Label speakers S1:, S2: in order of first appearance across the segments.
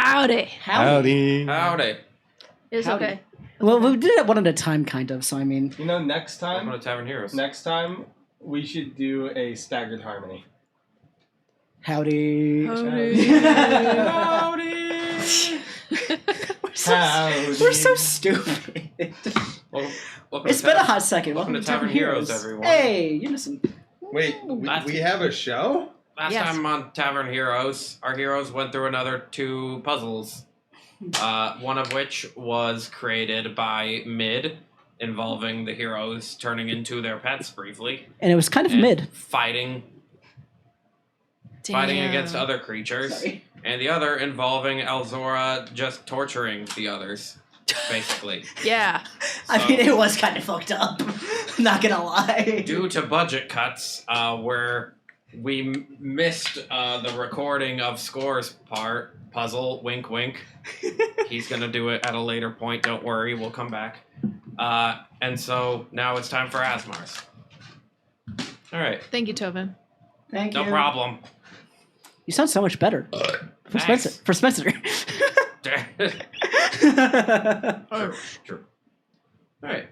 S1: Howdy.
S2: Howdy.
S3: Howdy.
S1: It's
S4: Howdy.
S1: okay.
S4: Well, we did it one at a time, kind of. So I mean,
S2: You know, next time,
S3: Welcome to Tavern Heroes.
S2: we should do a staggered harmony.
S4: howdy.
S1: Howdy.
S3: Howdy.
S4: We're so stupid.
S3: Welcome
S4: It's
S3: to
S4: been a
S3: Tavern-
S4: hot second.
S3: welcome
S4: Welcome
S3: to Tavern Heroes, everyone.
S4: Hey, Unison.
S2: Wait, we have a show?
S3: Last
S1: Yes.
S3: time on Tavern Heroes, our heroes went through another 2 puzzles. One of which was created by Mid, involving the heroes turning into their pets briefly.
S4: And it was kind of
S3: and
S4: mid.
S3: Fighting against other creatures.
S4: Sorry.
S3: And the other involving Alzora just torturing the others, basically.
S1: Yeah.
S4: I mean, it was kind of fucked up. Not gonna lie.
S3: Due to budget cuts, where we missed the recording of Score's puzzle, wink wink. He's gonna do it at a later point, don't worry, we'll come back. And so now it's time for Asmar's. Alright,
S1: Thank you, Tobin.
S4: Thank
S3: no
S4: you.
S3: problem.
S4: You sound so much better. For
S3: Thanks.
S4: Spencer. For Spencer.
S3: True. Alright,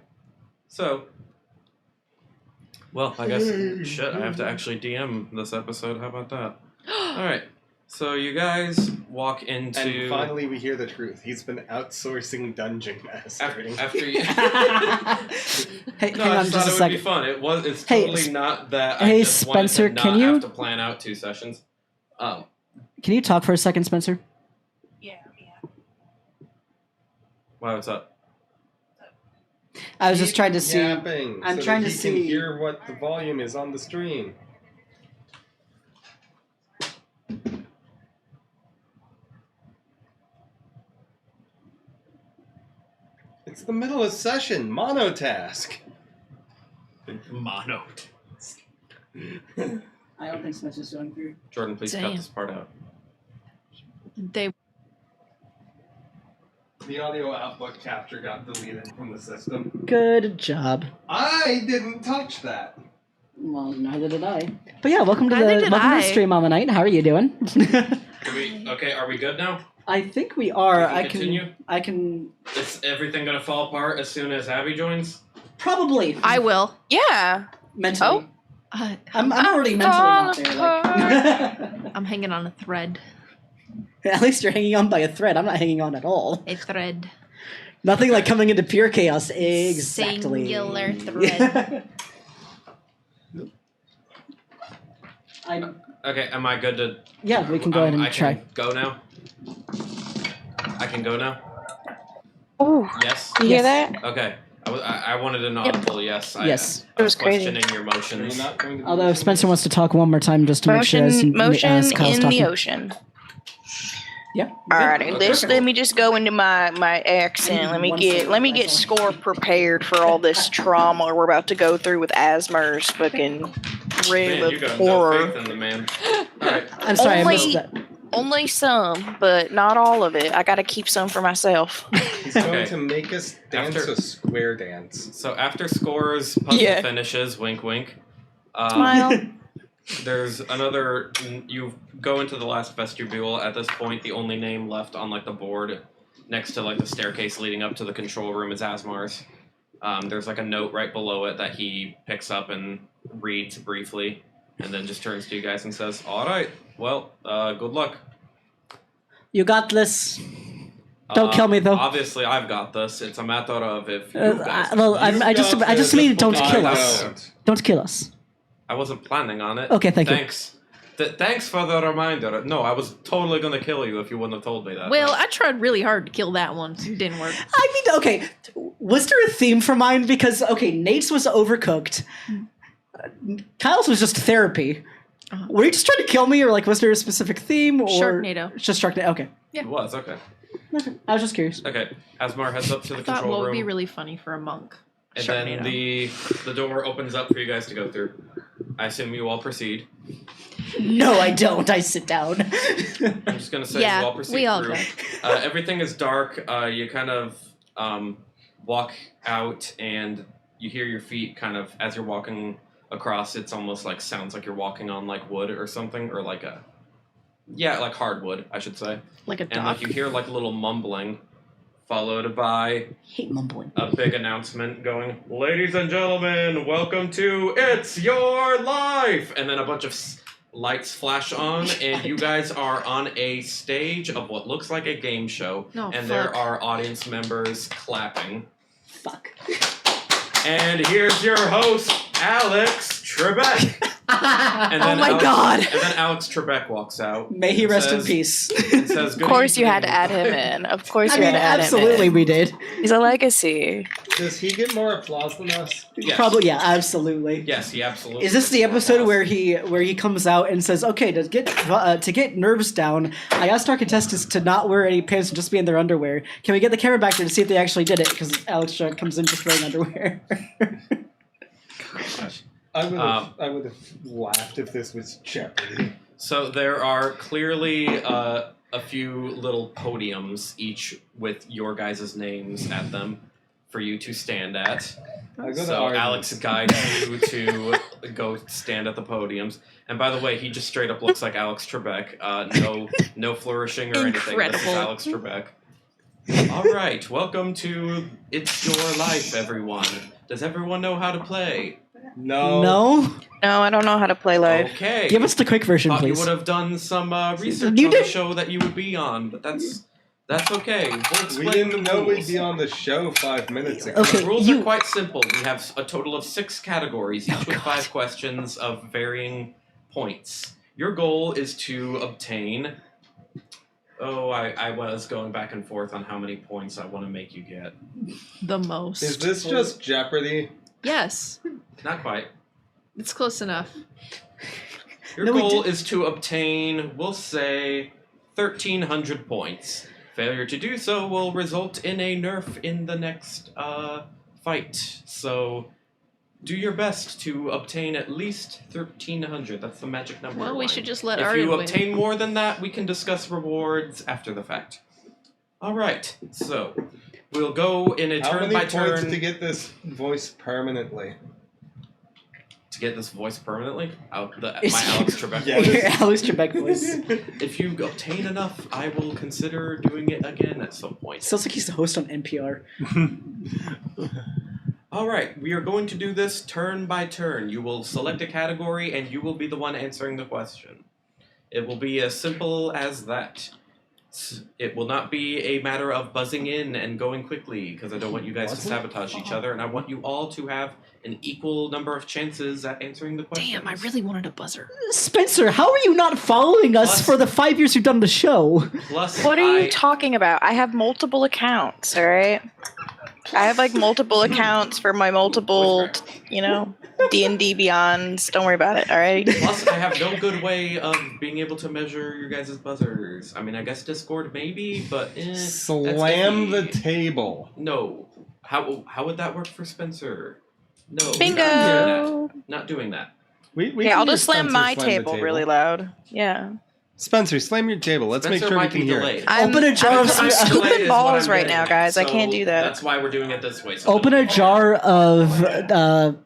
S3: so... Well, I guess, shit, I have to actually DM this episode, how about that? Alright, so you guys walk into...
S2: And finally we hear the truth. He's been outsourcing dungeon mastering.
S3: After you...
S4: Hey,
S3: No,
S4: hang
S3: I
S4: on
S3: just
S4: just
S3: thought
S4: a
S3: it would be
S4: second.
S3: fun. It's
S4: Hey,
S3: totally not that
S4: hey,
S3: I just wanted
S4: Spencer,
S3: to not
S4: can you-
S3: have to plan out 2 sessions.
S4: Can you talk for a second, Spencer?
S3: Wow, what's up?
S4: I was just trying to see.
S2: Yapping,
S4: I'm
S2: so
S4: trying
S2: that
S4: to
S2: he
S4: see-
S2: can hear what the volume is on the stream. It's the middle of session. Monotask.
S3: Mono.
S4: I don't think Spencer's going through.
S3: Jordan, please cut
S1: Damn.
S3: this part out.
S1: They
S2: The audio output capture got deleted from the system.
S4: Good job.
S2: I didn't touch that.
S4: Well, neither did I. But yeah, welcome to
S1: Neither
S4: the
S1: did
S4: welcome to the
S1: I.
S4: stream, Mama Night. How are you doing?
S3: Okay, are we good now?
S4: I think we are.
S3: We can continue?
S4: I can.
S3: Is everything gonna fall apart as soon as Abby joins?
S4: Probably.
S1: I will.
S5: Yeah.
S4: mentally.
S5: Oh.
S4: I'm already mentally not there. Like.
S1: I'm hanging on a thread.
S4: At least you're hanging on by a thread. I'm not hanging on at all.
S1: A thread.
S4: Nothing like coming into pure chaos. Exactly.
S1: Singular thread.
S3: Okay, am I good to...
S4: Yeah, we can go ahead and
S3: I
S4: try.
S3: can go now? I can go now?
S5: Oh,
S3: Yes?
S5: you hear that?
S3: Okay. I wanted an audible yes.
S4: Yes.
S3: I
S5: It was crazy.
S3: questioning your
S2: Are you
S3: motions.
S2: not going to
S4: Although if Spencer wants to talk one more time just to make sure as,
S5: Motion
S4: as Kyle's
S5: in
S4: talking.
S5: the ocean.
S4: Yeah.
S5: Alrighty,
S3: Okay.
S5: let me just go into my accent. Let me get Score prepared for all this trauma we're about to go through with Asmer's fucking room
S3: Man, you
S5: of
S3: got
S5: horror.
S3: no faith in the man. Alright.
S4: I'm sorry,
S5: Only-
S4: I missed that.
S5: Only some, but not all of it. I gotta keep some for myself.
S2: He's going
S3: Okay.
S2: to make us dance
S3: After-
S2: a square dance.
S3: So after Score's puzzle
S5: Yeah.
S3: finishes, wink wink,
S5: Smile.
S3: there's another, you go into the last vestibule. At this point, the only name left on like the board next to like the staircase leading up to the control room is Asmar's. There's like a note right below it that he picks up and reads briefly, and then just turns to you guys and says, "Alright, well, good luck."
S4: You got this. Don't kill me, though.
S3: Obviously, I've got this. It's a matter of if you guys...
S4: I just mean don't kill us.
S2: Don't.
S4: Don't kill us.
S3: I wasn't planning on it.
S4: Okay, thank you.
S3: Thanks. Thanks for the reminder. No, I was totally gonna kill you if you wouldn't have told me that.
S1: Well, I tried really hard to kill that one. It didn't work.
S4: I mean, okay, was there a theme for mine? Because, okay, Nate's was overcooked. Kyle's was just therapy.
S1: Uh-huh.
S4: Were you just trying to kill me, or like, was there a specific theme? Or
S1: Sharknado.
S4: Just Sharknado. Okay.
S3: It was, okay.
S4: I was just curious.
S3: Okay, Asmar heads up to the
S1: I thought
S3: control
S1: what would
S3: room.
S1: be really funny for a monk.
S3: And then
S1: Sharknado.
S3: the door opens up for you guys to go through. I assume you all proceed.
S4: No, I don't. I sit down.
S3: I'm just gonna say
S1: Yeah,
S3: you all proceed
S1: we all
S3: through.
S1: go.
S3: Everything is dark. You kind of walk out, and you hear your feet kind of as you're walking across. It's almost like sounds like you're walking on like wood or something, or like Yeah, like hardwood, I should say.
S1: Like a
S3: And
S1: dock.
S3: like you hear like a little mumbling, followed by
S4: Hate mumbling.
S3: a big announcement going, "Ladies and gentlemen, welcome to It's Your Life!" And then a bunch of lights flash on, and you guys are on a stage of what looks like a game show.
S1: No,
S3: And
S1: fuck.
S3: there are audience members clapping.
S4: Fuck.
S3: And here's your host, Alex Trebek. And
S1: Oh my
S3: Alex,
S1: God.
S3: And then Alex Trebek walks out.
S4: May he
S3: and
S4: rest in
S3: says-
S4: peace.
S3: and says,
S5: Of
S3: "Good
S5: course, you had to
S3: evening."
S5: add him in. Of course,
S4: I
S5: you
S4: mean,
S5: had to add
S4: absolutely
S5: him in.
S4: we did.
S5: He's a legacy.
S2: Does he get more applause than us?
S3: Yes.
S4: Probably, yeah, absolutely.
S3: Yes, he absolutely.
S4: Is this the
S3: gets more
S4: episode
S3: applause.
S4: where he comes out and says, "Okay, to get nerves down, I asked our contestants to not wear any pants and just be in their underwear. Can we get the camera back there to see if they actually did it?" Because Alex Shark comes in just wearing underwear.
S3: Gosh.
S2: I would have laughed if this was Jeopardy.
S3: So there are clearly a few little podiums, each with your guys' names at them, for you to stand at.
S2: I go to
S3: So
S2: Arden's.
S3: Alex guides you to go stand at the podiums. And by the way, he just straight up looks like Alex Trebek. No flourishing or anything. This is
S1: Incredible.
S3: Alex Trebek. All right, welcome to It's Your Life, everyone. Does everyone know how to play?
S2: No.
S4: No,
S5: No, I don't know how to play live.
S3: Okay.
S4: give us the quick version,
S3: Thought you
S4: please.
S3: would have done some research
S4: You
S3: on the
S4: did-
S3: show that you would be on, but that's okay. We'll explain
S2: We didn't
S3: the
S2: know we'd
S3: rules.
S2: be on the show 5 minutes ago.
S4: Okay.
S3: The rules
S4: you-
S3: are quite simple. We have a total of 6 categories, each with 5 questions of varying points. Your goal is to obtain. Oh, I was going back and forth on how many points I want to make you get.
S1: The most.
S2: Is this just Jeopardy?
S1: Yes.
S3: Not quite.
S1: It's close enough.
S3: Your
S4: No, we
S3: goal is to obtain, we'll say, 1,300 points. Failure to do so will result in a nerf in the next fight. So do your best to obtain at least 1,300. That's the magic number.
S1: Well, we
S3: line.
S1: should just let
S3: If
S1: Arden
S3: you
S1: win.
S3: obtain more than that, we can discuss rewards after the fact. All right, so we'll go in a
S2: How
S3: turn
S2: many
S3: by
S2: points
S3: turn
S2: to get this voice permanently?
S3: to get this voice permanently. My Alex Trebek
S2: Yeah.
S3: voice.
S4: Your Alex Trebek voice.
S3: If you obtain enough, I will consider doing it again at some point.
S4: Sounds like he's the host on NPR.
S3: All right, we are going to do this turn by turn. You will select a category, and you will be the one answering the question. It will be as simple as that. It will not be a matter of buzzing in and going quickly, because I don't want you guys to sabotage each other, and I want you all to have an equal number of chances at answering the question.
S1: Damn, I really wanted a buzzer.
S4: Spencer, how are you not following us
S3: Plus-
S4: for the 5 years you've done the show?
S3: Plus,
S5: What are you talking about? I have multiple accounts, all right? I have like multiple accounts for my multiple, D&D Beyonds. Don't worry about it, all right?
S3: Plus, I have no good way of being able to measure your guys' buzzers. I mean, I guess Discord maybe, but
S2: Slam the
S3: that's iffy.
S2: table.
S3: No. How would that work for Spencer? No. Not doing
S5: Bingo!
S3: that. Not doing that.
S2: We
S5: Okay,
S2: can
S5: I'll
S2: hear
S5: just slam
S2: Spencer
S5: my
S2: the
S5: table really loud. Yeah.
S2: Spencer, slam your table. Let's
S3: Spencer
S2: make sure we
S3: might
S2: can
S3: be
S2: hear
S3: delayed.
S2: it.
S4: Open a jar of-
S5: I'm
S3: Delay
S5: scooping
S3: is what
S5: balls
S3: I'm
S5: right
S3: getting
S5: now,
S3: at,
S5: guys. I
S3: so
S5: can't do that.
S3: That's why we're doing it this way. So
S4: Open a jar of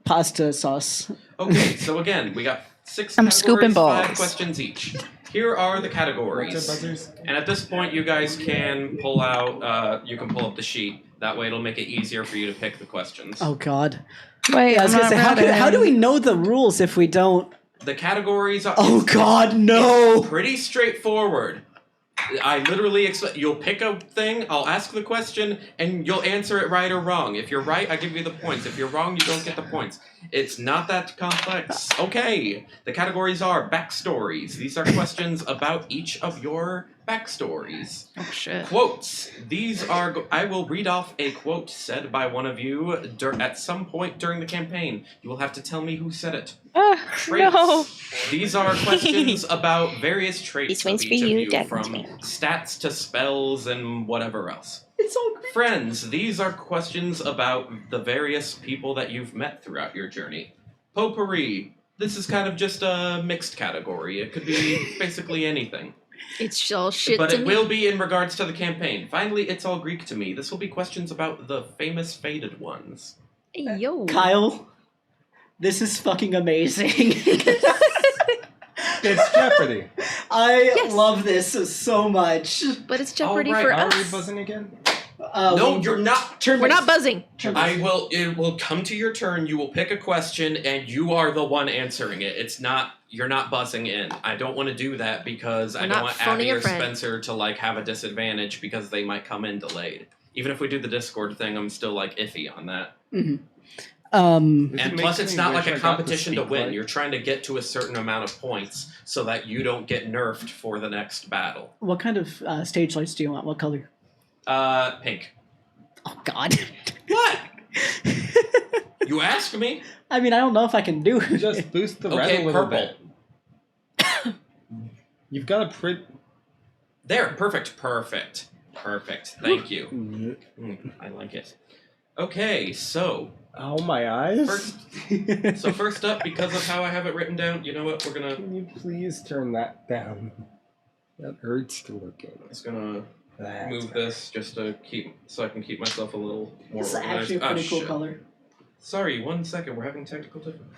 S4: pasta sauce.
S3: Okay, so again, we got 6
S5: I'm
S3: categories,
S5: scooping
S3: 5
S5: balls.
S3: questions each. Here are the
S2: What's
S3: categories.
S2: our buzzers?
S3: And at this point, you guys can pull out, you can pull up the sheet. That way it'll make it easier for you to pick the questions.
S4: Oh God.
S5: Wait,
S4: Yeah, I was
S5: I'm
S4: gonna say,
S5: not
S4: how do
S5: ready.
S4: we know the rules if we don't?
S3: The categories are...
S4: Oh God, no!
S3: Pretty straightforward. I literally you'll pick a thing, I'll ask the question, and you'll answer it right or wrong. If you're right, I give you the points. If you're wrong, you don't get the points. It's not that complex. Okay, the categories are backstories. These are questions about each of your backstories.
S1: Oh shit.
S3: Quotes. These are. I will read off a quote said by one of you at some point during the campaign. You will have to tell me who said it. Traits.
S5: No.
S3: These are questions about various traits
S5: This one's
S3: of
S5: for
S3: each
S5: you,
S3: of you,
S5: that
S3: from
S5: one's for me.
S3: stats to spells and whatever else.
S4: It's all great.
S3: Friends. These are questions about the various people that you've met throughout your journey. Potpourri. This is kind of just a mixed category. It could be basically anything.
S1: It's all shit
S3: But
S1: to
S3: it
S1: me.
S3: will be in regards to the campaign. Finally, it's all Greek to me. This will be questions about the famous fated ones.
S1: Hey, yo.
S4: Kyle, this is fucking amazing.
S2: It's Jeopardy.
S4: I
S1: Yes.
S4: love this so much.
S1: But it's Jeopardy
S3: All right,
S1: for
S2: Are we
S1: us.
S2: buzzing again?
S3: No, you're not.
S1: We're not buzzing.
S3: I will. It will come to your turn. You will pick a question, and you are the one answering it. It's not. You're not buzzing in. I don't want to do that because I
S1: We're
S3: don't
S1: not
S3: want
S1: phoning
S3: Abby
S1: a
S3: or
S1: friend.
S3: Spencer to like have a disadvantage because they might come in delayed. Even if we do the Discord thing, I'm still like iffy on that.
S4: Um,
S3: And
S2: This
S3: plus,
S2: makes
S3: it's
S2: me
S3: not
S2: wish
S3: like
S2: I
S3: a
S2: got the
S3: competition to
S2: speak
S3: win.
S2: right.
S3: You're trying to get to a certain amount of points so that you don't get nerfed for the next battle.
S4: what kind of stage lights do you want? What color?
S3: Pink.
S4: Oh God.
S3: What? You asked me.
S4: I mean, I don't know if I can do.
S2: Just boost the red
S3: Okay,
S2: a little
S3: purple.
S2: bit. You've got a pretty.
S3: There, perfect. Thank you. I like it. Okay, so
S2: Oh, my eyes.
S3: first up, because of how I have it written down, you know what? We're gonna
S2: Can you please turn that down? That hurts to look at.
S3: just gonna
S2: That.
S3: move this just to so I can keep myself a little more
S4: It's
S3: organized.
S4: actually a pretty cool
S3: shit.
S4: color.
S3: Sorry, 1 second. We're having technical difficulties.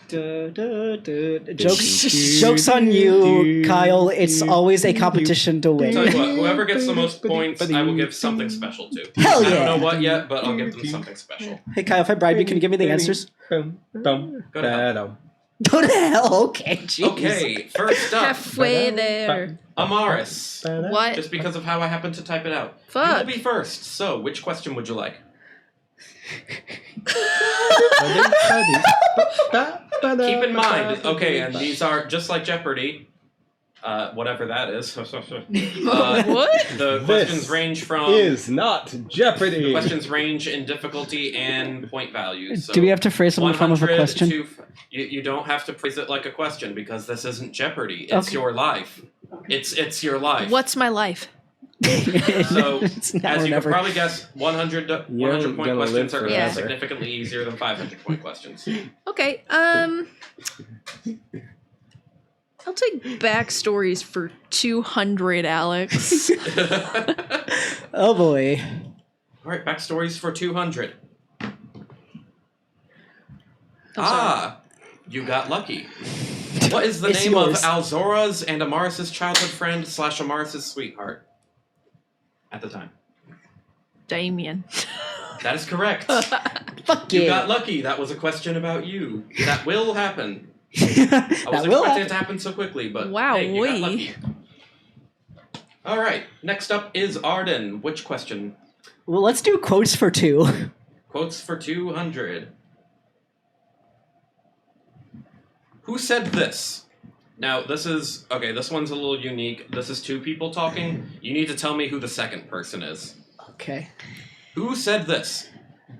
S4: Jokes on you, Kyle. It's always a competition to
S3: Tell you
S4: win.
S3: what, whoever gets the most points, I will give something special to.
S4: Hell
S3: I
S4: yeah.
S3: don't know what yet, but I'll give them something special.
S4: Hey, Kyle, if I bribe you, can you give me the answers?
S2: Bum, bum,
S3: Go to hell.
S2: ba-dum.
S4: Go to hell. Okay, jeez.
S3: Okay, first up,
S1: Halfway there.
S3: Amaris.
S1: What?
S3: Just because of how I happen to type it out. You
S1: Fuck.
S3: will be first. So, which question would you like? Keep in mind, okay, and these are just like Jeopardy, whatever that is.
S1: What?
S3: The questions range from
S2: Is not Jeopardy.
S3: the questions range in difficulty and point values. So
S4: Do we have to phrase them in the form of a
S3: 100
S4: question?
S3: to you don't have to phrase it like a question because this isn't Jeopardy. It's
S4: Okay.
S3: your life. It's your life.
S1: What's my life?
S3: So,
S4: It's now
S3: as
S4: or
S3: you
S4: never.
S3: can probably guess, 100
S2: You're
S3: point
S2: gonna
S3: questions
S2: live
S3: are going to
S1: forever.
S3: be significantly easier than 500 point questions.
S1: Okay. I'll take backstories for 200, Alex.
S4: Oh boy.
S3: All right, backstories for 200.
S1: sorry.
S3: You got lucky. What is the
S4: It's
S3: name
S4: yours.
S3: of Alzora's and Amaris' childhood friend / Amaris' sweetheart at the time?
S1: Damien.
S3: That is correct.
S4: Fuck
S3: You
S4: yeah.
S3: got lucky. That was a question about you. That will happen. I
S4: that
S3: was
S4: will
S3: expecting
S4: happen.
S3: it to happen so quickly, but
S1: Wow,
S3: hey, you got
S1: wee.
S3: lucky. All right, next up is Arden. Which question?
S4: Well, let's do quotes for 2.
S3: Quotes for 200. Who said this? Now, this is... Okay, this one's a little unique. This is 2 people talking. You need to tell me who the second person is.
S4: Okay.
S3: Who said this?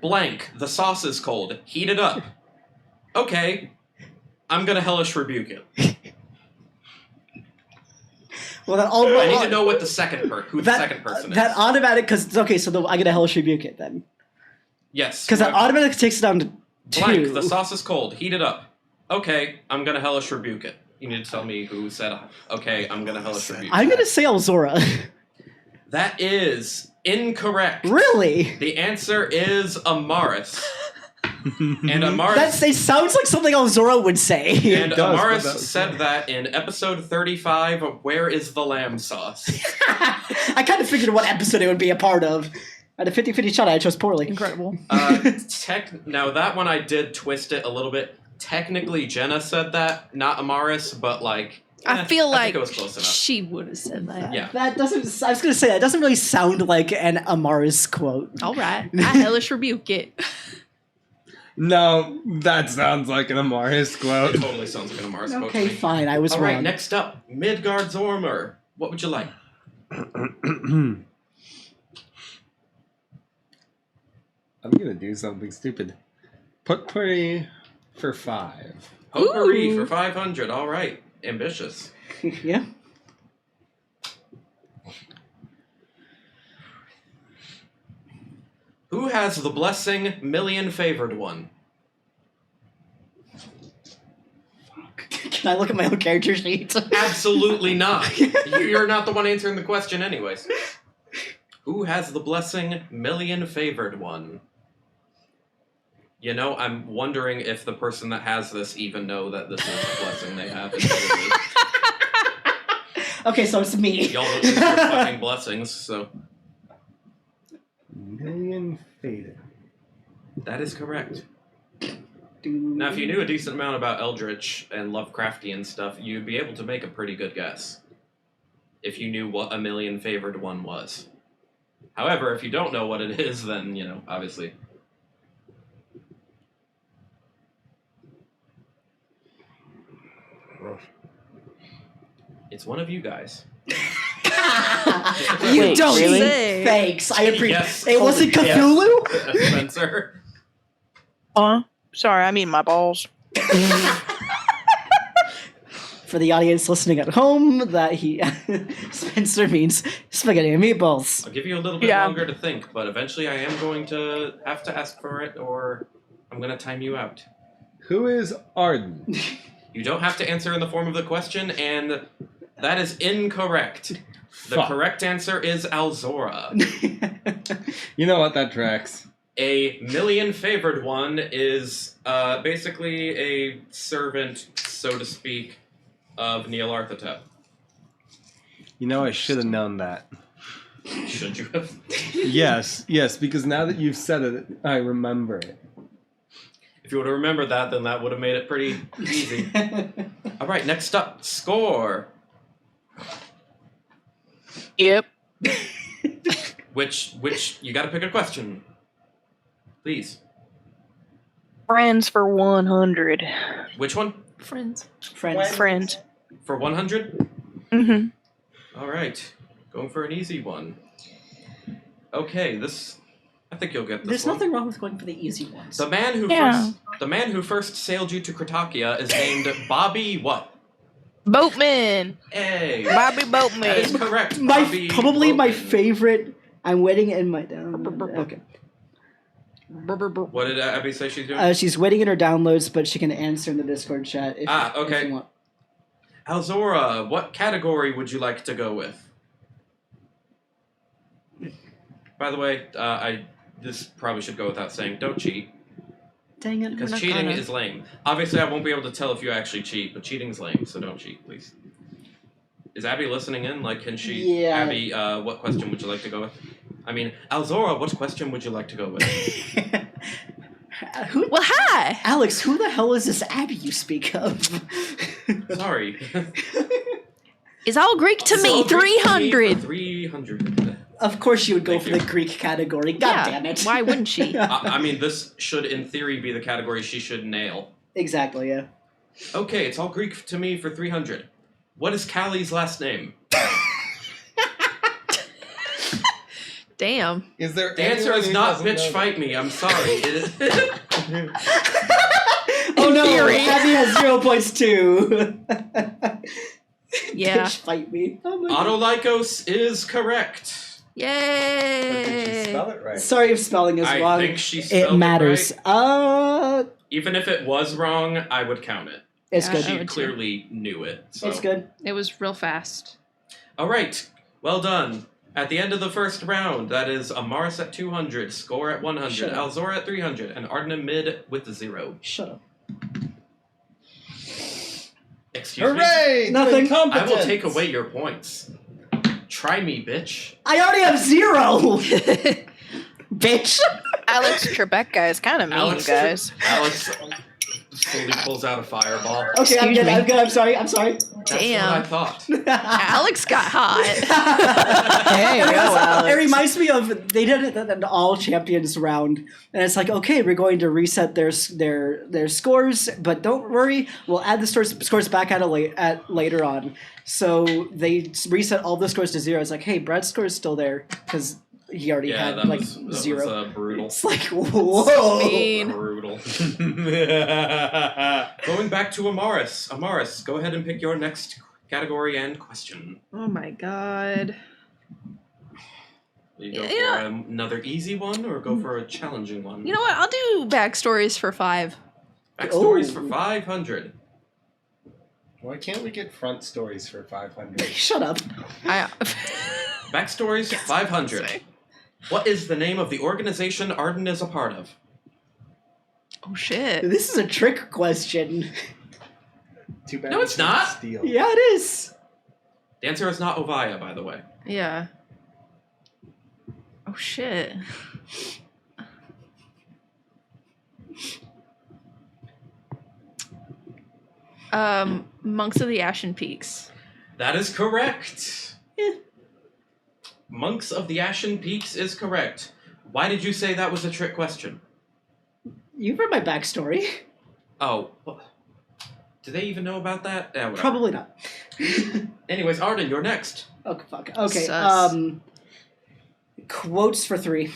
S3: Blank, the sauce is cold. Heat it up. Okay. I'm gonna hellish rebuke it.
S4: Well, that all.
S3: I need to know what the second who the second person
S4: That
S3: is.
S4: automatic, because okay, so I get a hellish rebuke it then,
S3: Yes.
S4: because that
S3: whoever-
S4: automatically takes it down to 2.
S3: Blank, the sauce is cold. Heat it up. Okay, I'm gonna hellish rebuke it. You need to tell me who said, okay, I'm gonna hellish rebuke
S4: I'm
S3: it.
S4: gonna say Elzora.
S3: That is incorrect.
S4: Really?
S3: The answer is Amaris. And Amaris
S4: It sounds like something Elzora would say.
S3: and
S2: It does, but
S3: Amaris
S2: that's-
S3: said that in episode 35 of Where is the Lamb Sauce?
S4: I kind of figured what episode it would be a part of. I had a 50-50 shot. I chose poorly.
S1: Incredible.
S3: Now that one I did twist it a little bit. Technically Jenna said that, not Amaris, but like
S1: I feel
S3: I
S1: like
S3: think it was close enough.
S1: she would have said that.
S3: Yeah.
S4: That doesn't. I was gonna say that doesn't really sound like an Amaris quote.
S1: All right. I hellish rebuke it.
S2: No, that sounds like an Amaris
S3: It
S2: quote.
S3: totally sounds like an Amaris quote to
S4: Okay,
S3: me.
S4: fine. I was
S3: All
S4: wrong.
S3: right, next up, Midgard's Ormer. What would you like?
S2: I'm gonna do something stupid. Potpourri for 5.
S3: Potpourri
S1: Ooh.
S3: for 500. All right, ambitious.
S4: Yeah.
S3: Who has the blessing million favored one?
S4: Can I look at my own character sheet?
S3: Absolutely not. You're not the one answering the question, anyways. Who has the blessing million favored one? You know, I'm wondering if the person that has this even know that this is a blessing they have.
S4: Okay, so it's me.
S3: Y'all don't use your fucking blessings, so
S2: Million faded.
S3: that is correct. Now, if you knew a decent amount about Eldritch and Lovecraftian stuff, you'd be able to make a pretty good guess. If you knew what a million favored one was. However, if you don't know what it is, then, you know, obviously. It's one of you guys.
S4: You
S5: Wait,
S4: don't
S5: really?
S1: say.
S4: Thanks. I appreciate
S3: Yes.
S4: it. Wasn't Cthulhu?
S3: Yes, Spencer.
S5: Sorry, I mean my balls.
S4: For the audience listening at home, that he Spencer means spaghetti and meatballs.
S3: I'll give you a little bit
S5: Yeah.
S3: longer to think, but eventually I am going to have to ask for it, or I'm going to time you out.
S2: Who is Arden?
S3: You don't have to answer in the form of the question, and that is incorrect. The
S2: Fuck.
S3: correct answer is Alzora.
S2: You know what? That tracks.
S3: A million favored one is basically a servant, so to speak, of Nealarthotep.
S2: You know, I should have known that.
S3: Should you have?
S2: Yes, because now that you've said it, I remember it.
S3: If you would have remembered that, then that would have made it pretty easy. All right, next up, score.
S5: Yep.
S3: Which you got to pick a question, please.
S5: Friends for 100.
S3: Which one?
S1: Friends.
S4: Friends.
S5: Friends.
S3: For 100?
S5: Mm-hmm.
S3: All right, going for an easy one. Okay, I think you'll get this.
S4: There's
S3: one.
S4: nothing wrong with going for the easy ones.
S3: The man who first sailed you to Kratakia is named Bobby what?
S5: Boatman.
S3: Hey,
S5: Bobby
S3: that is
S5: Boatman.
S3: correct.
S4: My
S3: Bobby
S4: probably my
S3: Boatman.
S4: favorite. I'm waiting in my okay.
S3: What did Abby say she's doing?
S4: She's waiting in her downloads, but she can answer in the Discord chat. If,
S3: Okay.
S4: If you want.
S3: Alzora, what category would you like to go with? By the way, this probably should go without saying. Don't cheat,
S4: Dang it!
S3: because cheating is lame. Obviously, I won't be able to tell if you actually cheat, but cheating's lame, so don't cheat, please. Is Abby listening in? Like, can she?
S4: Yeah.
S3: Abby, what question would you like to go with? I mean, Alzora, what question would you like to go with?
S4: Who?
S1: Well, hi.
S4: Alex, who the hell is this Abby you speak of?
S3: Sorry.
S1: It's all Greek to me. 300.
S3: 300.
S4: Of course you would go
S3: Thank
S4: for
S3: you.
S4: the Greek category. God
S1: Yeah,
S4: damn it.
S1: why wouldn't she?
S3: I mean, this should, in theory, be the category she should nail.
S4: Exactly, yeah.
S3: Okay, it's all Greek to me for 300. What is Callie's last name?
S1: Damn.
S2: Is there?
S3: The answer
S2: anyone
S3: is
S2: who
S3: not
S2: doesn't know
S3: bitch fight me. I'm sorry. It is.
S4: Oh no,
S1: theory.
S4: Abby has 0 points too.
S1: Yeah.
S4: Bitch, fight me. Oh my God.
S3: Autolykos is correct.
S2: But did she
S1: Yay.
S2: spell it right?
S4: Sorry if spelling is
S3: I
S4: wrong.
S3: think she spelled
S4: It matters.
S3: right. Even if it was wrong, I would count it.
S4: It's
S1: Yeah,
S4: good.
S1: I
S3: She
S1: would too.
S3: clearly knew it. So.
S4: It's good.
S1: It was real fast.
S3: All right. Well done. At the end of the first round, that is Amaris at 200, Score at 100,
S4: Shut up.
S3: Alzora at 300, and Arden in mid with 0.
S4: Shut up.
S3: Excuse me?
S2: Hooray!
S4: Nothing.
S2: to incompetence.
S3: I will take away your points. Try me, bitch.
S4: I already have 0! Bitch!
S5: Alex Trebek is kind of mean,
S3: Alex,
S5: guys.
S3: Alex slowly pulls out a fireball.
S4: Okay, I'm
S5: Excuse
S4: good.
S5: me.
S4: I'm good. I'm sorry. I'm sorry.
S3: That's
S1: Damn.
S3: what I thought.
S1: Alex got hot.
S5: There you go, Alex.
S4: It reminds me of they did it at an all champions round, and it's like, okay, we're going to reset their scores, but don't worry, we'll add the scores back at later on. So they reset all the scores to 0. It's like, hey, Brad's score is still there because he already
S3: Yeah,
S4: had
S3: that
S4: like
S3: was
S4: 0.
S3: brutal.
S4: It's like, whoa.
S1: mean.
S3: Brutal. Going back to Amaris. Amaris, go ahead and pick your next category and question.
S1: Oh my god.
S3: You go
S1: Yeah.
S3: for another easy one or go for a challenging one?
S1: You know what? I'll do backstories for 5.
S3: Backstories
S4: Oh.
S3: for 500.
S2: Why can't we get front stories for 500?
S4: Shut up.
S3: Backstories 500. What is the name of the organization Arden is a part of?
S1: Oh shit.
S4: This is a trick question.
S2: Too bad
S3: No,
S2: we
S3: it's
S2: couldn't
S3: not.
S2: Steal.
S4: Yeah, it is.
S3: The answer is not Ovaya, by the way.
S1: Yeah. Oh shit. Monks of the Ashen Peaks.
S3: That is correct. Monks of the Ashen Peaks is correct. Why did you say that was a trick question?
S4: You've read my backstory.
S3: Oh, do they even know about that? Yeah, whatever.
S4: Probably not.
S3: Anyways, Arden, you're next.
S4: Oh fuck. Okay.
S1: Sus.
S4: Quotes for 3.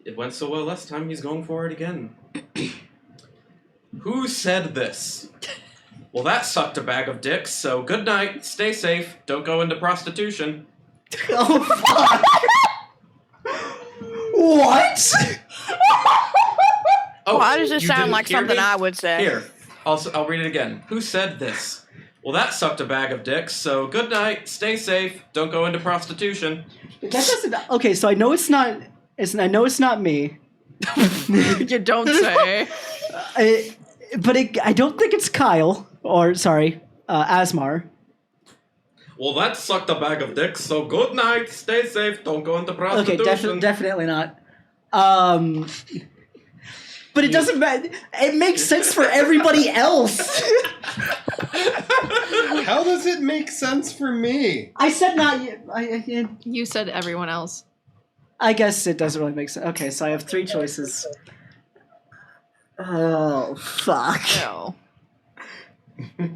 S3: It went so well last time, he's going for it again. Who said this? Well, that sucked a bag of dicks, so good night, stay safe, don't go into prostitution.
S4: Oh fuck. What?
S3: Oh,
S5: Why does it
S3: you
S5: sound
S3: didn't
S5: like
S3: hear
S5: something
S3: me?
S5: I would say?
S3: Here, I'll read it again. Who said this? Well, that sucked a bag of dicks, so good night, stay safe, don't go into prostitution.
S4: That doesn't. Okay, so I know it's not. I know it's not me.
S1: You don't say.
S4: I don't think it's Kyle. Or sorry, Asmar.
S3: Well, that sucked a bag of dicks, so good night, stay safe, don't go into
S4: Okay,
S3: prostitution.
S4: definitely not. But it doesn't matter. It makes sense for everybody else.
S2: How does it make sense for me?
S4: I said not.
S1: You said everyone else.
S4: I guess it doesn't really make sense. Okay, so I have 3 choices. Oh fuck!
S1: No.
S4: Can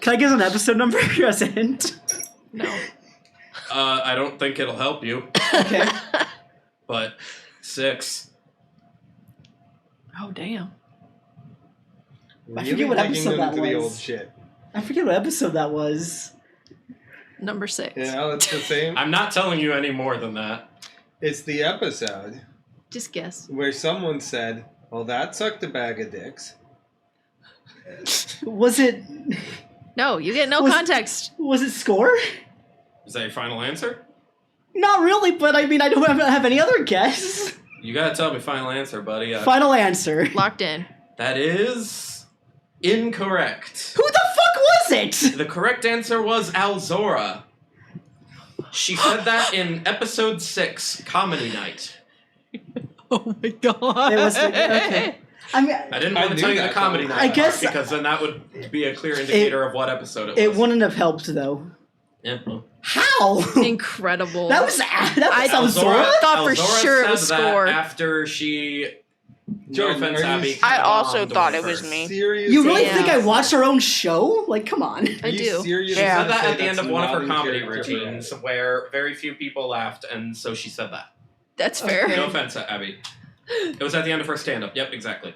S4: I get an episode number as a hint?
S1: No.
S3: I don't think it'll help you,
S4: Okay.
S3: but 6.
S1: Oh damn.
S4: I forget what
S2: digging
S4: episode that
S2: into the
S4: was.
S2: old shit.
S4: I forget what episode that was.
S1: Number 6.
S2: Yeah, it's the same.
S3: I'm not telling you any more than that.
S2: It's the episode
S1: Just guess.
S2: where someone said, "Well, that sucked a bag of dicks."
S4: Was it?
S1: No, you get no
S4: Was-
S1: context.
S4: Was it Score?
S3: Is that your final answer?
S4: Not really, but I mean, I don't have any other guess.
S3: You gotta tell me final answer, buddy.
S4: Final answer.
S1: Locked in.
S3: That is incorrect.
S4: Who the fuck was it?
S3: The correct answer was Alzora. She said that in episode 6, Comedy Night.
S1: Oh my god.
S4: It was okay. I mean,
S3: I didn't
S2: I
S3: want to
S2: knew
S3: tell you the
S2: that,
S3: Comedy
S2: though.
S3: Night
S4: I
S3: part,
S4: guess-
S3: because then that would be a clear indicator of what episode it was.
S4: it wouldn't have helped though.
S3: Yeah, well.
S4: How?
S1: Incredible.
S4: That was Alzora.
S1: I thought for
S3: Alzora
S1: sure it
S3: said
S1: was
S3: that
S1: Score.
S3: After she...
S2: Jordan,
S3: no offense,
S2: are you
S3: Abby.
S2: serious?
S5: I also
S3: bombed
S5: thought
S3: her
S5: it was
S3: first.
S5: me.
S2: Seriously?
S4: You really
S1: Yeah.
S4: think I watched our own show? Like, come on.
S1: I
S2: You
S1: do.
S2: seriously
S5: Yeah.
S3: She said that
S2: say
S3: at the end
S2: that's
S3: of one of her
S2: not in
S3: comedy
S2: character for
S3: routines where very few people laughed, and so she said that.
S1: That's fair.
S4: Okay.
S3: No offense, Abby. It was at the end of her stand-up. Yep, exactly.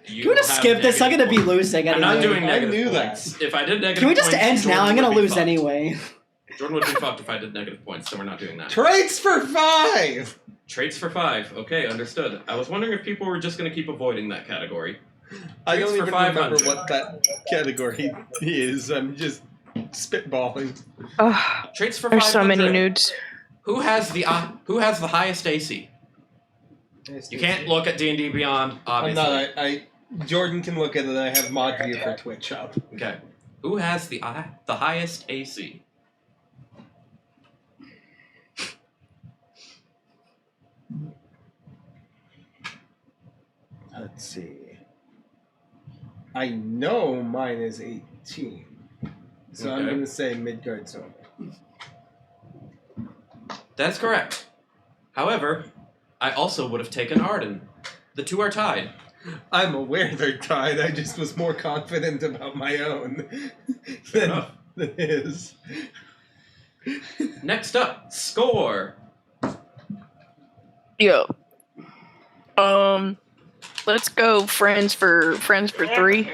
S4: Can we just
S3: have
S4: skip this? I'm
S3: negative
S4: gonna be losing
S3: I'm
S4: anyway.
S3: not doing
S2: I
S3: negative
S2: knew that.
S3: points. If I did negative
S4: Can we just
S3: points,
S4: end now?
S3: Jordan
S4: I'm gonna
S3: would be
S4: lose
S3: fucked.
S4: anyway.
S3: Jordan would be fucked if I did negative points, so we're not doing that.
S2: Traits for 5!
S3: Traits for 5. Okay, understood. I was wondering if people were just going to keep avoiding that category.
S2: I
S3: Traits
S2: don't
S3: for
S2: even
S3: 500.
S2: remember what that category is. I'm just spitballing.
S5: Ugh,
S3: Traits for
S5: there's
S3: 500.
S5: so many nudes.
S3: Who has the highest AC? You can't look at D&D Beyond,
S2: I'm
S3: obviously.
S2: not. Jordan can look at it. I have mod view for Twitch up.
S3: Okay. Who has the highest AC?
S2: Let's see. I know mine is 18. So I'm
S3: Okay.
S2: going to say Midgard Sword.
S3: That's correct. However, I also would have taken Arden. The two are tied.
S2: I'm aware they're tied. I just was more confident about my own than his.
S3: Next up, Score.
S5: Yo. Let's go friends for 3.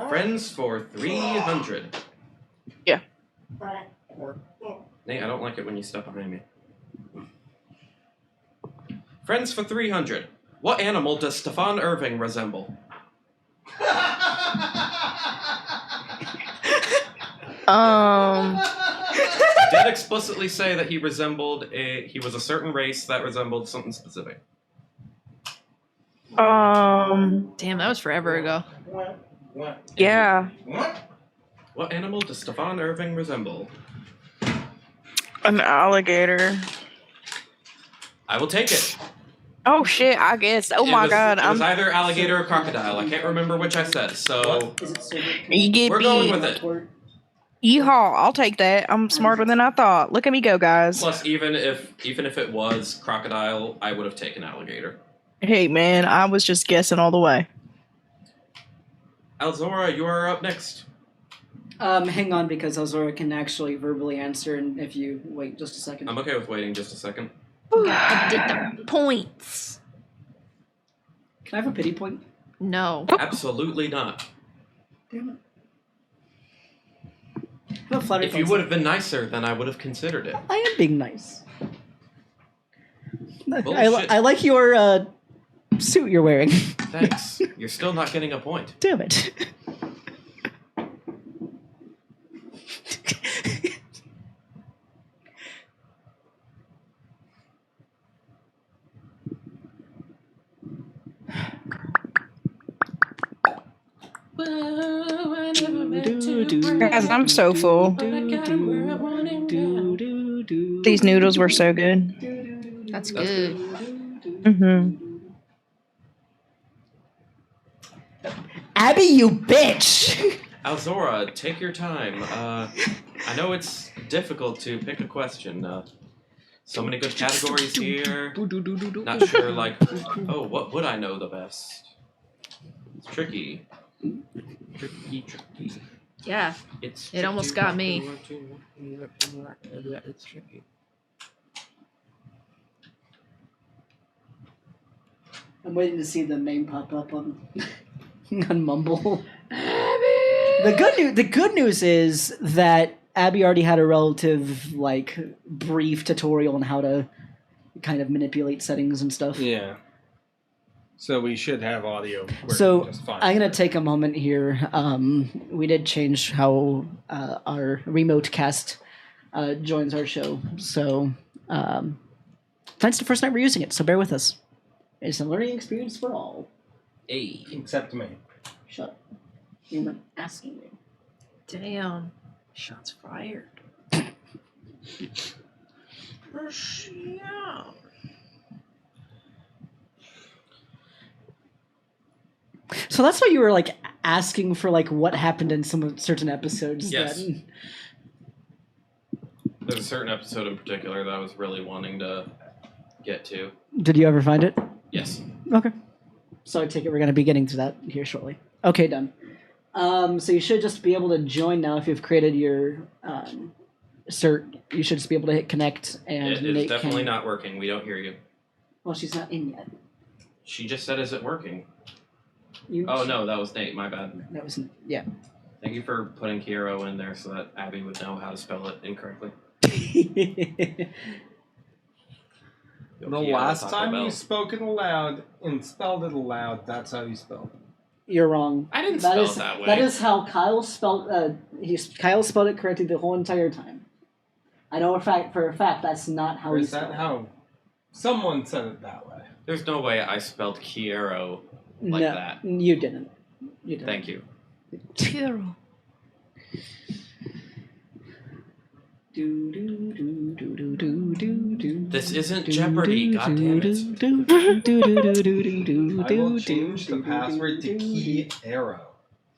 S3: Friends for 300.
S5: Yeah.
S3: Nate, I don't like it when you step behind me. Friends for 300. What animal does Stefan Irving resemble? He did explicitly say that he was a certain race that resembled something specific.
S1: Damn, that was forever ago.
S2: What?
S5: Yeah.
S2: What?
S3: What animal does Stefan Irving resemble?
S5: An alligator.
S3: I will take it.
S5: Oh shit, I guess. Oh my god.
S3: It was either alligator or crocodile. I can't remember which I said. So
S4: Is it servant?
S5: You get
S3: we're going
S5: beat.
S3: with it.
S5: Yeehaw, I'll take that. I'm smarter than I thought. Look at me go, guys.
S3: Plus, even if it was crocodile, I would have taken alligator.
S5: Hey man, I was just guessing all the way.
S3: Alzora, you are up next.
S4: Hang on, because Azora can actually verbally answer, and if you wait just a second.
S3: I'm okay with waiting just a second.
S1: I did the points.
S4: Can I have a pity point?
S1: No.
S3: Absolutely not.
S4: Damn it. How about flattery
S3: If you
S4: points?
S3: would have been nicer, then I would have considered it.
S4: I am being nice.
S3: Bullshit.
S4: I like your suit you're wearing.
S3: Thanks. You're still not getting a point.
S4: Damn it.
S5: Guys, I'm so full. These noodles were so good.
S1: That's good.
S5: Mm-hmm.
S4: Abby, you bitch!
S3: Alzora, take your time. I know it's difficult to pick a question. So many good categories here. Not sure, like, oh, what would I know the best? It's tricky. Tricky.
S1: Yeah. It almost got me.
S3: It's tricky.
S4: I'm waiting to see the name pop up on on Mumble. The good news is that Abby already had a relative brief tutorial on how to kind of manipulate settings and stuff.
S2: Yeah. So we should have audio working
S4: So
S2: just fine.
S4: I'm gonna take a moment here. We did change how our remote cast joins our show. So tonight's the first night we're using it. So bear with us. It's a learning experience for all.
S3: Hey.
S2: Except me.
S4: Shut up. You weren't asking me.
S1: Damn. Shots fired.
S4: So that's why you were asking for what happened in some of certain episodes.
S3: Yes.
S4: Then.
S3: There's a certain episode in particular that I was really wanting to get to.
S4: Did you ever find it?
S3: Yes.
S4: Okay. So I take it we're going to be getting to that here shortly. Okay, done. So you should just be able to join now if you've created your cert. You should just be able to hit connect and
S3: It's
S4: Nate
S3: definitely
S4: can...
S3: not working. We don't hear you.
S4: Well, she's not in yet.
S3: She just said, is it working?
S4: You...
S3: Oh, no, that was Nate. My bad.
S4: That was... Yeah.
S3: Thank you for putting Kiero in there so that Abby would know how to spell it incorrectly. Yo,
S2: The
S3: Kiero,
S2: last
S3: Taco
S2: time
S3: Bell.
S2: you spoke it aloud and spelled it aloud, that's how you spelled it.
S4: You're wrong.
S3: I didn't spell it that way.
S4: That is how Kyle spelled. Kyle spelled it correctly the whole entire time. I know for a fact that's not how
S2: Or
S4: he
S2: is
S4: spelled
S2: that
S4: it.
S2: how someone said it that way?
S3: There's no way I spelled Kiero like
S4: no,
S3: that.
S4: you didn't. You didn't.
S3: Thank you.
S1: Tiro.
S3: This isn't Jeopardy, goddammit.
S2: I will change the password to Key Arrow.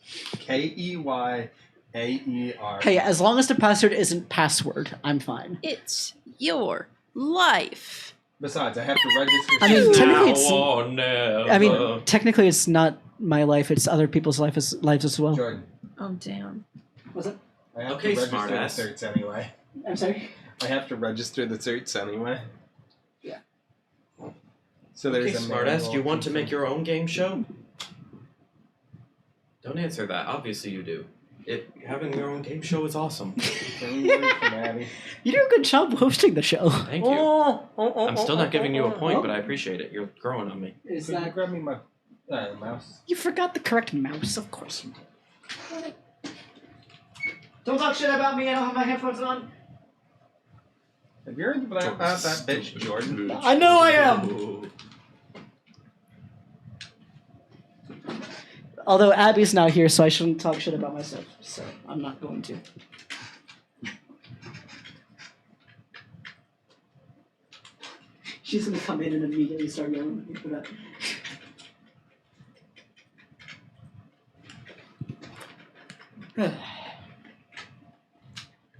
S2: Keyyaer.
S4: Hey, as long as the password isn't password, I'm fine.
S1: It's your life.
S2: Besides, I have to register.
S4: I mean,
S3: Now
S4: technically it's-
S3: or never.
S4: I mean, technically, it's not my life; it's other people's lives as well.
S2: Jordan,
S1: Oh, damn.
S4: Was it?
S2: I have
S3: Okay,
S2: to register the
S3: smartass.
S2: certs anyway.
S4: I'm sorry.
S2: I have to register the certs anyway.
S4: Yeah.
S2: So there's
S3: Okay,
S2: a
S3: smartass,
S2: manual
S3: do you want to make
S2: control.
S3: your own game show? Don't answer that. Obviously you do. Having your own game show is awesome.
S2: Any word from Abby?
S4: You do a good job hosting the show.
S3: Thank you. I'm still not giving you a point, but I appreciate it. You're growing on me.
S4: Is
S2: Could you
S4: that
S2: grab me my mouse?
S4: you forgot the correct mouse? Of course you did. Don't talk shit about me. I don't have my headphones on.
S2: Have you heard about that bitch, Jordan?
S4: I know I am. Although Abby's not here, so I shouldn't talk shit about myself. So I'm not going to. She's gonna come in and immediately start yelling at me for that.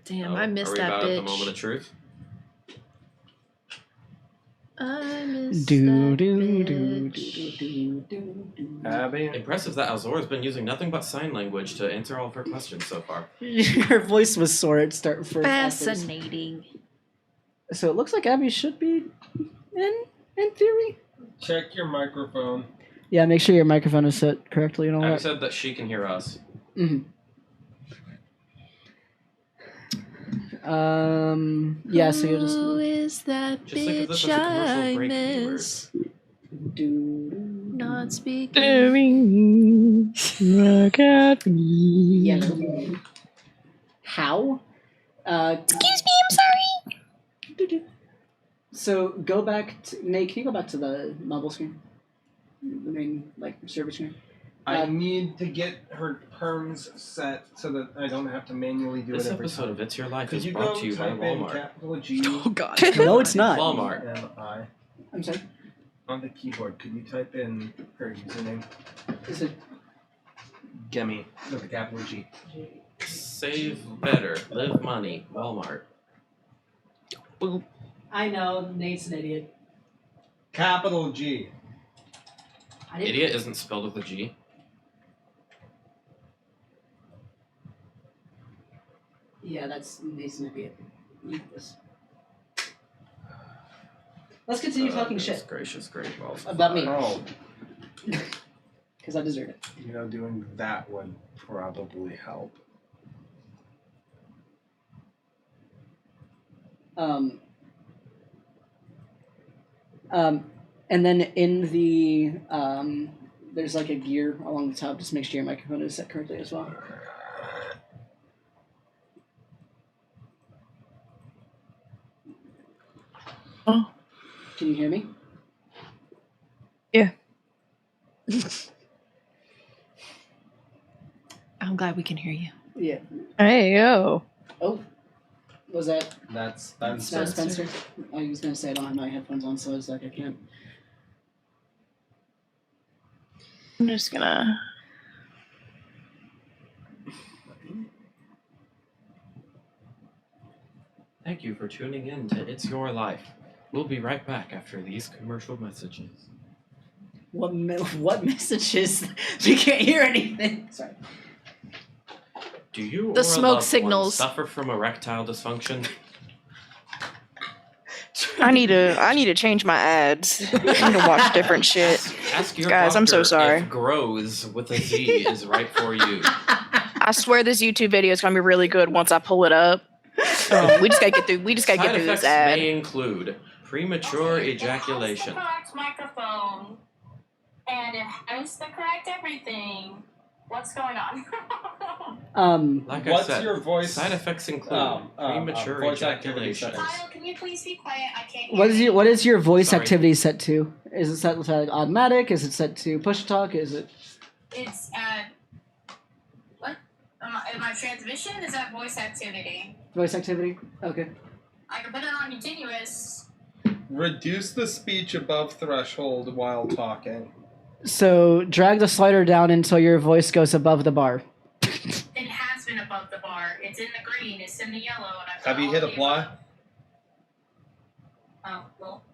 S1: Damn, I missed
S3: Are we
S1: that
S3: about at the
S1: bitch.
S3: moment of truth?
S1: I missed
S4: Do
S1: that
S4: do do
S1: bitch.
S4: do.
S2: Abby.
S3: Impressive that Alzora's been using nothing but sign language to answer all of her questions so far.
S4: Her voice was sore at start for
S1: Fascinating.
S4: So it looks like Abby should be in theory.
S2: Check your microphone.
S4: Yeah, make sure your microphone is set correctly and all
S3: Abby
S4: that.
S3: said that she can hear us.
S4: Mm-hmm. Yeah, so you'll just
S1: Who is that
S3: Just think of this
S1: bitch
S3: as a commercial
S1: I
S3: break keyword.
S1: miss?
S4: do.
S1: Not speaking.
S4: Yeah. How?
S5: Excuse me, I'm sorry.
S4: So go back to Nate. Can you go back to the mobile screen, the main server screen?
S2: I need to get her perms set so that I don't have to manually do
S3: This
S2: it every
S3: episode
S2: time.
S3: of It's Your Life
S2: Could
S3: is
S2: you
S3: brought
S2: go
S3: to you by
S2: type in
S3: Walmart.
S2: capital G
S1: Oh god.
S4: No, it's not.
S3: Walmart.
S2: M I
S4: I'm sorry.
S2: on the keyboard? Could you type in her username?
S4: Is it?
S2: Gemi with the capital G.
S3: Save better. Live money. Walmart.
S4: I know Nate's an idiot.
S2: Capital G.
S4: I didn't.
S3: Idiot isn't spelled with a G.
S4: Yeah, that's Nate's an idiot. Eat this. Let's continue talking
S3: Goodness
S4: shit
S3: Gracious, great balls.
S4: about me
S2: Oh,
S4: because I deserve it.
S2: doing that would probably help.
S4: And then in the there's like a gear along the top. Just make sure your microphone is set correctly as well.
S5: Oh.
S4: Can you hear me?
S5: Yeah.
S1: I'm glad we can hear you.
S4: Yeah.
S5: Hey, yo.
S4: Oh, was that
S2: That's
S4: Spencer? I was gonna say I don't have my headphones on, so I was like I can't.
S5: I'm just gonna.
S3: Thank you for tuning in to It's Your Life. We'll be right back after these commercial messages.
S4: What messages? We can't hear anything. Sorry.
S3: Do you
S1: The
S3: or a
S1: smoke
S3: loved one
S1: signals.
S3: suffer from erectile dysfunction?
S5: I need to change my ads. I need to watch different shit.
S3: Ask your
S5: Guys, I'm so
S3: doctor
S5: sorry.
S3: if grows with a Z is right for you.
S5: I swear this YouTube video is gonna be really good once I pull it up. We just gotta get through. We just gotta
S3: Side
S5: get through
S3: effects
S5: this ad.
S3: may include premature
S6: Okay,
S3: ejaculation.
S6: It has the correct microphone, and it has the correct everything. What's going on?
S3: Like I
S2: What's
S3: said,
S2: your voice?
S3: side effects include premature
S2: voice activity
S3: ejaculation.
S2: settings.
S6: Kyle, can you please be quiet? I can't hear
S4: What is your voice
S3: Sorry.
S4: activity set to? Is it set to like automatic? Is it set to push to talk? Is it
S6: It's at what? My transmission is at voice activity.
S4: voice activity? Okay.
S6: I can put it on continuous.
S2: Reduce the speech above threshold while talking.
S4: So drag the slider down until your voice goes above the bar.
S6: It has been above the bar. It's in the green. It's in the yellow. And I've
S2: Have
S6: got
S2: you
S6: all
S2: hit
S6: the
S2: apply?
S6: above. Oh well.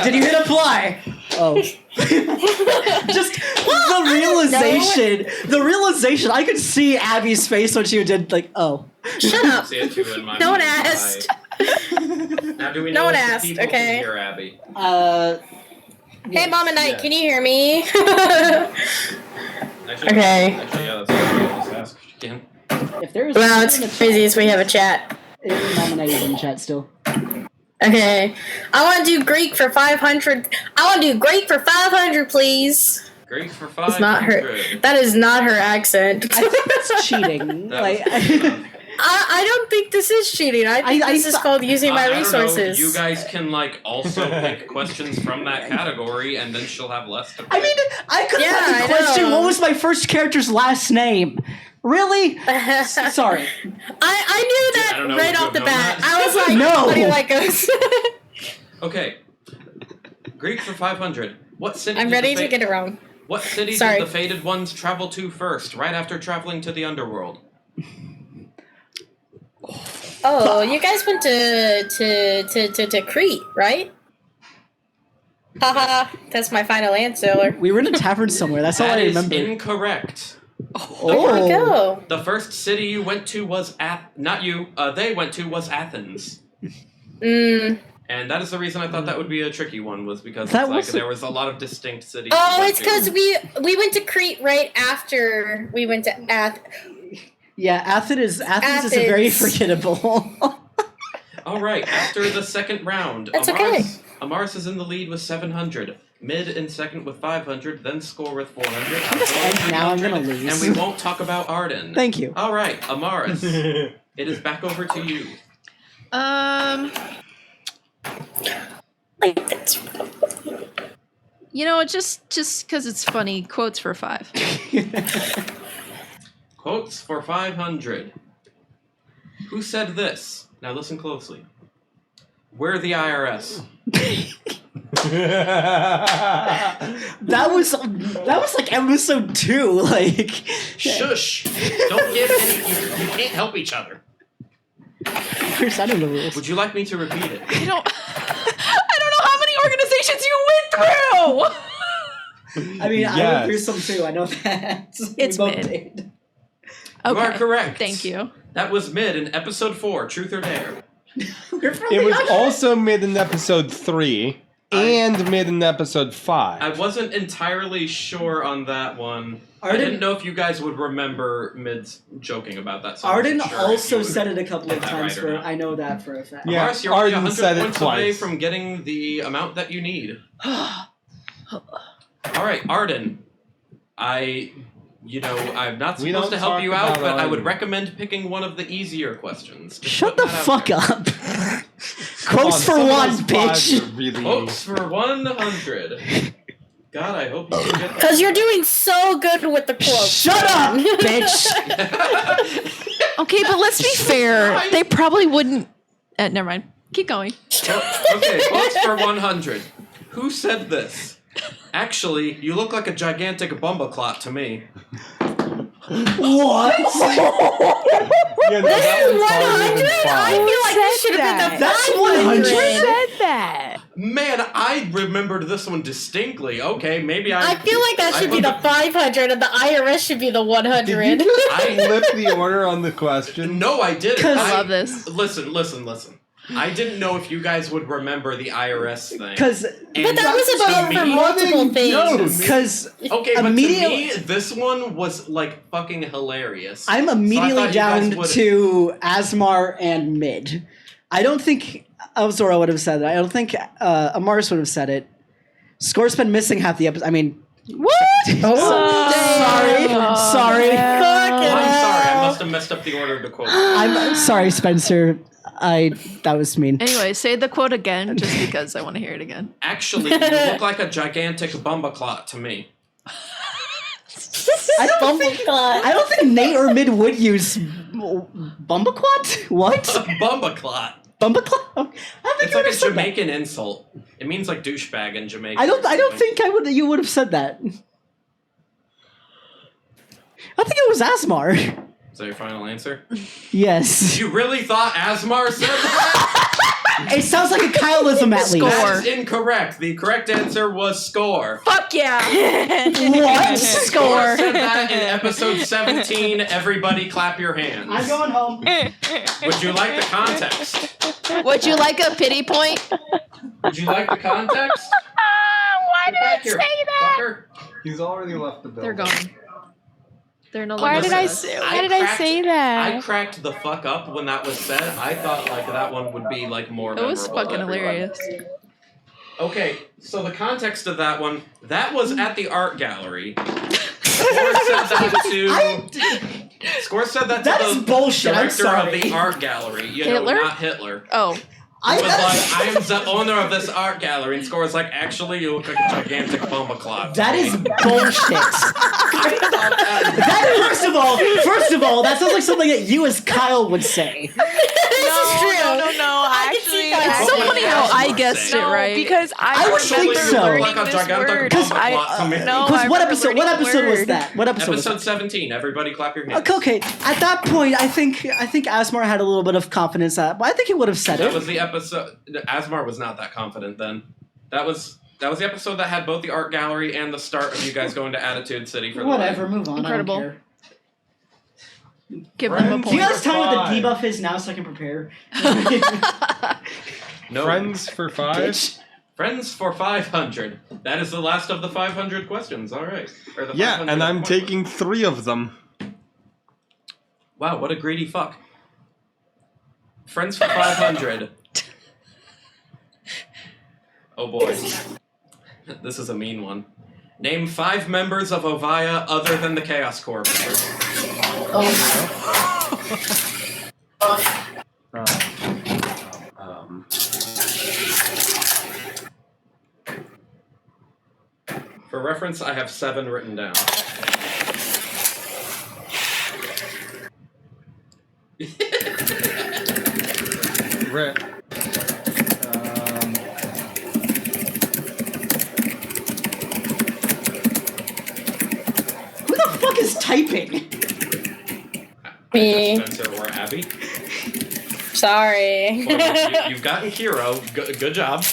S4: Did you hit apply? Oh. Just the realization. The realization. I could see Abby's face when she did like, oh.
S5: Shut up.
S3: See it too in my
S5: No one
S3: mind's
S5: asked.
S3: eye. Now, do we
S5: No
S3: know
S5: one
S3: if the
S5: asked,
S3: people
S5: okay?
S3: can hear Abby?
S5: Hey, Mom and Night,
S2: Yeah.
S5: can you hear me?
S3: Actually,
S5: Okay.
S3: Actually, yeah, that's what I was ask. Can.
S4: If there's
S5: Well, it's crazy as we have a chat.
S4: nominated in chat still.
S5: Okay. I want to do Greek for 500. I want to do Greek for 500, please.
S3: Greek for 500.
S5: It's not her. That is not her accent.
S4: I think that's cheating.
S3: That
S4: Like,
S3: was-
S7: I don't think this is cheating. I think this is called using my
S3: I don't know.
S7: resources.
S3: You guys can like also pick questions from that category, and then she'll have less to pick.
S4: I mean, I could
S7: Yeah,
S4: have
S7: I
S4: question.
S7: know.
S4: What was my first character's last name? Really? Sorry.
S7: I knew
S3: I
S7: that
S3: don't know,
S7: right
S3: would you
S7: off the
S3: have known
S7: bat.
S3: that?
S7: I was like,
S4: No.
S7: what do you like us?
S3: Okay. Greek for 500. What city?
S7: I'm
S3: did
S7: ready
S3: the
S7: to get it wrong.
S3: What city
S7: Sorry.
S3: did the fated ones travel to first, right after traveling to the underworld?
S7: Oh, you guys went to Crete, right? Haha, that's my final answer.
S4: We were in a tavern somewhere. That's all
S3: That
S4: I
S3: is
S4: remember.
S3: incorrect.
S7: Where'd we go?
S3: The first city you went to was they went to was Athens. And that is the reason I thought that would be a tricky one, was because
S4: That
S3: it's like
S4: wasn't-
S3: there was a lot of distinct cities.
S7: Oh,
S3: you went
S7: it's
S3: to.
S7: because we went to Crete right after we went to
S4: Yeah, Athens is a very
S7: Athens.
S4: forgettable.
S3: All right, after the second round,
S7: That's okay.
S3: Amaris is in the lead with 700. Mid in second with 500, then score with 400.
S4: And now I'm gonna lose.
S3: And we won't talk about Arden.
S4: Thank you.
S3: All right, Amaris, it is back over to you.
S7: Like this.
S1: You know, just because it's funny, quotes for 5.
S3: Quotes for 500. Who said this? Now listen closely. We're the IRS.
S4: That was like episode 2. Like,
S3: Shush! Don't give any. You can't help each other.
S4: Chris, I don't know the rules.
S3: Would you like me to repeat it?
S1: I don't know how many organizations you went through.
S4: I mean, I went
S2: Yes.
S4: through some too. I know that.
S1: It's
S4: we both
S1: mid.
S4: did.
S3: You are correct.
S1: Thank you.
S3: That was mid in episode 4, Truth or Dare.
S4: We're from
S2: It
S4: the
S2: was
S4: other-
S2: also mid in episode 3 and mid in episode 5.
S3: I wasn't entirely sure on that one. I
S4: Arden-
S3: didn't know if you guys would remember Mid's joking about that. So I
S4: Arden
S3: wasn't sure if
S4: also
S3: you would
S4: said it a couple
S3: get
S4: of
S3: that
S4: times.
S3: right or not.
S4: I know that for a fact.
S2: Yeah.
S3: Mars, you're already
S2: Arden
S3: 100
S2: said it
S3: points away
S2: twice.
S3: from getting the amount that you need. All right, Arden. I'm not
S2: We
S3: supposed
S2: don't
S3: to help
S2: talk
S3: you out,
S2: about
S3: but I would
S2: Arden.
S3: recommend picking one of the easier questions. Just
S4: Shut
S3: putting
S4: the
S3: that out
S4: fuck
S3: there.
S4: up.
S2: Come
S4: Quotes
S2: on,
S4: for
S2: some of
S4: one,
S2: those fives
S4: bitch.
S2: are Really...
S3: Quotes for 100. God, I hope you can get that.
S7: Because you're doing so good with the quotes.
S4: Shut up, bitch.
S1: Okay, but let's be fair. They probably wouldn't. Never mind. Keep going.
S3: Okay, quotes for 100. Who said this? Actually, you look like a gigantic bumbleclot to me.
S4: What?
S2: Yeah, no, that
S7: This is
S2: one's harder
S7: 100?
S2: than
S7: I
S2: 5.
S7: feel like this should have been the
S4: That's
S7: 500.
S4: 100?
S1: said that?
S3: Man, I remembered this one distinctly. Okay, maybe
S7: I feel like that should be the 500 and the IRS should be the 100.
S2: Did you just flip the order on the question?
S3: No, I didn't.
S4: 'Cause-
S1: I love this.
S3: Listen. I didn't know if you guys would remember the IRS thing.
S4: Because
S7: But that was about
S3: to
S7: for
S3: me-
S7: multiple things.
S3: Okay, but to
S4: immediately-
S3: me, this one was like fucking hilarious.
S4: I'm
S3: So I
S4: immediately
S3: thought you guys
S4: down
S3: would-
S4: to Asmar and Mid. I don't think Zora would have said that. I don't think Amaris would have said it. Score's been missing half the episode. I mean,
S1: What?
S4: sorry.
S3: Oh, I'm sorry. I must have messed up the order of the quote.
S4: I'm sorry, Spencer. That was mean.
S1: Anyway, say the quote again, just because I want to hear it again.
S3: Actually, you look like a gigantic bumbleclot to me.
S4: I don't think Nate or Mid would use Bumbaquat? What?
S3: Bumbleclot.
S4: Bumbaquat? I don't think
S3: It's
S4: you
S3: like
S4: would
S3: a
S4: have said
S3: Jamaican insult. It means like douchebag in Jamaican.
S4: that. I don't think you would have said that. I think it was Asmar.
S3: Is that your final answer?
S4: Yes.
S3: You really thought Asmar said that?
S4: It sounds like a Kyleism at least.
S3: That is incorrect. The correct answer was Score.
S1: Fuck yeah!
S4: What?
S3: Score said that in episode 17. Everybody clap your hands.
S4: I'm going home.
S3: Would you like the context?
S1: Would you like a pity point?
S3: Would you like the context?
S7: Why did I
S3: Back here,
S7: say that?
S3: fucker.
S2: He's already left the building.
S1: They're gone. They're no
S5: Why
S1: longer
S5: did I
S1: with us.
S5: say? Why did I say
S3: I
S5: that?
S3: cracked the fuck up when that was said. I thought like that one would be like more.
S1: It was
S3: memorable to
S1: fucking
S3: everybody.
S1: hilarious.
S3: Okay, so the context of that one, that was at the art gallery. Score said that to Score said that to
S4: That
S3: the
S4: is bullshit. I'm
S3: director of
S4: sorry.
S3: the art gallery. You
S1: Hitler?
S3: know, not Hitler.
S1: Oh.
S3: He was like, I am the owner of this art gallery. And Score was like, actually, you look like a gigantic bomba cloud.
S4: That is bullshit. That first of all, that sounds like something that you as Kyle would say.
S5: No.
S7: I can see
S5: Actually,
S7: that.
S1: It's so funny how I guessed it
S5: no,
S1: right.
S5: because
S4: I would think so.
S5: learning
S3: Like a
S5: this
S3: gigantic
S5: word.
S3: bomba
S5: I
S3: clot come in.
S5: no.
S4: Because
S5: I
S4: what
S5: remember
S4: episode? What
S5: learning the
S4: episode was
S5: word.
S4: that? What episode was
S3: Episode
S4: that?
S3: 17. Everybody clap your hands.
S4: Okay, at that point, I think Asmar had a little bit of confidence. But I think he would have said
S3: That
S4: it.
S3: was the episode. Asmar was not that confident then. That was the episode that had both the art gallery and the start of you guys going to Attitude City for the
S4: Whatever, move on.
S1: Incredible.
S4: I don't care.
S1: Give them a
S4: Do you
S1: point.
S4: guys tell me what the
S2: Five.
S4: debuff is now so I can prepare?
S3: No.
S2: Friends for 5.
S4: Bitch.
S3: Friends for 500. That is the last of the 500 questions. All right. Or the
S2: Yeah,
S3: 500
S2: and I'm
S3: points.
S2: taking 3 of them.
S3: Wow, what a greedy fuck. Friends for 500. Oh boy. This is a mean one. Name 5 members of Ovaya other than the Chaos Corp. For reference, I have 7 written down.
S2: Rip.
S4: Who the fuck is typing?
S7: Me.
S3: Spencer or Abby.
S7: Sorry.
S3: Well, you've gotten Hero. Good job.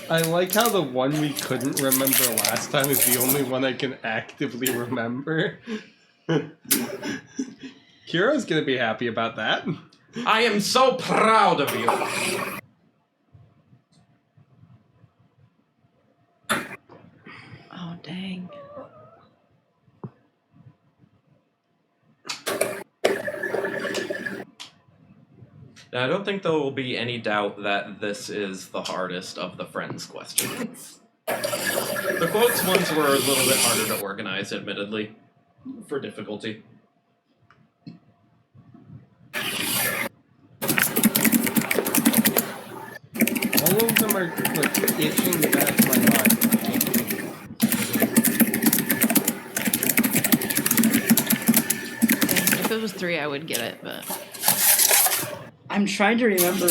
S2: I like how the one we couldn't remember last time is the only one I can actively remember. Kira's gonna be happy about that.
S3: I am so proud of you.
S1: Oh, dang.
S3: Now, I don't think there will be any doubt that this is the hardest of the Friends questions. The quotes ones were a little bit harder to organize, admittedly, for difficulty.
S2: All of them are like itching the back of my mind.
S1: If it was 3, I would get it, but
S4: I'm trying to remember.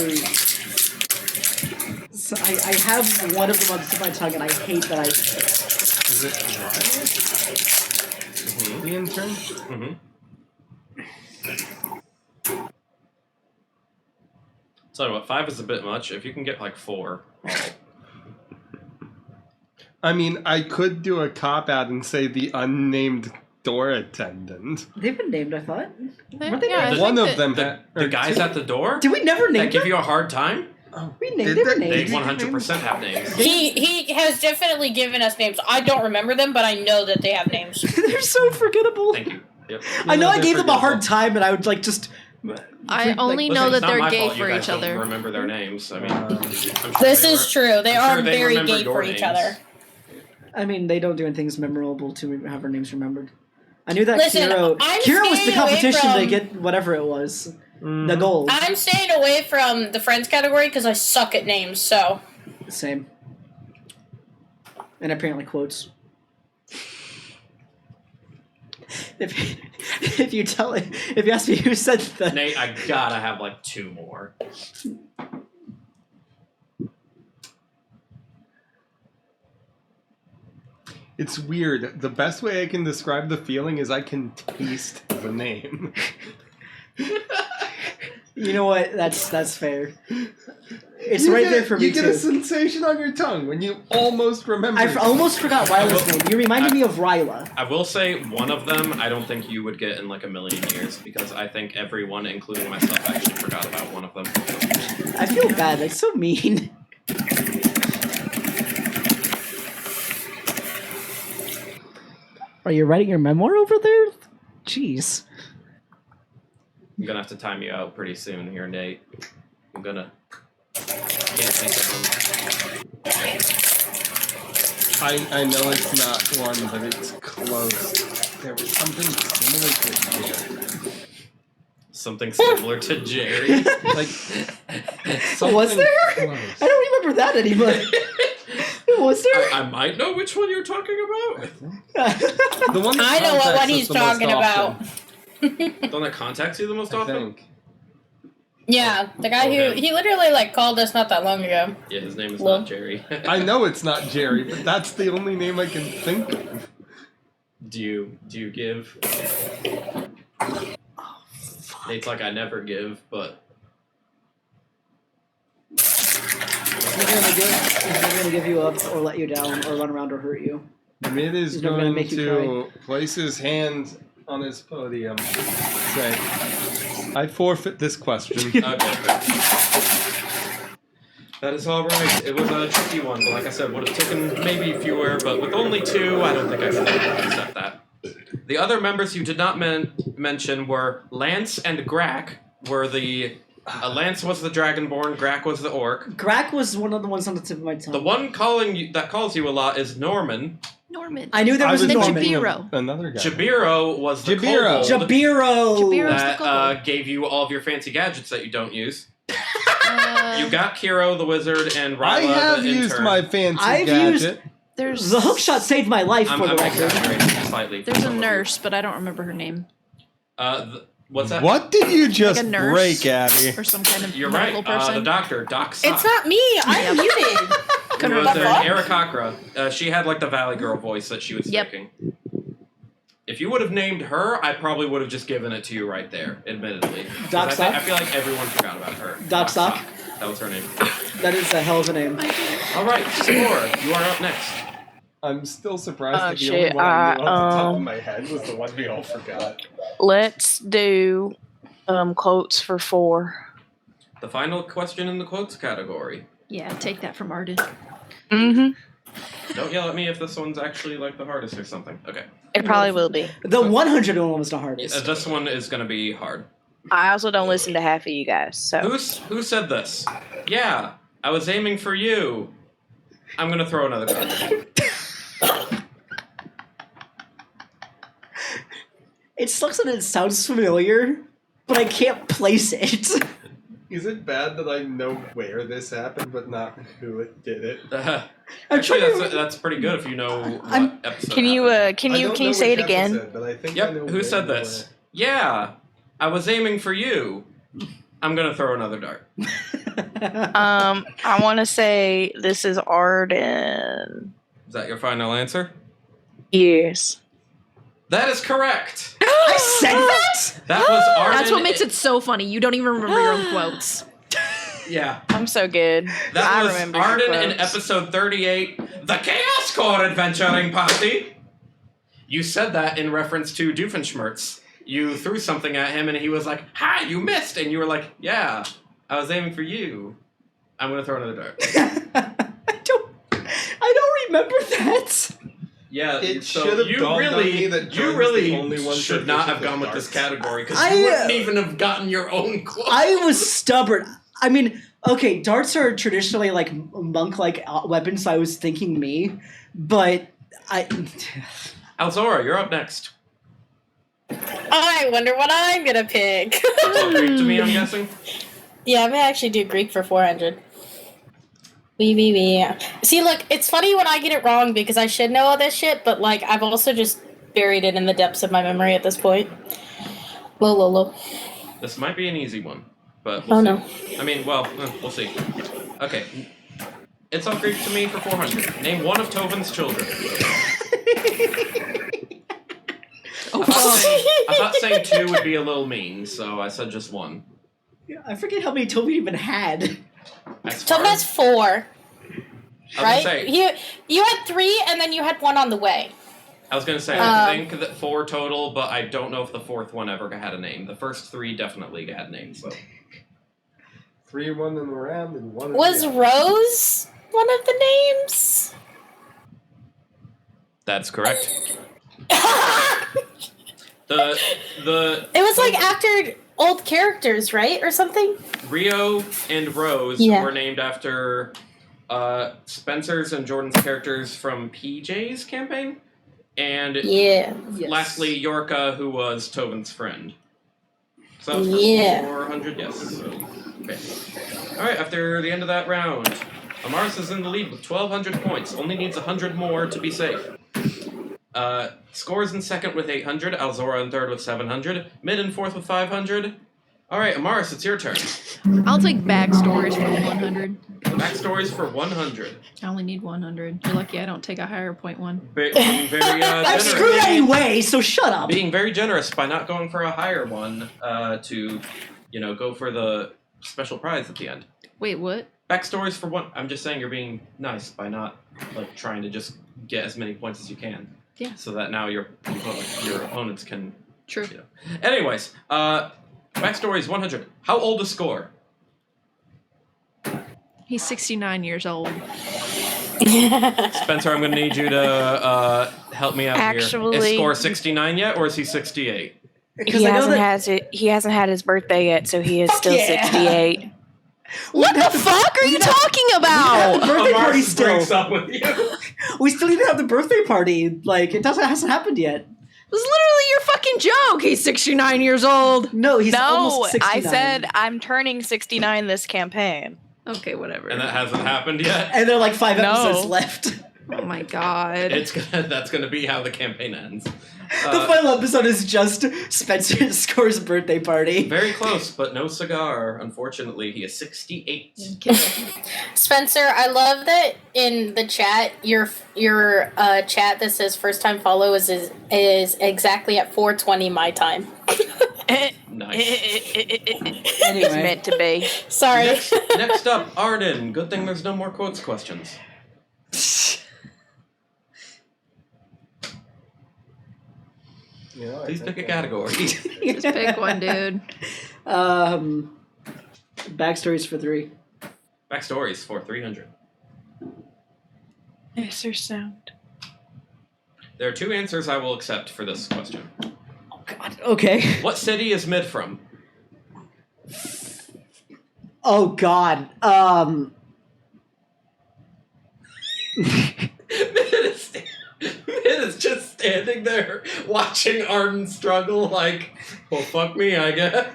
S4: So I have one of them on the tip of my tongue, and I hate that I.
S2: Is it Ryan? The intern?
S3: Mm-hmm. So what, 5 is a bit much. If you can get like 4,
S2: I mean, I could do a cop out and say the unnamed door attendant.
S4: They've been named, I thought.
S1: yeah,
S4: Weren't they
S1: I
S4: named?
S2: One
S1: think
S2: of them
S3: the,
S2: had.
S3: the guys at the door
S4: Did we never name
S3: that give
S4: them?
S3: you a hard time,
S4: We named.
S2: Did
S4: They were
S2: they?
S3: they
S4: named.
S3: 100% have names.
S7: He has definitely given us names. I don't remember them, but I know that they have names.
S4: They're so forgettable.
S3: Thank you. Yep.
S4: I know
S2: Yeah,
S4: I gave
S2: they're
S4: them a hard
S2: forgettable.
S4: time, and I would like just.
S1: I only
S3: Listen,
S1: know
S3: it's
S1: that
S3: not
S1: they're
S3: my
S1: gay
S3: fault you
S1: for
S3: guys
S1: each
S3: don't
S1: other.
S3: remember their names. I mean, I'm sure
S7: This
S3: they
S7: is
S3: were-
S7: true. They
S3: I'm
S7: are
S3: sure they
S7: very
S3: remember
S7: gay
S3: your
S7: for each
S3: names.
S7: other.
S4: I mean, they don't do anything memorable to have our names remembered. I knew that
S7: Listen,
S4: Kiro
S7: I'm
S4: was the
S7: staying away
S4: competition to
S7: from-
S4: get whatever it was,
S2: Mm-hmm.
S4: the gold.
S7: I'm staying away from the friends category because I suck at names. So
S4: Same. And apparently quotes. If you ask me who said the
S3: Nate, I gotta have like 2 more.
S2: It's weird. The best way I can describe the feeling is I can taste the name.
S4: You know what? That's fair. It's
S2: You
S4: right
S2: get-
S4: there for me
S2: You get
S4: too.
S2: a sensation on your tongue when you almost remember.
S4: I almost forgot Ryla's name. You reminded me of Ryla.
S3: I will say one of them I don't think you would get in like a million years because I think everyone, including myself, actually forgot about one of them.
S4: I feel bad. That's so mean. Are you writing your memoir over there? Jeez.
S3: I'm gonna have to time you out pretty soon here, Nate. I'm gonna. Can't think of them.
S2: I know it's not one, but it's close. There was something similar to Jerry.
S3: Something similar to Jerry.
S2: Like,
S4: Was there?
S2: close.
S4: I don't remember that anymore. Was there?
S3: I might know which one you're talking about.
S2: The one that
S7: I know what
S2: contacts
S7: one
S2: us
S7: he's
S2: the most
S7: talking about.
S2: often,
S3: The one that contacts you the most
S2: I
S3: often?
S2: think.
S7: Yeah, the guy who he literally like called us not that long ago.
S3: Yeah, his name is
S7: Well-
S3: not Jerry.
S2: I know it's not Jerry, but that's the only name I can think of.
S3: Do you give? Nate's like, I never give, but
S4: He's never gonna give you up or let you down or run around or hurt you.
S2: Mid is
S4: He's never gonna
S2: going
S4: make you
S2: to place his hand on his podium. Say, I forfeit this question.
S3: okay. That is all right. It was a tricky one, but like I said, would have taken maybe fewer, but with only 2, I don't think I should accept that. The other members you did not mention were Lance and Grak. Were the Lance was the Dragonborn, Grak was the Orc.
S4: Grak was one of the ones on the tip of my tongue.
S3: The one that calls you a lot is Norman.
S1: Norman.
S4: I knew there
S2: I
S4: was a
S1: Nick
S4: Norman.
S1: Jabir.
S2: thinking of another guy.
S3: Jabiro was the
S2: Jabiro.
S3: kobold
S4: Jabiro.
S1: Jabiro's
S3: that
S1: the kobold.
S3: gave you all of your fancy gadgets that you don't use.
S1: Uh,
S3: You got Kiro the wizard and Ryla
S2: I have
S3: the
S2: used
S3: intern.
S2: my fancy
S4: I've
S2: gadget.
S1: there's
S4: The hookshot saved my life
S3: I'm
S4: for the record.
S3: exaggerating slightly. for
S1: There's a
S3: some of you.
S1: nurse, but I don't remember her name.
S3: What's that?
S2: What did you just
S1: Like a nurse.
S2: break, Abby?
S1: Or some kind of
S3: You're right.
S1: medical person.
S3: The doctor, Doc Sock.
S7: It's not me. I'm muted.
S3: It
S1: Couldn't
S3: was
S1: remember.
S3: Eric Akra. She had like the Valley Girl voice that she was
S1: Yep.
S3: speaking. If you would have named her, I probably would have just given it to you right there, admittedly. 'Cause
S4: Doc
S3: I
S4: Sock?
S3: feel like everyone forgot about her.
S4: Doc Sock?
S3: That was her name.
S4: That is a hell of a name.
S3: All right, Score, you are up next.
S2: I'm still surprised
S5: Oh,
S2: that the
S5: shit,
S2: only one I knew off the top of
S5: um,
S2: my head was the one we all forgot.
S5: Let's do quotes for 4.
S3: The final question in the quotes category.
S1: Yeah, take that from Arden.
S5: Mm-hmm.
S3: Don't yell at me if this one's actually like the hardest or something. Okay.
S5: It probably will be.
S4: The 100 one was the hardest.
S3: This one is going to be hard.
S5: I also don't listen to half of you guys, so.
S3: Who said this? Yeah, I was aiming for you. I'm going to throw another card.
S4: It sucks that it sounds familiar, but I can't place it.
S2: Is it bad that I know where this happened, but not who it did it?
S4: I'm
S3: Actually,
S4: trying to-
S3: that's pretty good if you know what
S4: I'm-
S3: episode.
S5: Can you
S3: happened.
S5: can
S2: I
S5: you
S2: don't
S5: can
S2: know
S5: you say it
S2: which
S5: again?
S2: episode, but I think I know
S3: Yep. Who
S2: where
S3: said
S2: you
S3: this? Yeah, I was aiming for you. I'm gonna throw another dart.
S5: I want to say this is Arden.
S3: Is that your final answer?
S5: Yes.
S3: That is correct.
S4: I said that?
S3: That was Arden.
S1: That's what makes it so funny. You don't even remember your own quotes.
S3: Yeah.
S5: I'm so good.
S3: That
S5: I
S3: was
S5: remember your
S3: Arden in
S5: quotes.
S3: episode 38, The Chaos Corp Adventuring Party. You said that in reference to Doofenshmirtz. You threw something at him and he was like, "Ha, you missed!" And you were like, "Yeah, I was aiming for you." I'm gonna throw another dart.
S4: I don't remember that.
S3: Yeah,
S2: It
S3: so
S2: should have
S3: you
S2: dawned on
S3: really,
S2: me that
S3: you
S2: Jordan's
S3: really
S2: the only one
S3: should not have
S2: proficient
S3: gone
S2: with
S3: with this
S2: darts.
S3: category because
S4: I,
S3: you wouldn't even have gotten your own quote.
S4: I was stubborn. I mean, okay, darts are traditionally like monk-like weapons, so I was thinking me, but I.
S3: Alzora, you're up next.
S7: I wonder what I'm gonna pick.
S3: So Greek to me, I'm guessing.
S7: Yeah, I may actually do Greek for 400. Wee. See, look, it's funny when I get it wrong because I should know all this shit, but like I've also just buried it in the depths of my memory at this point. Lo.
S3: This might be an easy one, but
S7: Oh
S3: we'll
S7: no.
S3: see. I mean, well, we'll see. Okay. It's all Greek to me for 400. Name one of Tobin's children. I thought saying 2 would be a little mean, so I said just 1.
S4: I forget how many Toby even had.
S3: As
S7: So
S3: far
S7: that's
S3: as-
S7: 4,
S3: I was gonna
S7: right?
S3: say,
S7: You had 3, and then you had 1 on the way.
S3: I was gonna say I think that 4 total, but I don't know if the 4th one ever had a name. The first 3 definitely had names, so.
S2: 3 1 in the round and 1 in
S7: Was
S2: the end.
S7: Rose one of the names?
S3: That's correct.
S7: It
S3: The
S7: was like after old characters, right, or something?
S3: Rio and Rose
S7: Yeah.
S3: were named after Spencer's and Jordan's characters from PJ's campaign. And
S7: Yeah.
S4: Yes.
S3: lastly, Yorka, who was Tobin's friend. So that was
S7: Yeah.
S3: 400, yes. So, okay. Alright, after the end of that round, Amaris is in the lead with 1,200 points. Only needs 100 more to be safe. Scores in second with 800. Alzora in third with 700. Mid in fourth with 500. Alright, Amaris, it's your turn.
S1: I'll take backstories for 100.
S3: Backstories for 100.
S1: I only need 100. You're lucky I don't take a higher point one.
S3: Being very
S4: I'm
S3: generous.
S4: screwed anyway, so shut up.
S3: Being very generous by not going for a higher one to, go for the special prize at the end.
S1: Wait, what?
S3: Backstories for one. I'm just saying you're being nice by not trying to just get as many points as you can.
S1: Yeah.
S3: So that now your opponents can.
S1: True.
S3: Anyways, backstories 100. How old is Score?
S1: He's 69 years old.
S3: Spencer, I'm going to need you to help me out here. Is
S5: Actually-
S3: Score 69 yet, or is he 68?
S4: Because
S5: He
S4: I know
S5: hasn't
S4: that
S5: he hasn't had his birthday yet, so he is
S4: Fuck
S5: still
S4: yeah.
S5: 68.
S1: What the fuck are you talking
S4: the
S1: about?
S4: birthday party
S3: Amaris breaks
S4: still.
S3: up with you.
S4: We still need to have the birthday party. Like hasn't happened yet.
S1: It was literally your fucking joke. He's 69 years old.
S4: No, he's
S5: No,
S4: almost 69.
S5: I said I'm turning 69 this campaign.
S1: Okay, whatever.
S3: And that hasn't happened yet.
S4: And there are like 5
S5: No.
S4: episodes left.
S1: Oh my god.
S3: That's gonna be how the campaign ends.
S4: The final episode is just Spencer Score's birthday party.
S3: Very close, but no cigar. Unfortunately, he is 68.
S7: Spencer, I love that in the chat, your chat that says first time follow is exactly at 4:20 my time.
S3: Nice.
S5: It's
S4: Anyway.
S5: meant to be.
S7: Sorry.
S3: Next up, Arden. Good thing there's no more quotes questions. Please pick a category.
S1: Just pick one, dude.
S4: Backstories for 3.
S3: Backstories for 300.
S5: Is there sound?
S3: There are 2 answers I will accept for this question.
S4: Oh god. Okay.
S3: What city is Mid from?
S4: Oh god.
S3: Mid is just standing there watching Arden struggle like, well, fuck me, I guess.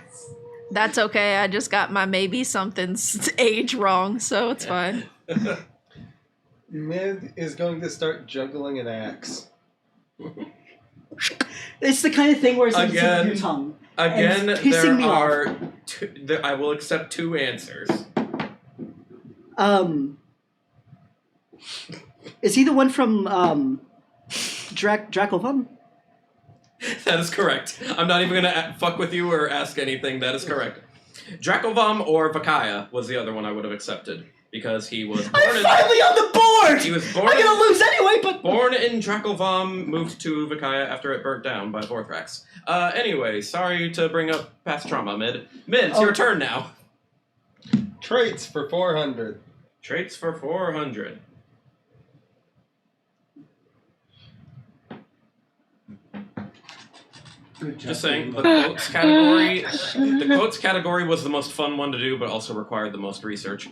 S1: That's okay. I just got my maybe something's age wrong, so it's fine.
S2: Mid is going to start juggling an axe.
S4: It's the kind of thing where it's like
S3: Again.
S4: your tongue.
S3: Again,
S4: And it's pissing me
S3: there
S4: off.
S3: are I will accept 2 answers.
S4: Is he the one from Dracovan?
S3: That is correct. I'm not even gonna fuck with you or ask anything. That is correct. Dracovam or Vakaya was the other one I would have accepted because he was born
S4: I'm finally on the board!
S3: He was born
S4: I'm gonna lose anyway, but
S3: born in Dracovam, moved to Vakaya after it burnt down by Vorthrax. Anyway, sorry to bring up past trauma, Mid. Mid, it's your turn now.
S2: Traits for 400.
S3: Traits for 400. Just saying, the quotes category was the most fun one to do, but also required the most research.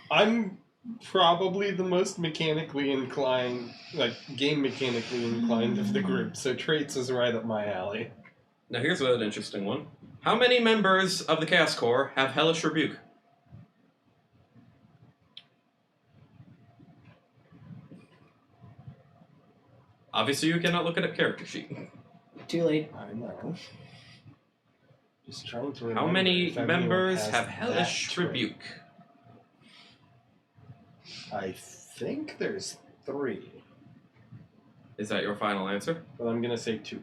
S2: I'm probably the most mechanically inclined, game mechanically inclined of the group, so traits is right up my alley.
S3: Now here's an interesting one. How many members of the Chaos Corp have Hellish Rebuke? Obviously, you cannot look at a character sheet.
S4: too late.
S2: I know. Just trying to remember.
S3: How many
S2: if anyone
S3: members
S2: has
S3: have
S2: that
S3: Hellish
S2: trait.
S3: Rebuke?
S2: I think there's 3,
S3: Is that your final answer?
S2: but I'm gonna say 2.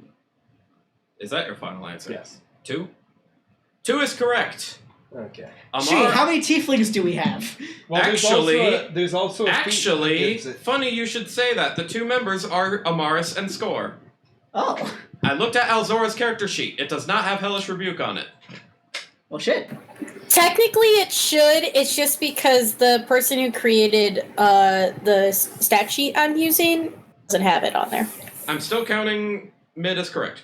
S3: Is that your final answer?
S2: Yes.
S3: 2? 2 is correct.
S2: Okay.
S4: Gee, how many tieflings do we have?
S2: Well,
S3: Actually-
S2: there's also a feat that
S3: Actually,
S2: gives it-
S3: funny you should say that. The 2 members are Amaris and Score.
S4: Oh.
S3: I looked at Alzora's character sheet. It does not have Hellish Rebuke on it.
S4: Well, shit.
S7: Technically, it should. It's just because the person who created the stat sheet I'm using doesn't have it on there.
S3: I'm still counting Mid as correct.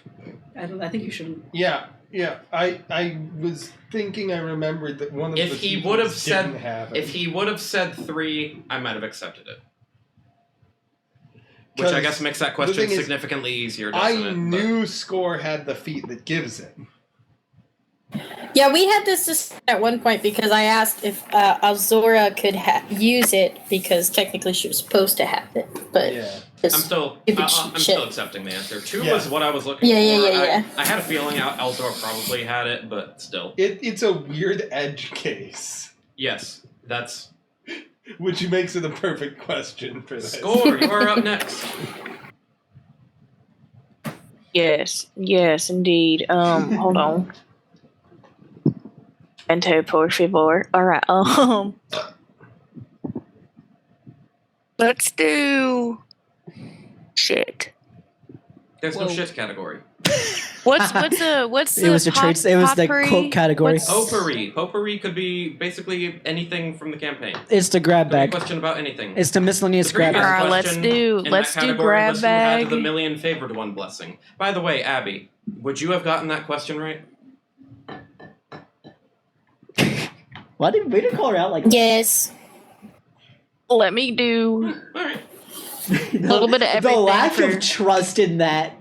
S4: I think you shouldn't.
S2: Yeah. I was thinking I remembered that one of
S3: If
S2: the
S3: he
S2: people
S3: would have
S2: didn't
S3: said,
S2: have it.
S3: if he would have said 3, I might have accepted it. Which I guess makes that question
S2: thing is,
S3: significantly easier, doesn't
S2: I
S3: it?
S2: knew Score had the feat that gives it.
S7: Yeah, we had this discussion at one point because I asked if Alzora could use it because technically she was supposed to have it, but
S2: Yeah.
S3: I'm still accepting the answer. 2
S2: Yeah.
S3: was what I was looking for.
S7: Yeah.
S3: I had a feeling Elzor probably had it, but still.
S2: It's a weird edge case.
S3: Yes, that's...
S2: Which makes it a perfect question for this.
S3: Score, you are up next.
S5: Yes, indeed. Hold on. Enter por favor. All right. Let's do shit.
S3: There's no shit category.
S5: What's the
S4: It was the traits. It was the quote category.
S3: Potpourri. Potpourri could be basically anything from the campaign.
S4: It's the grab
S3: Could be a
S4: bag.
S3: question about anything.
S4: It's the miscellaneous
S3: The previous
S4: grab bag.
S5: Alright, let's
S3: question
S5: do-
S3: in
S5: let's
S3: that
S5: do
S3: category
S5: grab
S3: was who had
S5: bag.
S3: the million favored one blessing. By the way, Abby, would you have gotten that question right?
S4: Why did we call her out like that?
S7: yes.
S5: Let me do
S3: All right.
S5: a little bit of everything.
S4: The lack
S5: for-
S4: of trust in that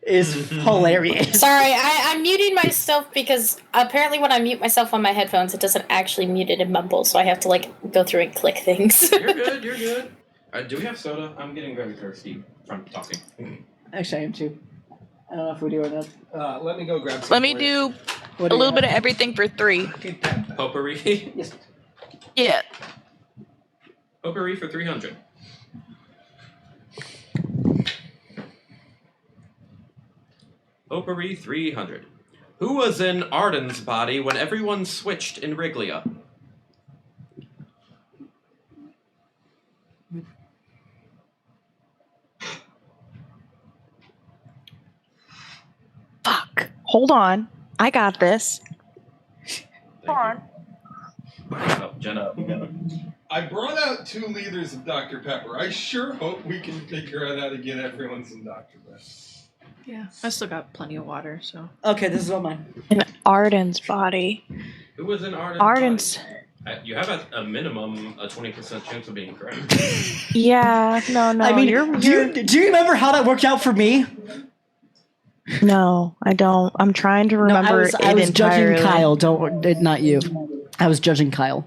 S4: is hilarious.
S7: Sorry, I'm muting myself because apparently when I mute myself on my headphones, it doesn't actually mute it in Mumble, so I have to go through and click things.
S3: You're good. You're good. Do we have soda? I'm getting very thirsty from talking.
S4: Actually, I am too. I don't know if we do or not.
S2: Let me go grab some.
S5: Let me
S2: for
S5: do
S4: What
S5: a
S4: do you
S5: little bit
S4: have?
S5: of everything for 3.
S3: Potpourri.
S4: Yes.
S5: Yeah.
S3: Potpourri for 300. Potpourri 300. Who was in Arden's body when everyone switched in Wriglea?
S5: Fuck. Hold on. I got this. Hold on.
S3: Oh, Jenna.
S2: I brought out 2 liters of Dr. Pepper. I sure hope we can figure out how to get everyone some Dr. Pepper.
S1: Yeah, I still got plenty of water, so.
S4: Okay, this is all mine.
S5: In Arden's body.
S3: Who was in Arden's
S5: Arden's.
S3: body? You have a minimum a 20% chance of being correct.
S5: Yeah. No.
S4: I mean, do you remember how that worked out for me?
S5: No, I don't. I'm trying to remember it
S4: I was
S5: entirely.
S4: judging Kyle. Not you. I was judging Kyle.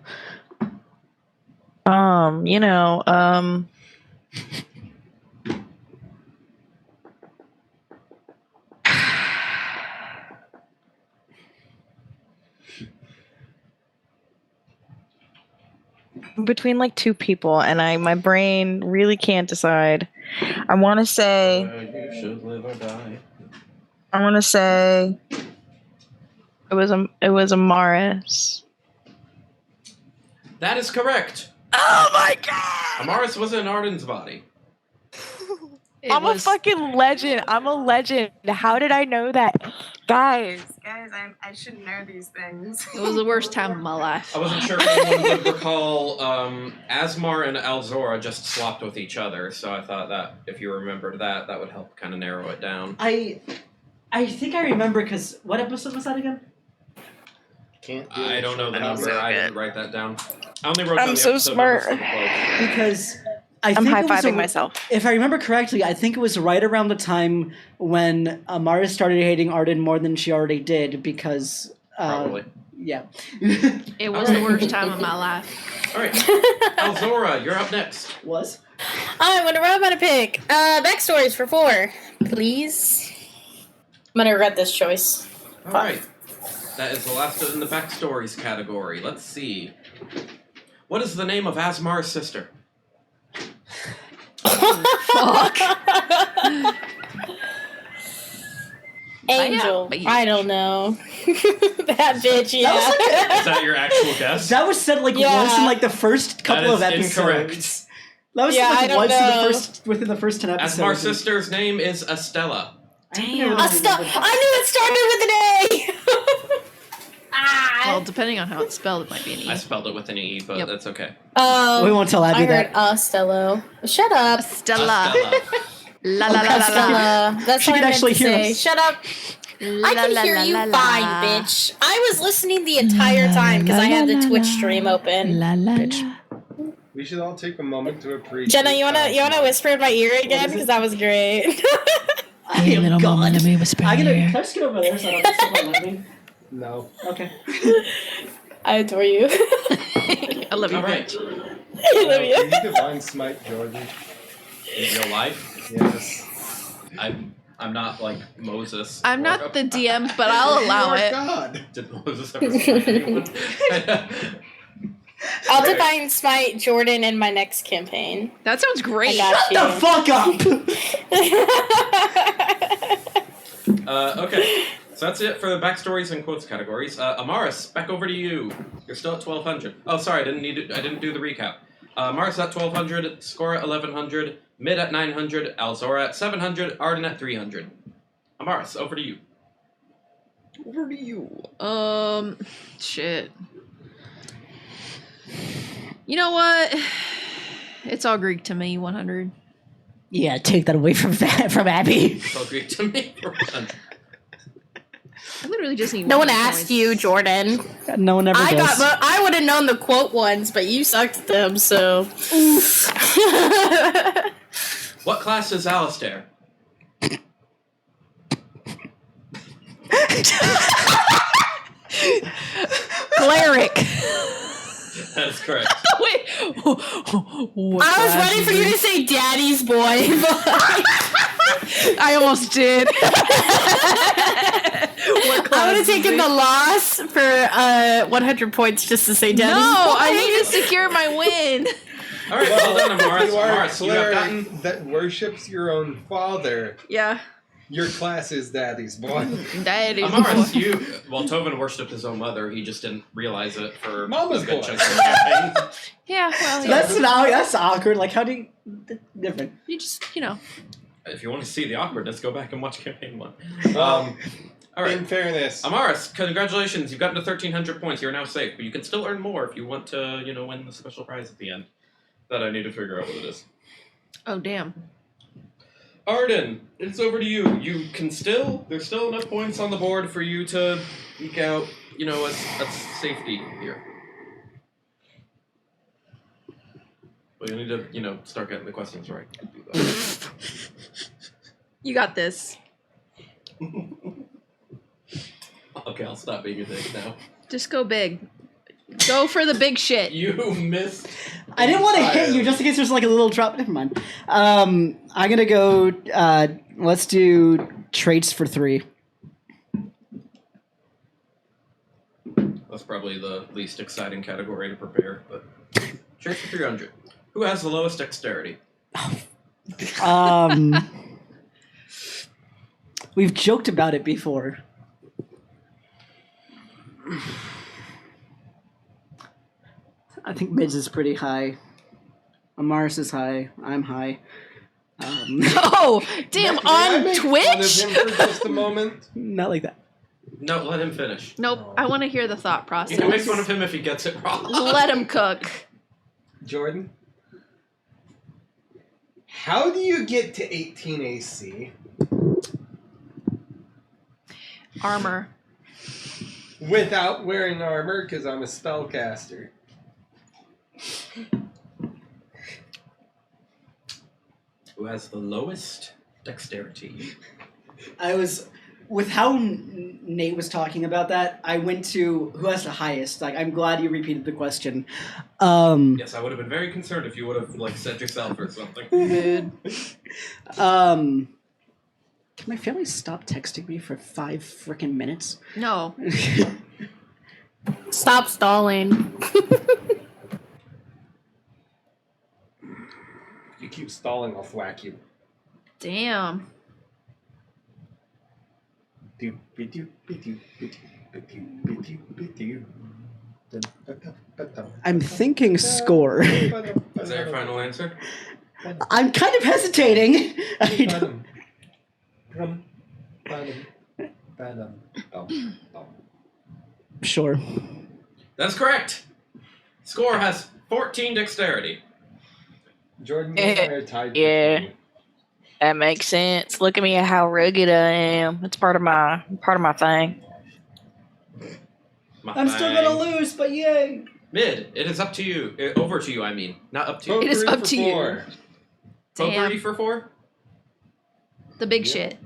S5: Between 2 people, and my brain really can't decide. I want to say.
S3: You should live or die.
S5: I want to say. It was a Morris.
S3: That is correct.
S5: Oh my god!
S3: Amaris was in Arden's body.
S5: I'm a fucking legend. I'm a legend. How did I know that? Guys, I should know these things.
S1: It was the worst time of my life.
S3: I wasn't sure if anyone would recall Asmar and Alzora just swapped with each other, so I thought that if you remembered that would help kind of narrow it down.
S4: I think I remember because what episode was that again?
S3: I don't know the number.
S5: so
S3: I
S5: good.
S3: didn't write that down. I only wrote
S5: I'm
S3: down the
S5: so
S3: episode
S5: smart.
S3: numbers for the quotes.
S4: Because
S5: I'm high-fiving myself.
S4: If I remember correctly, I think it was right around the time when Amara started hating Arden more than she already did because...
S3: Probably.
S4: Yeah.
S1: It was the worst time of my life.
S3: All right. Alzora, you're up next.
S4: Was?
S7: I wonder what I'm gonna pick. Backstories for 4, please. I'm gonna regret this choice.
S3: All right. That is the last in the backstories category. Let's see. What is the name of Asmar's sister?
S1: Fuck.
S7: Angel.
S1: Bitch.
S7: I don't know. That bitch, yeah.
S3: Is that your actual guess?
S4: That was said once in the first couple
S3: That
S4: of
S3: is
S4: episodes.
S3: incorrect.
S4: That was
S7: Yeah,
S4: said
S7: I don't
S4: once
S7: know.
S4: within the first 10 episodes.
S3: Asmar's sister's name is Estella.
S1: Damn.
S7: I knew it started with an A.
S1: Well, depending on how it's spelled, it might be an E.
S3: I spelled it with an E, but
S1: Yep.
S3: that's okay.
S4: We won't tell Abby
S7: I heard
S4: that.
S7: Stello. Shut up.
S1: Stella.
S3: Estella.
S1: La la la la la.
S7: Stella. That's
S4: She
S7: what
S4: can
S7: I meant
S4: actually
S7: to
S4: hear
S7: say.
S4: us.
S7: Shut up. I can hear you fine, bitch. I was listening the entire time because I had the Twitch stream open.
S1: La la
S4: Bitch.
S1: la.
S2: We should all take a moment to appreciate.
S5: Jenna, you wanna whisper in my ear again? Because that was great.
S4: I
S1: Hey,
S4: am
S1: little
S4: God.
S1: moment, let me whisper
S4: I'm
S1: in
S4: gonna.
S1: your ear.
S4: Can I just get over there so I don't get stuck on living?
S2: No.
S4: Okay.
S5: I adore you.
S1: I love you.
S3: All right.
S5: I love you.
S2: Can you divine smite Jordan?
S3: In real life,
S2: Yes.
S3: I'm not like Moses.
S1: I'm
S3: or-
S1: not the DM, but I'll allow
S2: You are
S1: it.
S2: God.
S3: Did Moses ever smite anyone?
S5: I'll divine smite Jordan in my next campaign.
S1: That sounds
S5: I
S1: great.
S5: got
S4: The fuck up!
S3: Okay, so that's it for the backstories and quotes categories. Amaris, back over to you. You're still at 1200. Oh, sorry, I didn't do the recap. Amaris at 1200, Score at 1100, Mid at 900, Alzora at 700, Arden at 300. Amaris, over to you.
S1: Over to you. Shit. You know what? It's all Greek to me. 100.
S4: Yeah, take that away from Abby.
S3: So great to me. For 100.
S1: I literally just need.
S5: No one
S1: 100
S5: asked
S1: points.
S5: you, Jordan.
S4: No one ever does.
S5: I would have known the quote ones, but you sucked at them, so.
S3: What class is Alistair?
S1: Cleric.
S3: That is correct.
S1: Wait.
S5: I was ready for you to say daddy's boy, but
S1: I almost did.
S5: I would have taken the loss for 100 points just to say
S1: No,
S5: daddy's boy.
S1: I need to secure my win.
S3: All right, well done, Amaris.
S2: You are a
S3: Amaris, you have
S2: cleric
S3: gotten.
S2: that worships your own father.
S1: Yeah.
S2: Your class is daddy's boy.
S1: Daddy.
S3: Amaris, well, Tovin worshipped his own mother. He just didn't realize it for
S2: Mama's
S3: a good
S2: boy.
S3: chunk of the campaign.
S1: Yeah, well, yeah.
S4: That's awkward. Like, how do you... Different.
S1: You just, you know.
S3: If you want to see the awkwardness, go back and watch campaign 1. All right.
S2: In fairness,
S3: Amaris, congratulations. You've gotten to 1,300 points. You're now safe, but you can still earn more if you want to, win the special prize at the end. That I need to figure out what it is.
S1: Oh, damn.
S3: Arden, it's over to you. There's still enough points on the board for you to eke out, a safety here. But you need to, start getting the questions right. Do that.
S1: You got this.
S3: Okay, I'll stop being a dick now.
S1: Just go big. Go for the big shit.
S3: You missed.
S4: I didn't want to hit you just in case there's like a little drop. Never mind. I'm gonna go. Let's do traits for 3.
S3: That's probably the least exciting category to prepare, but traits for 300. Who has the lowest dexterity?
S4: We've joked about it before. I think Mids is pretty high. Amaris is high. I'm high.
S1: Oh, damn,
S2: May I
S1: on
S2: make fun
S1: Twitch?
S2: of him for just a moment?
S4: Not like that.
S3: No, let him finish.
S1: Nope, I want to hear the thought process.
S3: You can make fun of him if he gets it wrong.
S1: Let him cook.
S2: Jordan, how do you get to 18 AC
S1: Armor.
S2: without wearing armor? Because I'm a spellcaster.
S3: Who has the lowest dexterity?
S4: I was with how Nate was talking about that. I went to who has the highest. Like, I'm glad you repeated the question.
S3: Yes, I would have been very concerned if you would have said yourself or something.
S1: Mood.
S4: Can my family stop texting me for 5 freaking minutes?
S1: No.
S5: Stop stalling.
S2: If you keep stalling, I'll thwack you.
S1: Damn.
S4: I'm thinking score.
S3: Is that your final answer?
S4: I'm kind of hesitating. I don't- Sure.
S3: That's correct. Score has 14 dexterity.
S2: Jordan, you and I are tied.
S5: Yeah.
S2: between-
S5: That makes sense. Look at me at how rugged I am. It's part of my thing.
S3: My
S4: I'm still
S3: thing.
S4: gonna lose, but yay!
S3: Mid, it is up to you. Over to you, I mean. Not up to you.
S1: It is
S2: Potpourri
S1: up
S2: for
S1: to you.
S2: 4.
S1: Damn.
S3: Potpourri for 4?
S1: The big
S2: Yeah.
S1: shit.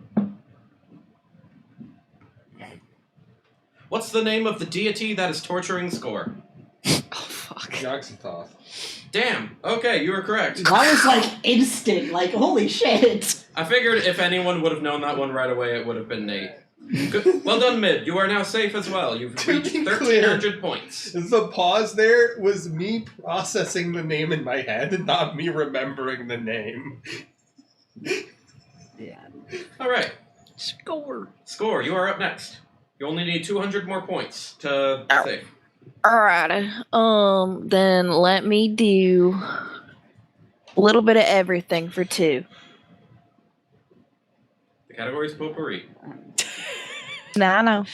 S3: What's the name of the deity that is torturing Score?
S1: Oh, fuck.
S2: Yogg-Sothoth.
S3: Damn. Okay, you were correct.
S4: That was like instant. Like, holy shit.
S3: I figured if anyone would have known that one right away, it would have been Nate. Good. Well done, Mid. You are now safe as well. You've
S2: To
S3: reached
S2: be
S3: 1,300 points.
S2: The pause there was me processing the name in my head and not me remembering the name.
S4: Yeah.
S3: All right.
S1: Score.
S3: Score, you are up next. You only need 200 more points to
S5: Ow.
S3: save.
S5: Alright. Then let me do a little bit of everything for 2.
S3: The category is potpourri.
S5: Nah, I know.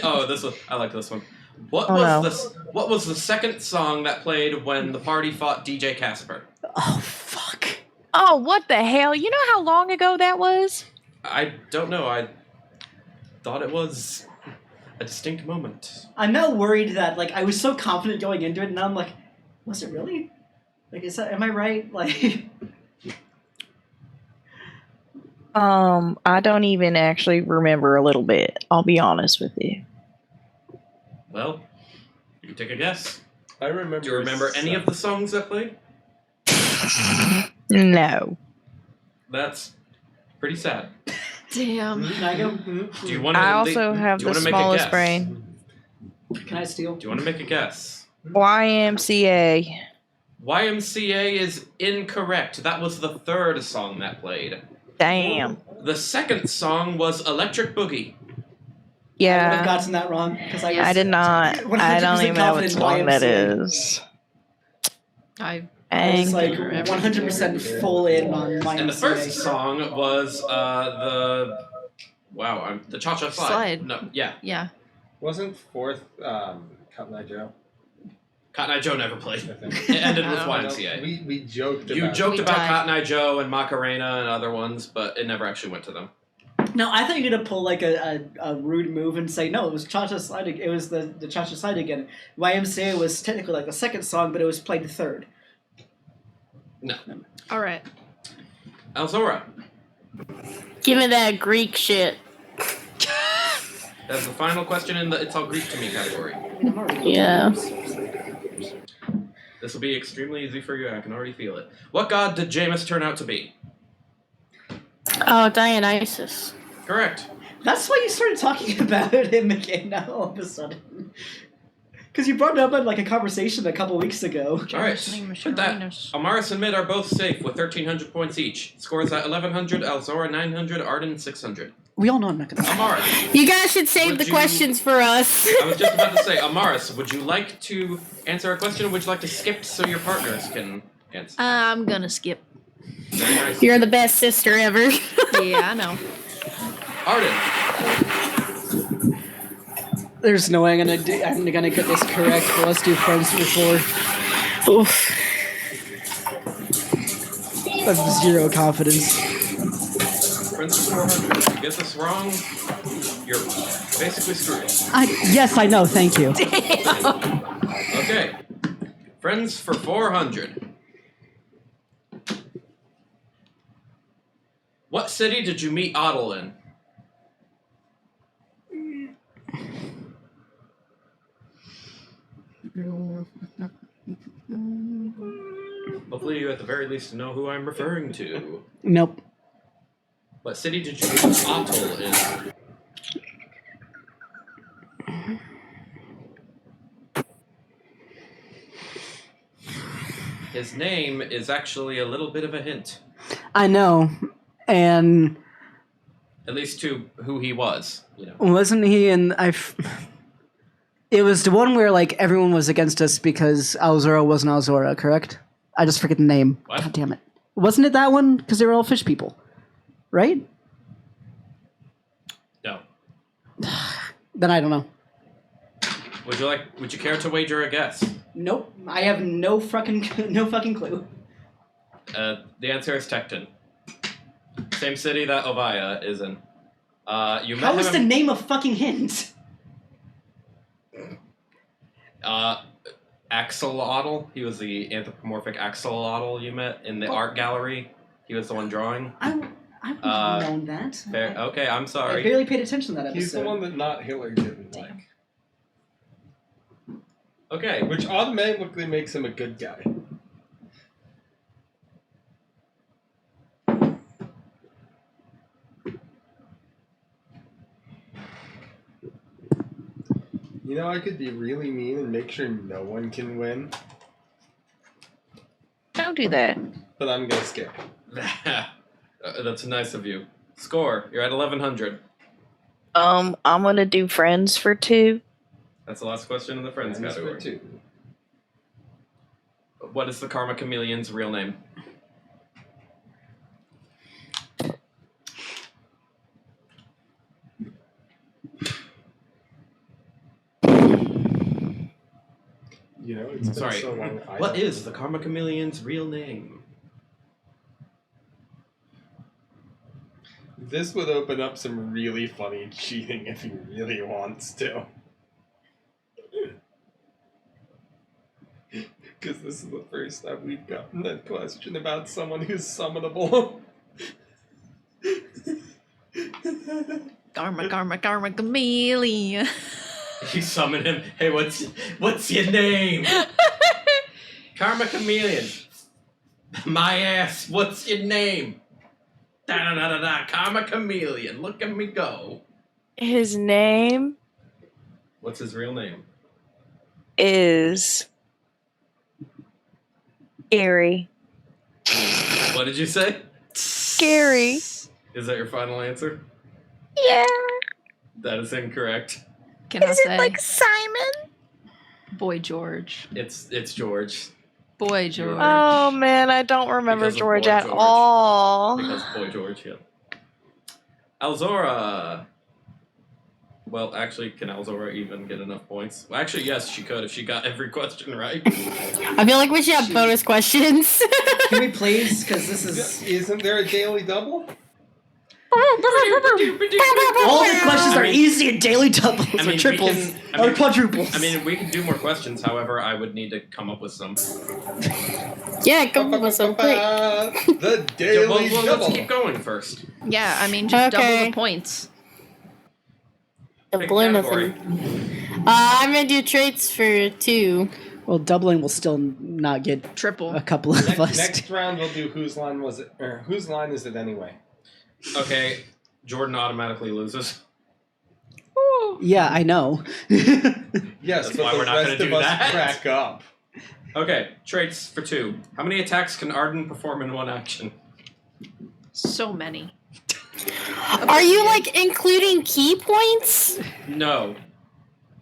S3: Oh, this one. I like this one. What
S5: Oh,
S3: was
S5: no.
S3: this? What was the second song that played when the party fought DJ Casper?
S4: Oh, fuck.
S5: Oh, what the hell? You know how long ago that was?
S3: I don't know. I thought it was a distinct moment.
S4: I'm now worried that, like, I was so confident going into it, and now I'm like, was it really? Like, is that, am I right? Like,
S5: I don't even actually remember a little bit. I'll be honest with you.
S3: Well, you take a guess.
S2: I remember.
S3: Do you remember any of the songs that played?
S5: No.
S3: That's pretty sad.
S1: Damn.
S4: can I go?
S3: Do you want to?
S5: I also have the smallest brain.
S4: Can I steal?
S3: Do you want to make a guess?
S5: YMCA.
S3: YMCA is incorrect. That was the third song that played.
S5: Damn.
S3: The second song was Electric Boogie.
S4: I would have
S5: Yeah.
S4: gotten that wrong because I was.
S5: I did not. I don't
S4: 100%
S5: even know what
S4: confident
S5: song that
S4: YMCA.
S5: is.
S1: I
S4: I was like
S1: Anger.
S4: 100% full in on my
S3: And the first song was the Cha Cha Slide.
S1: Slide.
S3: No, yeah,
S1: yeah.
S2: Wasn't 4th Cotton Eye Joe?
S3: Cotton Eye Joe never played.
S2: I think.
S3: It ended with
S1: Oh.
S3: YMCA.
S2: We joked about
S3: You joked
S1: We
S3: about
S1: died.
S3: Cotton Eye Joe and Macarena and other ones, but it never actually went to them.
S4: No, I thought you were gonna pull like a rude move and say no, it was Cha-Cha Slide. It was the Cha-Cha Slide again. YMCA was technically like the second song, but it was played third.
S3: No.
S1: All right.
S3: Elzora,
S7: Give me that Greek shit.
S3: that's the final question in the It's All Greek to Me category.
S7: Yeah.
S3: This will be extremely easy for you, I can already feel it. What god did Jameis turn out to be?
S7: Oh, Dionysus.
S3: Correct.
S4: That's why you started talking about him again now all of a sudden. Because you brought it up in like a conversation a couple weeks ago.
S3: Alright, with that, Amaris and Mid are both safe with 1,300 points each. Scores at 1,100, Elzora 900, Arden 600.
S4: We all know I'm not gonna.
S3: Amaris,
S7: You guys should save
S3: Would
S7: the
S3: you-
S7: questions for us.
S3: I was just about to say, Amaris, would you like to answer a question or would you like to skip so your partners can answer?
S1: I'm gonna skip.
S3: Very nice.
S7: You're the best sister ever.
S1: Yeah, I know.
S3: Arden,
S4: There's no way I'm gonna get this correct. But let's do friends before.
S7: Oof.
S4: I have zero confidence.
S3: Princess 400. If you get this wrong, you're basically screwed.
S4: Yes, I know. Thank you.
S3: Okay. Friends for 400. What city did you meet Otto in? Hopefully you at the very least know who I'm referring to.
S4: Nope.
S3: What city did you meet Otto in? His name is actually a little bit of a hint.
S4: I know, and
S3: At least to who he was, you know.
S4: wasn't he in? It was the one where like everyone was against us because Alzora wasn't Alzora, correct? I just forget the name.
S3: What?
S4: God damn it! Wasn't it that one? Because they were all fish people, right?
S3: No.
S4: Then I don't know.
S3: Would you care to wager a guess?
S4: Nope. I have no fucking clue.
S3: The answer is Tecton. Same city that Ovaya is in. You met
S4: How
S3: him
S4: is the name a fucking hint?
S3: Axolotl. He was the anthropomorphic axolotl you met in the art gallery. He was the one drawing.
S4: I would have known that.
S3: Fair. Okay, I'm
S4: I
S3: sorry.
S4: barely paid attention to that episode.
S2: He's the one that not Hitler didn't like.
S3: Okay.
S2: Which automatically makes him a good guy. You know, I could be really mean and make sure no one can win,
S5: Don't do that.
S2: but I'm gonna skip.
S3: That's nice of you. Score. You're at 1100.
S5: I'm gonna do friends for 2.
S3: That's the last question in the friends
S2: Friends for
S3: category.
S2: 2.
S3: What is the Karma Chameleon's real name?
S2: You know, it's been
S3: Sorry.
S2: so long.
S3: What is the Karma Chameleon's real name?
S2: This would open up some really funny cheating if he really wants to. Because this is the first time we've gotten that question about someone who's summonable.
S1: Karma, chameleon.
S3: You summon him. Hey, what's your name? Karma Chameleon. My ass. What's your name? Da da da da da. Karma Chameleon. Look at me go.
S5: His name
S3: What's his real name?
S5: is Gary.
S3: What did you say?
S5: Gary.
S3: Is that your final answer?
S5: Yeah.
S3: That is incorrect.
S1: Can I
S5: Is
S1: say
S5: it like Simon?
S1: Boy George?
S3: It's George.
S1: Boy George.
S5: Oh man, I don't remember
S3: Because of
S5: George
S3: Boy
S5: at
S3: George.
S5: all.
S3: Because Boy George, yeah. Alzora. Well, actually, can Alzora even get enough points? Well, actually, yes, she could if she got every question right.
S7: I feel like we should have bonus questions.
S4: Can we please? Because this is
S2: Isn't there a daily double?
S4: all the questions are easy and daily doubles
S3: I mean,
S4: or
S3: we
S4: triples
S3: can-
S4: or quadruples.
S3: I mean, we can do more questions. However, I would need to come up with some.
S7: Yeah, come up with some quick.
S2: The
S3: Yeah,
S2: daily
S3: well,
S2: double.
S3: let's keep going first.
S1: Yeah, I mean, just double
S7: Okay.
S1: the points.
S7: The
S3: Pick
S7: blue
S3: category.
S7: nothing. I'm gonna do traits for 2.
S4: well, doubling will still not get
S1: Triple.
S4: a couple of us.
S2: Next round we'll do whose line was it, or whose line is it anyway?
S3: Okay, Jordan automatically loses.
S4: Yeah, I know.
S2: Yes,
S3: That's
S2: but
S3: why
S2: the
S3: we're not gonna
S2: rest of
S3: do
S2: us
S3: that.
S2: crack up.
S3: Okay, traits for 2. How many attacks can Arden perform in one action?
S1: So many.
S7: Are you like including key points?
S3: No.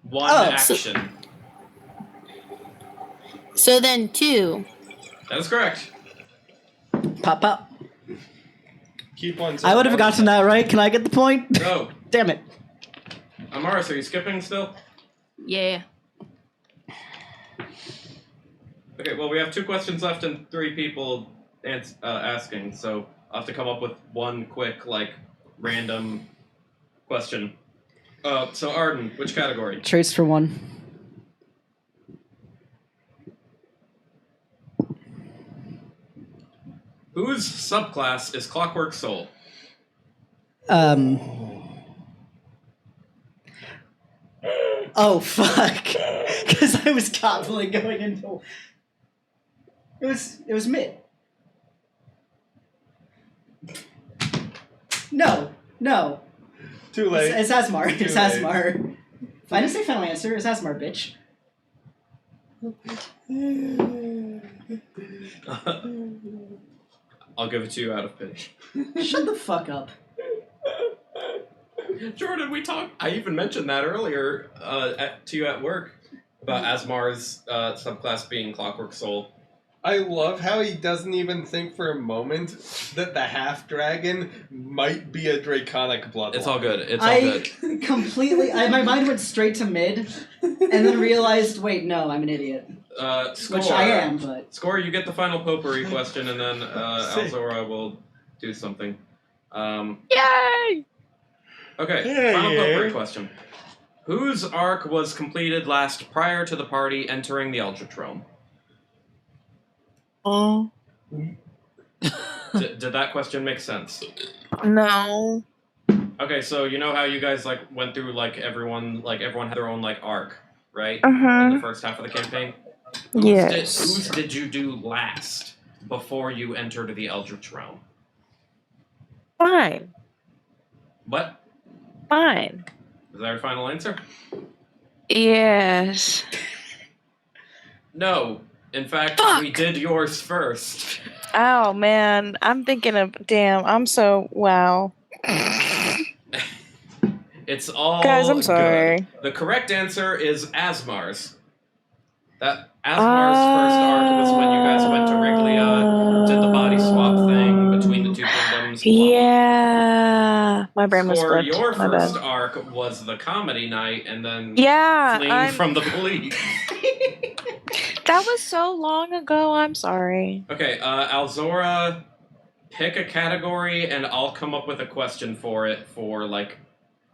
S3: One
S4: Oh,
S7: so-
S3: action.
S7: So then 2.
S3: That is correct.
S4: Pop up.
S2: Keep on.
S4: I would have gotten that right. Can I get the point?
S3: Go.
S4: Damn it.
S3: Amaris, are you skipping still?
S1: Yeah.
S3: Okay, well, we have 2 questions left and 3 people asking, so I'll have to come up with one quick, random question. So Arden, which category?
S4: Trace for 1.
S3: Whose subclass is Clockwork Soul?
S4: Oh fuck! Because I was confidently going into. It was mid. No.
S2: Too late.
S4: It's Asmar.
S2: Too
S4: It's
S2: late.
S4: Asmar. If I didn't say final answer, it's Asmar, bitch.
S3: I'll give it to you out of pity.
S4: Shut the fuck up.
S3: Jordan, I even mentioned that earlier to you at work about Asmar's subclass being Clockwork Soul.
S2: I love how he doesn't even think for a moment that the half dragon might be a draconic bloodline.
S3: It's all good. It's all
S4: I
S3: good.
S4: completely. My mind went straight to mid, and then realized, wait, no, I'm an idiot.
S3: Score.
S4: Which I am, but
S3: Score, you get the final potpourri question, and then Alzora will do something.
S5: Yay!
S3: Okay,
S2: Yay.
S3: final potpourri question. Whose arc was completed last prior to the party entering the Eldritch-Realm?
S5: Oh.
S3: Did that question make sense?
S5: No.
S3: Okay, so you know how you guys like went through everyone had their own arc, right?
S5: Uh-huh.
S3: In the first half of the campaign?
S5: Yes.
S3: Whose did you do last before you entered the Eldritch Realm?
S5: Fine.
S3: What?
S5: Fine.
S3: Is that your final answer?
S5: Yes.
S3: No. In fact, we did yours first.
S5: Oh man, I'm thinking of wow.
S3: It's all
S5: Guys, I'm sorry.
S3: good. The correct answer is Asmar's. That Asmar's first arc was when you guys went to Riglia, did the body swap thing between the two kingdoms. blah, blah.
S5: Yeah. My brain was
S3: For
S5: flipped.
S3: your
S5: My
S3: first
S5: bad.
S3: arc was the comedy night, and then
S5: Yeah,
S3: fleeing from the police.
S5: that was so long ago. I'm sorry.
S3: Okay, Alzora, pick a category, and I'll come up with a question for it for a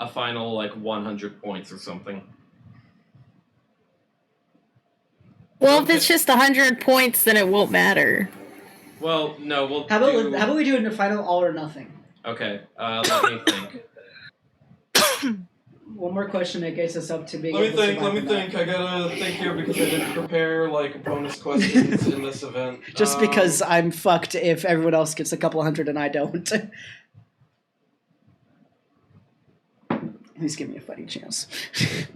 S3: final 100 points or something.
S7: Well, if it's just 100 points, then it won't matter.
S3: Well, no, we'll
S4: How about we do it in a final all or nothing?
S3: Okay, let me think.
S4: One more question that gets us up to being.
S3: Let me think. I gotta think here because I didn't prepare bonus questions in this event.
S4: Just because I'm fucked if everyone else gets a couple hundred and I don't. Please give me a fighting chance.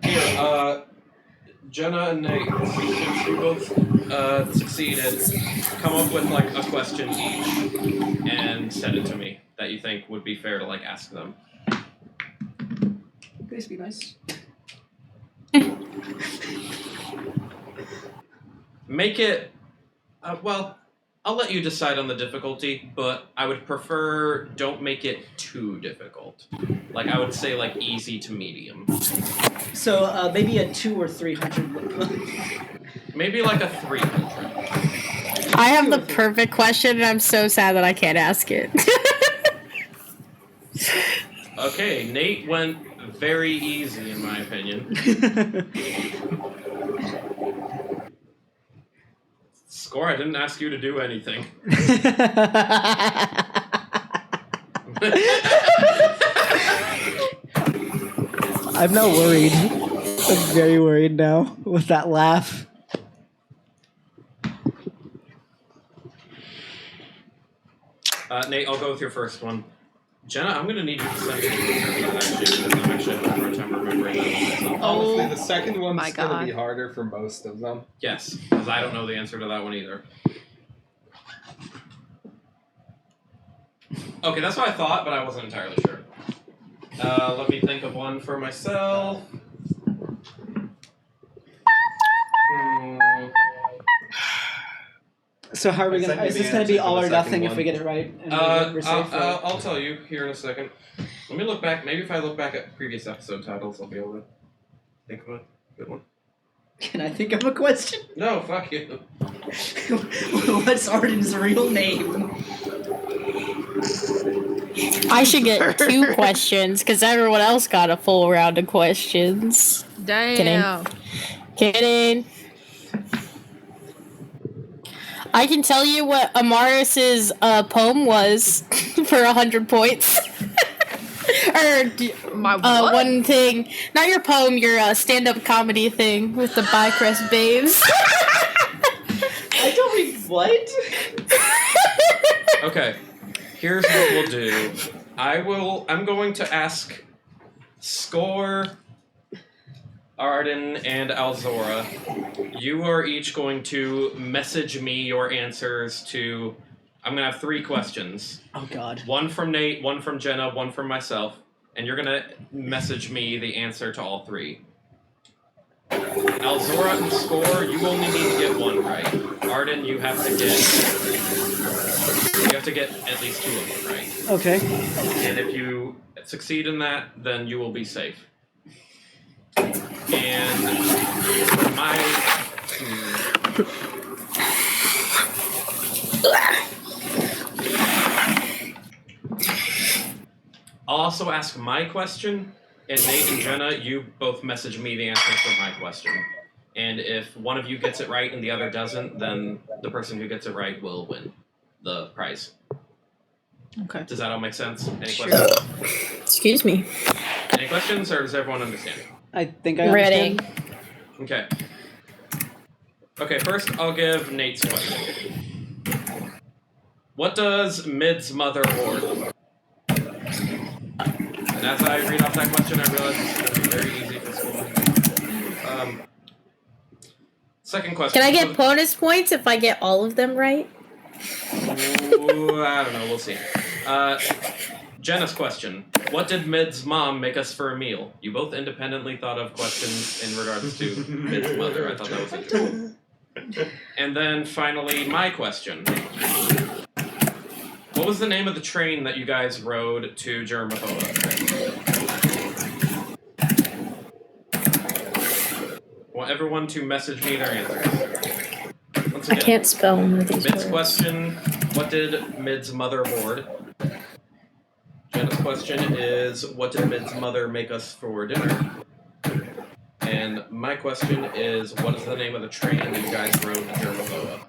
S3: Here, Jenna and Nate, since you both succeeded, come up with a question each and send it to me that you think would be fair to ask them.
S4: Please be nice.
S3: Make it, well, I'll let you decide on the difficulty, but I would prefer don't make it too difficult. I would say easy to medium.
S4: So maybe a 200 or 300.
S3: Maybe a 300.
S7: I have the perfect question, and I'm so sad that I can't ask it.
S3: Okay, Nate went very easy in my opinion. Score, I didn't ask you to do anything.
S4: I'm not worried. I'm very worried now with that laugh.
S3: Nate, I'll go with your first one. Jenna, I'm going to need you to send me because I'm actually having a hard time remembering that.
S2: Honestly, the second one's
S1: my
S2: going to
S1: God.
S2: be harder for most of them.
S3: Yes, because I don't know the answer to that one either. Okay, that's what I thought, but I wasn't entirely sure. Let me think of one for myself.
S4: So how are we gonna? Is this gonna be all or nothing if we get it right? And we're safe, or-
S3: I'll tell you here in a second. Let me look back. Maybe if I look back at previous episode titles, I'll be able to think of a good one.
S4: Can I think of a question?
S3: No, fuck you.
S4: What's Arden's real name?
S7: I should get 2 questions because everyone else got a full round of questions.
S1: Damn.
S7: Kidding. I can tell you what Amaris's poem was for 100 points. Or
S1: My what?
S7: one thing, not your poem, your stand-up comedy thing with the Bycrest babes.
S4: I don't mean what?
S3: Okay, here's what we'll do. I'm going to ask Score, Arden, and Alzora. You are each going to message me your answers to... I'm going to have 3 questions.
S4: Oh God.
S3: One from Nate, one from Jenna, one from myself. And you're going to message me the answer to all 3. Alzora and Score, you only need to get 1 right. Arden, you have to get at least 2 of them right.
S4: Okay.
S3: And if you succeed in that, then you will be safe. And for my... I'll also ask my question, and Nate and Jenna, you both message me the answer for my question. And if one of you gets it right and the other doesn't, then the person who gets it right will win the prize.
S1: Okay.
S3: Does that all make sense? Any
S1: Sure.
S3: questions?
S7: Excuse me.
S3: Any questions, or does everyone understand?
S4: I think I
S7: Ready.
S4: understand.
S3: Okay. Okay, first I'll give Nate's question. What does Mid's mother hoard? And as I read off that question, I realize this is going to be very easy for school. Second question.
S7: Can I get bonus points if I get all of them right?
S3: Ooh, I don't know. We'll see. Jenna's question. What did Mid's mom make us for a meal? You both independently thought of questions in regards to Mid's mother. I thought that was interesting. And then finally, my question. What was the name of the train that you guys rode to Germafoa? I want everyone to message me their answers. Once
S7: I
S3: again,
S7: can't spell one of these
S3: Mid's
S7: words.
S3: question, what did Mid's mother hoard? Jenna's question is, what did Mid's mother make us for dinner? And my question is, what is the name of the train that you guys rode to Germafoa?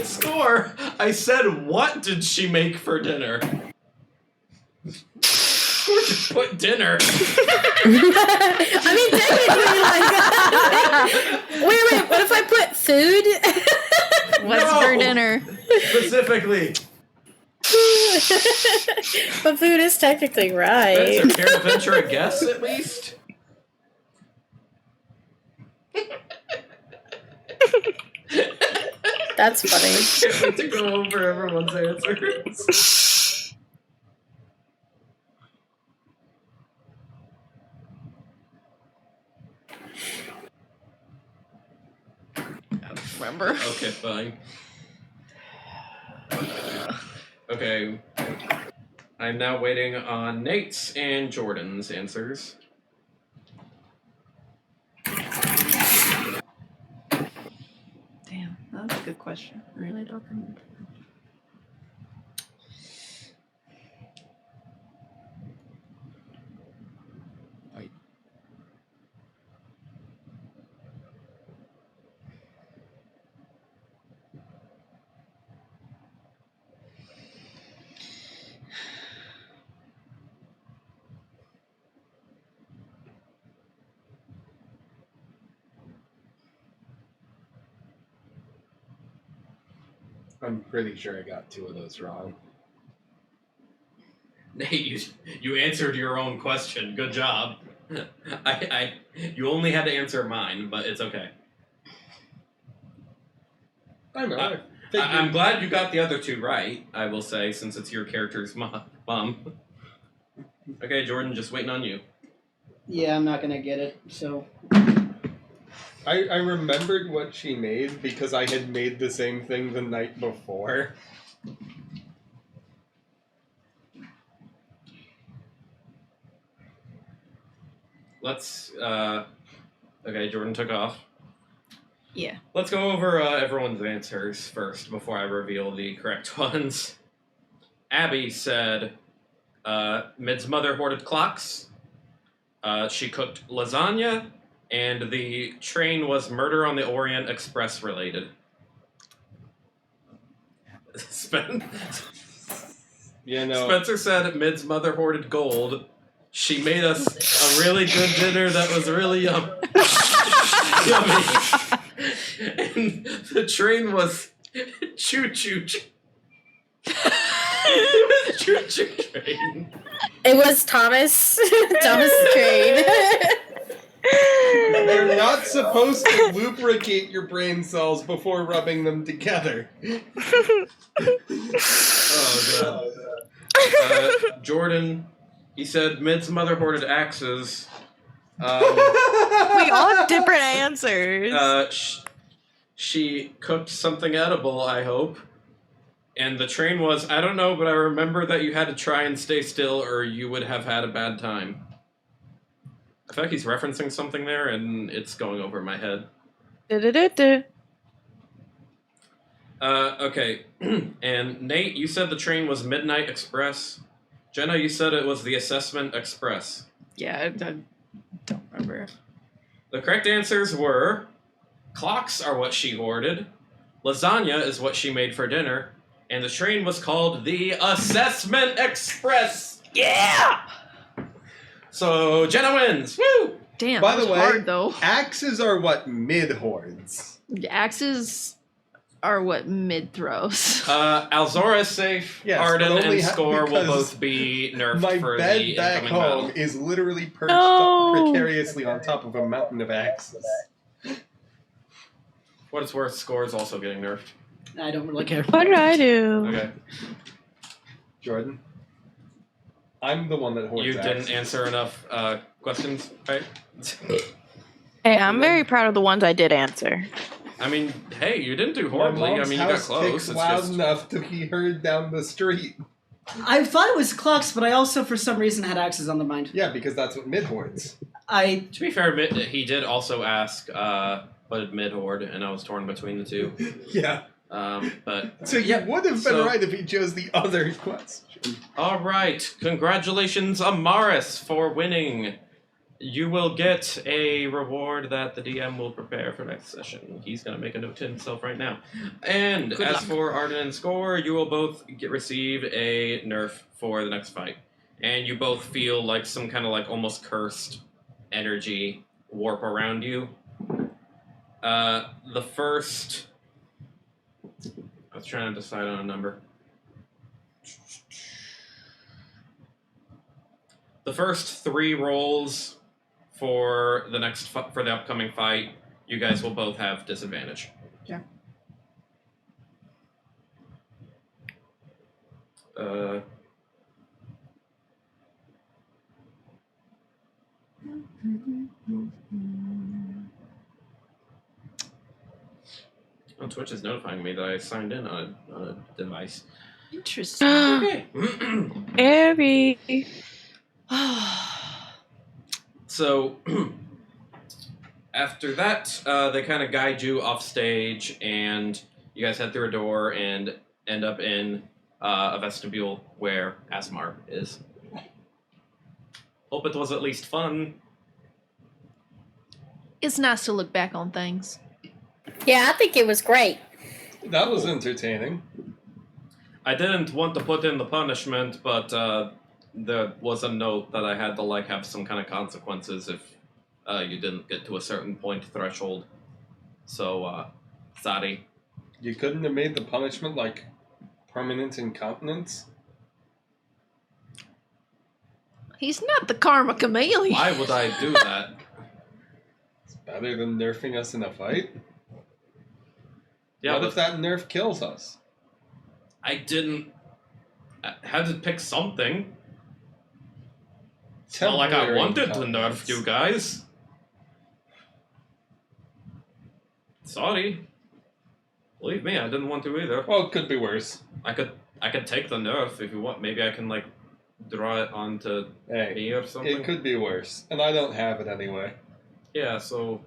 S3: Score! I said, what did she make for dinner? Score just put dinner.
S7: I mean, technically, like, wait, what if I put food?
S1: What's
S3: No.
S1: for dinner?
S3: Specifically.
S7: But food is technically right.
S3: Spencer, care to venture a guess at least?
S7: That's funny.
S3: Can't wait to go over everyone's answers.
S1: Remember?
S3: Okay, fine. Okay. I'm now waiting on Nate's and Jordan's answers.
S1: Damn, that's a good question. Really don't remember.
S2: I'm pretty sure I got 2 of those wrong.
S3: Nate, you answered your own question. Good job. You only had to answer mine, but it's okay.
S2: I know.
S3: I'm glad you got the other 2 right, I will say, since it's your character's mom. Okay, Jordan, just waiting on you.
S4: Yeah, I'm not gonna get it. So
S2: I remembered what she made because I had made the same thing the night before.
S3: Let's, okay, Jordan took off.
S1: Yeah.
S3: Let's go over everyone's answers first before I reveal the correct ones. Abby said, Mid's mother hoarded clocks. She cooked lasagna. And the train was Murder on the Orient Express related.
S2: Yeah, no.
S3: Spencer said Mid's mother hoarded gold. She made us a really good dinner that was really yummy. And the train was choo-choo. Choo-choo train.
S7: It was Thomas. Thomas the Train.
S2: You're not supposed to lubricate your brain cells before rubbing them together.
S3: Oh, God. Jordan, he said Mid's mother hoarded axes.
S5: We all have different answers.
S3: She cooked something edible, I hope. And the train was, I don't know, but I remember that you had to try and stay still or you would have had a bad time. I feel like he's referencing something there, and it's going over my head.
S5: Du-du-du-du.
S3: Okay. And Nate, you said the train was Midnight Express. Jenna, you said it was the Assessment Express.
S1: Yeah, I don't remember.
S3: The correct answers were clocks are what she hoarded, lasagna is what she made for dinner, and the train was called the Assessment Express. Yeah! So Jenna wins. Woo!
S1: Damn,
S2: By
S1: that
S2: the
S1: was
S2: way,
S1: hard though.
S2: axes are what mid hoards.
S1: Axes are what mid throws.
S3: Alzora is safe.
S2: Yes,
S3: Arden
S2: but only
S3: and Score will
S2: because
S3: both be nerfed
S2: My
S3: for
S2: bed
S3: the
S2: back
S3: incoming
S2: home
S3: battle.
S2: is literally perched
S5: No.
S2: precariously on top of a mountain of axes.
S3: For what it's worth, Score is also getting nerfed.
S4: I don't really care.
S5: What did I do?
S3: Okay.
S2: Jordan, I'm the one that hoards
S3: You
S2: axes.
S3: didn't answer enough questions, right?
S5: Hey, I'm very proud of the ones I did answer.
S3: I mean, hey, you didn't do
S2: My
S3: horribly. I
S2: mom's
S3: mean, you got
S2: house
S3: close.
S2: ticks
S3: It's
S2: loud
S3: just
S2: enough to be heard down the street.
S4: I thought it was clocks, but I also, for some reason, had axes on the mind.
S2: Yeah, because that's what mid hoards.
S4: I
S3: to be fair, he did also ask what did mid hoard, and I was torn between the two.
S2: Yeah.
S3: But
S2: So you would have been
S3: so-
S2: right if he chose the other question.
S3: all right, congratulations, Amaris, for winning. You will get a reward that the DM will prepare for next session. He's going to make a note to himself right now. And
S1: Good
S3: as
S1: luck.
S3: for Arden and Score, you will both receive a nerf for the next fight. And you both feel like some kind of like almost cursed energy warp around you. The first... I was trying to decide on a number. The first 3 rolls for the for the upcoming fight, you guys will both have disadvantage.
S4: Yeah.
S3: Oh, Twitch is notifying me that I signed in on a device.
S1: Interesting.
S3: Okay.
S5: Abby.
S3: So after that, they kind of guide you off stage, and you guys head through a door and end up in a vestibule where Asmar is. Hope it was at least fun.
S1: It's nice to look back on things.
S7: Yeah, I think it was great.
S2: That was entertaining.
S3: I didn't want to put in the punishment, but there was a note that I had to like have some kind of consequences if you didn't get to a certain point threshold. So, sorry.
S2: You couldn't have made the punishment like permanent incontinence?
S1: He's not the karma chameleon.
S3: Why would I do that?
S2: It's better than nerfing us in a fight.
S3: Yeah,
S2: What
S3: but
S2: if that nerf kills us?
S3: I didn't. I had to pick something. It's not like I
S2: Temporary
S3: wanted to nerf
S2: incontinence.
S3: you guys. Sorry. Believe me, I didn't want to either.
S2: Well, it could be worse.
S3: I could take the nerf if you want. Maybe I can like draw it onto
S2: Hey,
S3: me or something.
S2: it could be worse. And I don't have it anyway.
S3: Yeah, so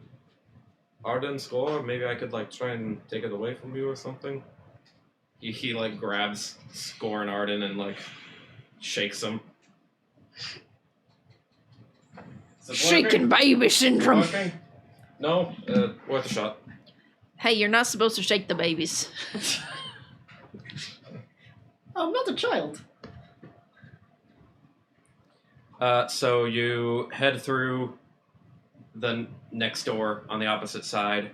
S3: Arden Score, maybe I could like try and take it away from you or something. He like grabs Score and Arden and like shakes them. Is it
S1: Shaken baby syndrome.
S3: working? No, worth a shot.
S1: Hey, you're not supposed to shake the babies.
S4: I'm not a child.
S3: So you head through the next door on the opposite side,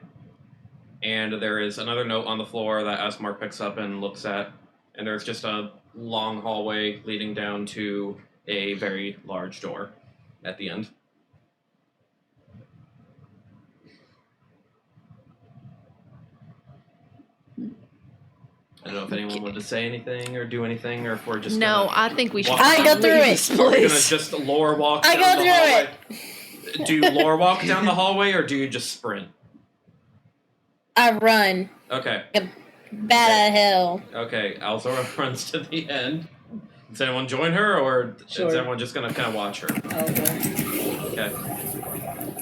S3: and there is another note on the floor that Asmar picks up and looks at, and there's just a long hallway leading down to a very large door at the end. I don't know if anyone wanted to say anything or do anything, or if we're just
S1: No,
S3: gonna
S1: I think we should.
S3: walk
S7: I go through
S1: leave
S7: it.
S1: this
S3: We're gonna
S1: place.
S3: just lore walk
S7: I
S3: down
S7: go
S3: the
S7: through
S3: hallway. Do you lore walk down the hallway or do you just sprint?
S7: I run.
S3: Okay.
S7: Bat out of hell.
S3: Okay. Alzora runs to the end. Does anyone join her or
S4: Sure.
S3: is everyone just gonna kind of watch her?
S4: I'll go.
S3: Okay.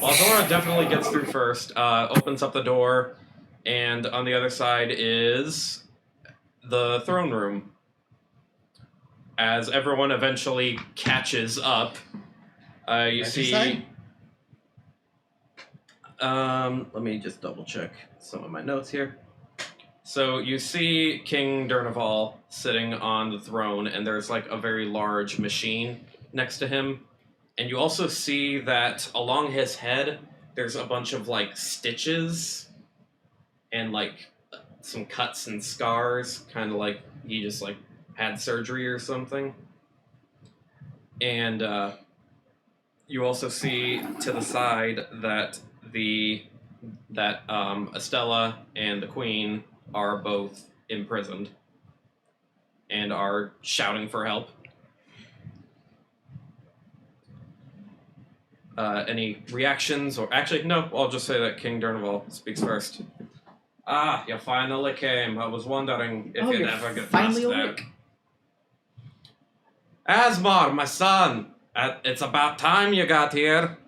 S3: Well, Zora definitely gets through first, opens up the door, and on the other side is the throne room. As everyone eventually catches up, you see... let me just double check some of my notes here. So you see King Durnaval sitting on the throne, and there's like a very large machine next to him. And you also see that along his head, there's a bunch of like stitches and like some cuts and scars, kind of like he just like had surgery or something. And you also see to the side that Estella and the Queen are both imprisoned and are shouting for help. Any reactions? Or actually, no, I'll just say that King Durnaval speaks first. Ah, you finally came. I was wondering if you'd ever get past there. Asmar, my son! It's about time you got here.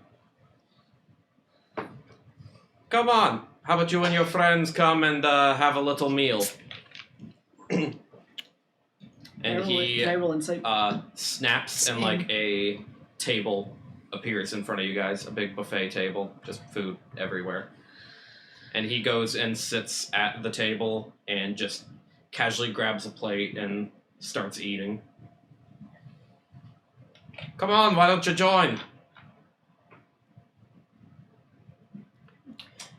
S3: Come on. How about you and your friends come and have a little meal? And he snaps and like a table appears in front of you guys, a big buffet table, just food everywhere. And he goes and sits at the table and just casually grabs a plate and starts eating. Come on, why don't you join?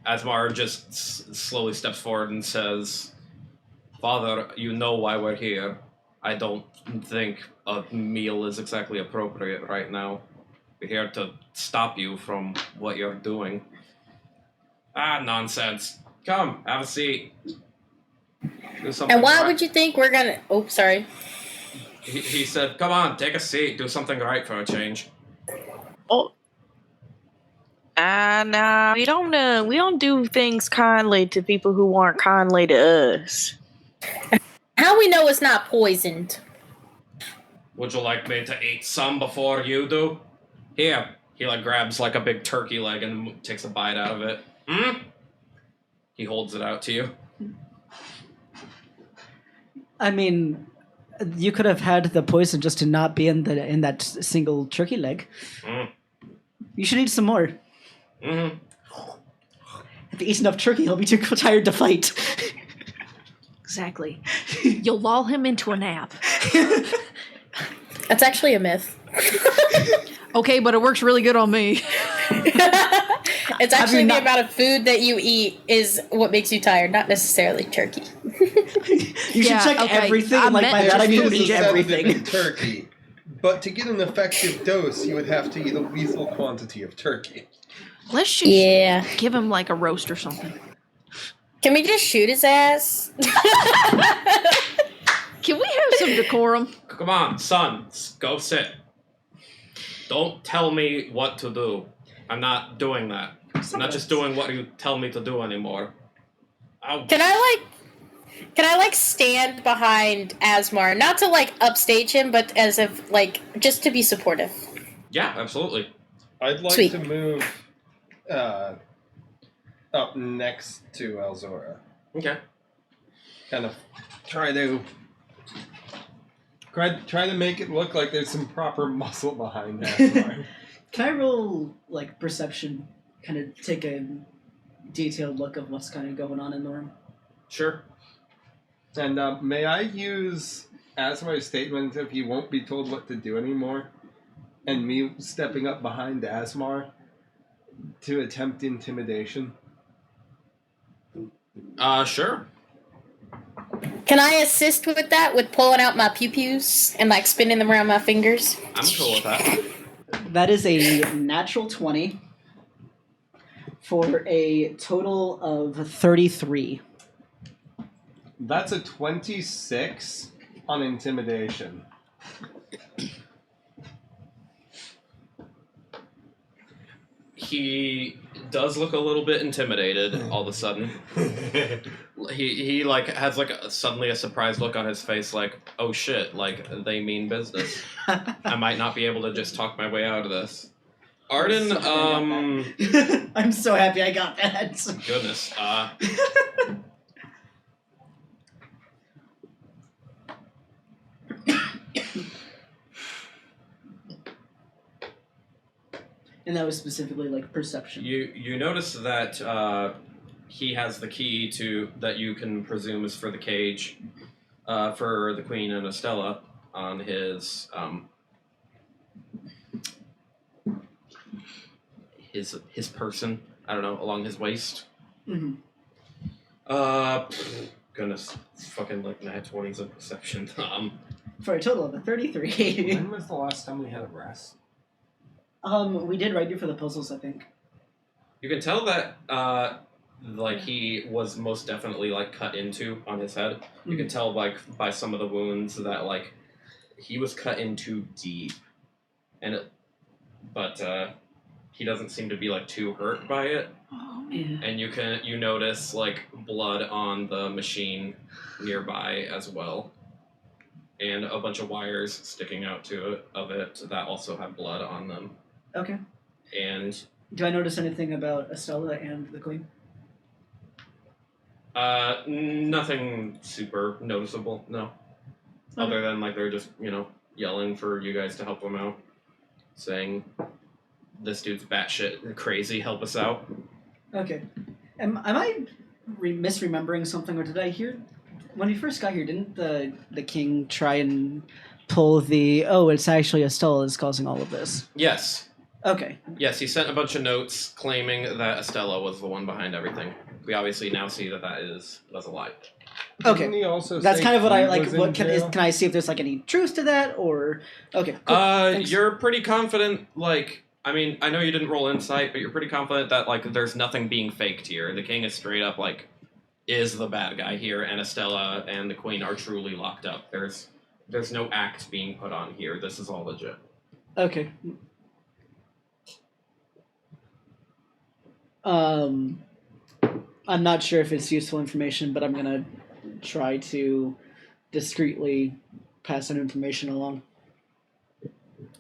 S3: Asmar just slowly steps forward and says, Father, you know why we're here. I don't think a meal is exactly appropriate right now. We're here to stop you from what you're doing. Ah, nonsense. Come, have a seat. Do something
S7: And why
S3: right.
S7: would you think we're gonna... Oh, sorry.
S3: He said, come on, take a seat. Do something right for a change.
S5: Oh. Nah, we don't do things kindly to people who aren't kindly to us.
S7: How we know it's not poisoned?
S3: Would you like me to eat some before you do? Here. He like grabs like a big turkey leg and takes a bite out of it. He holds it out to you.
S4: I mean, you could have had the poison just to not be in that single turkey leg. You should eat some more. If he eats enough turkey, he'll be too tired to fight.
S1: Exactly. You'll lull him into a nap.
S7: That's actually a myth.
S1: Okay, but it works really good on me.
S7: It's actually the amount of food that you eat is what makes you tired, not necessarily turkey.
S4: You should check everything. Like by that, I mean eat everything.
S2: Turkey, but to get an effective dose, you would have to eat a lethal quantity of turkey.
S1: Let's just give him like a roast or something.
S7: Can we just shoot his ass?
S1: Can we have some decorum?
S3: Come on, son, go sit. Don't tell me what to do. I'm not doing that. I'm not just doing what you tell me to do anymore.
S7: Can I stand behind Asmar, not to like upstage him, but as if like just to be supportive?
S3: Yeah, absolutely.
S2: I'd like to move up next to Elzora.
S3: Okay.
S2: Kind of try to make it look like there's some proper muscle behind that.
S4: Can I roll like perception? Kind of take a detailed look of what's kind of going on in the room.
S3: Sure.
S2: And may I use as my statement if he won't be told what to do anymore, and me stepping up behind Asmar to attempt intimidation?
S3: Sure.
S7: Can I assist with that, with pulling out my pew-pews and like spinning them around my fingers?
S3: I'm cool with that.
S4: That is a natural 20 for a total of 33.
S2: That's a 26 on intimidation.
S3: He does look a little bit intimidated all of a sudden. He like has like suddenly a surprised look on his face, like, oh shit, like they mean business. I might not be able to just talk my way out of this. Arden,
S4: I'm so happy I got that.
S3: goodness.
S4: And that was specifically like perception.
S3: You notice that he has the key to that you can presume is for the cage, for the Queen and Estella on his person. I don't know, along his waist.
S4: Mm-hmm.
S3: Goodness, it's fucking like nat 20s of perception.
S4: For a total of a 33.
S2: When was the last time we had a rest?
S4: We did right before the puzzles, I think.
S3: You can tell that like he was most definitely like cut into on his head. You can tell like by some of the wounds that like he was cut into deep, and but he doesn't seem to be like too hurt by it.
S1: Oh man.
S3: And you notice like blood on the machine nearby as well, and a bunch of wires sticking out of it that also have blood on them.
S4: Okay.
S3: And
S4: Do I notice anything about Estella and the Queen?
S3: nothing super noticeable, no. Other than like they're just, yelling for you guys to help them out. Saying, this dude's batshit crazy, help us out.
S4: Okay. Am I misremembering something, or did I hear... When we first got here, didn't the king try and pull it's actually Estella is causing all of this?
S3: Yes.
S4: Okay.
S3: Yes, he sent a bunch of notes claiming that Estella was the one behind everything. We obviously now see that that's a lie.
S4: Okay.
S2: Didn't he also
S4: That's
S2: say
S4: kind of what I
S2: he
S4: like.
S2: was in
S4: What
S2: jail?
S4: can I see if there's like any truth to that, or okay? Cool. Thanks.
S3: You're pretty confident, like, I mean, I know you didn't roll insight, but you're pretty confident that, like, there's nothing being faked here. The king is straight up, like, is the bad guy here, and Estella and the queen are truly locked up. There's no act being put on here. This is all legit.
S4: Okay. I'm not sure if it's useful information, but I'm gonna try to discreetly pass that information along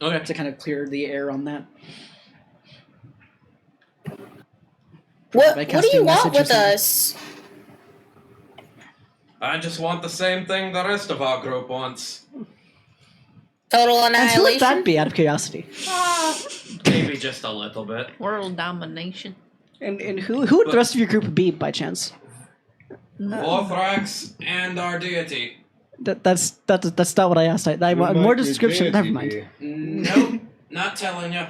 S3: Okay.
S4: to kind of clear the air on that.
S7: What
S4: I
S7: do
S4: cast
S7: you
S4: a
S7: want
S4: message or
S7: with
S4: something?
S7: us?
S3: I just want the same thing the rest of our group wants.
S7: Total
S4: And who would
S7: annihilation?
S4: that be, out of curiosity?
S3: Maybe just a little bit.
S1: World domination.
S4: And who would the rest of your group be, by chance?
S3: Vorthrax and our deity.
S4: That's not what I asked. I
S2: Who
S4: want
S2: might
S4: more
S2: your
S4: description. Never
S2: deity
S4: mind.
S2: be?
S3: Nope, not telling you.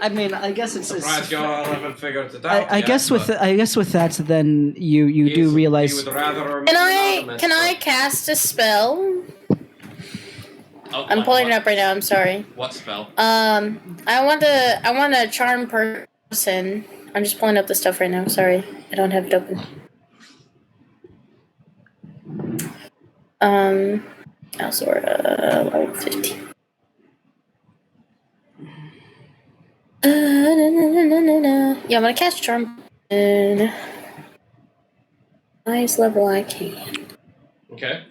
S4: I mean, I guess it's.
S3: Surprised you all haven't figured it out
S4: I
S3: yet,
S4: guess with
S3: but
S4: I guess with that, then you do
S3: he
S4: realize.
S3: would rather remain
S7: Can
S3: anonymous,
S7: I
S3: but-
S7: cast a spell?
S3: Oh,
S7: I'm
S3: what-
S7: pulling it
S3: what-
S7: up right now. I'm sorry.
S3: What spell?
S7: I want to charm person. I'm just pulling up the stuff right now. Sorry, I don't have it open. Alzora, level 15. Yeah, I'm gonna cast charm. And highest level I can.
S3: Okay.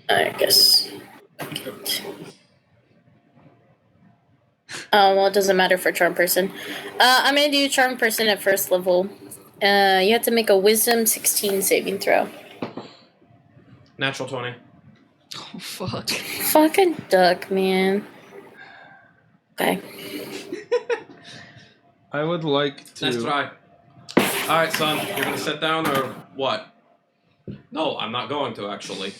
S7: I guess. Oh, well, it doesn't matter for charm person. I'm gonna do charm person at first level. You have to make a wisdom 16 saving throw.
S3: Natural 20.
S1: Oh fuck.
S7: Fucking duck, man. Okay.
S2: I would like to.
S3: Nice try. Alright, son, you're gonna sit down or what? No, I'm not going to, actually.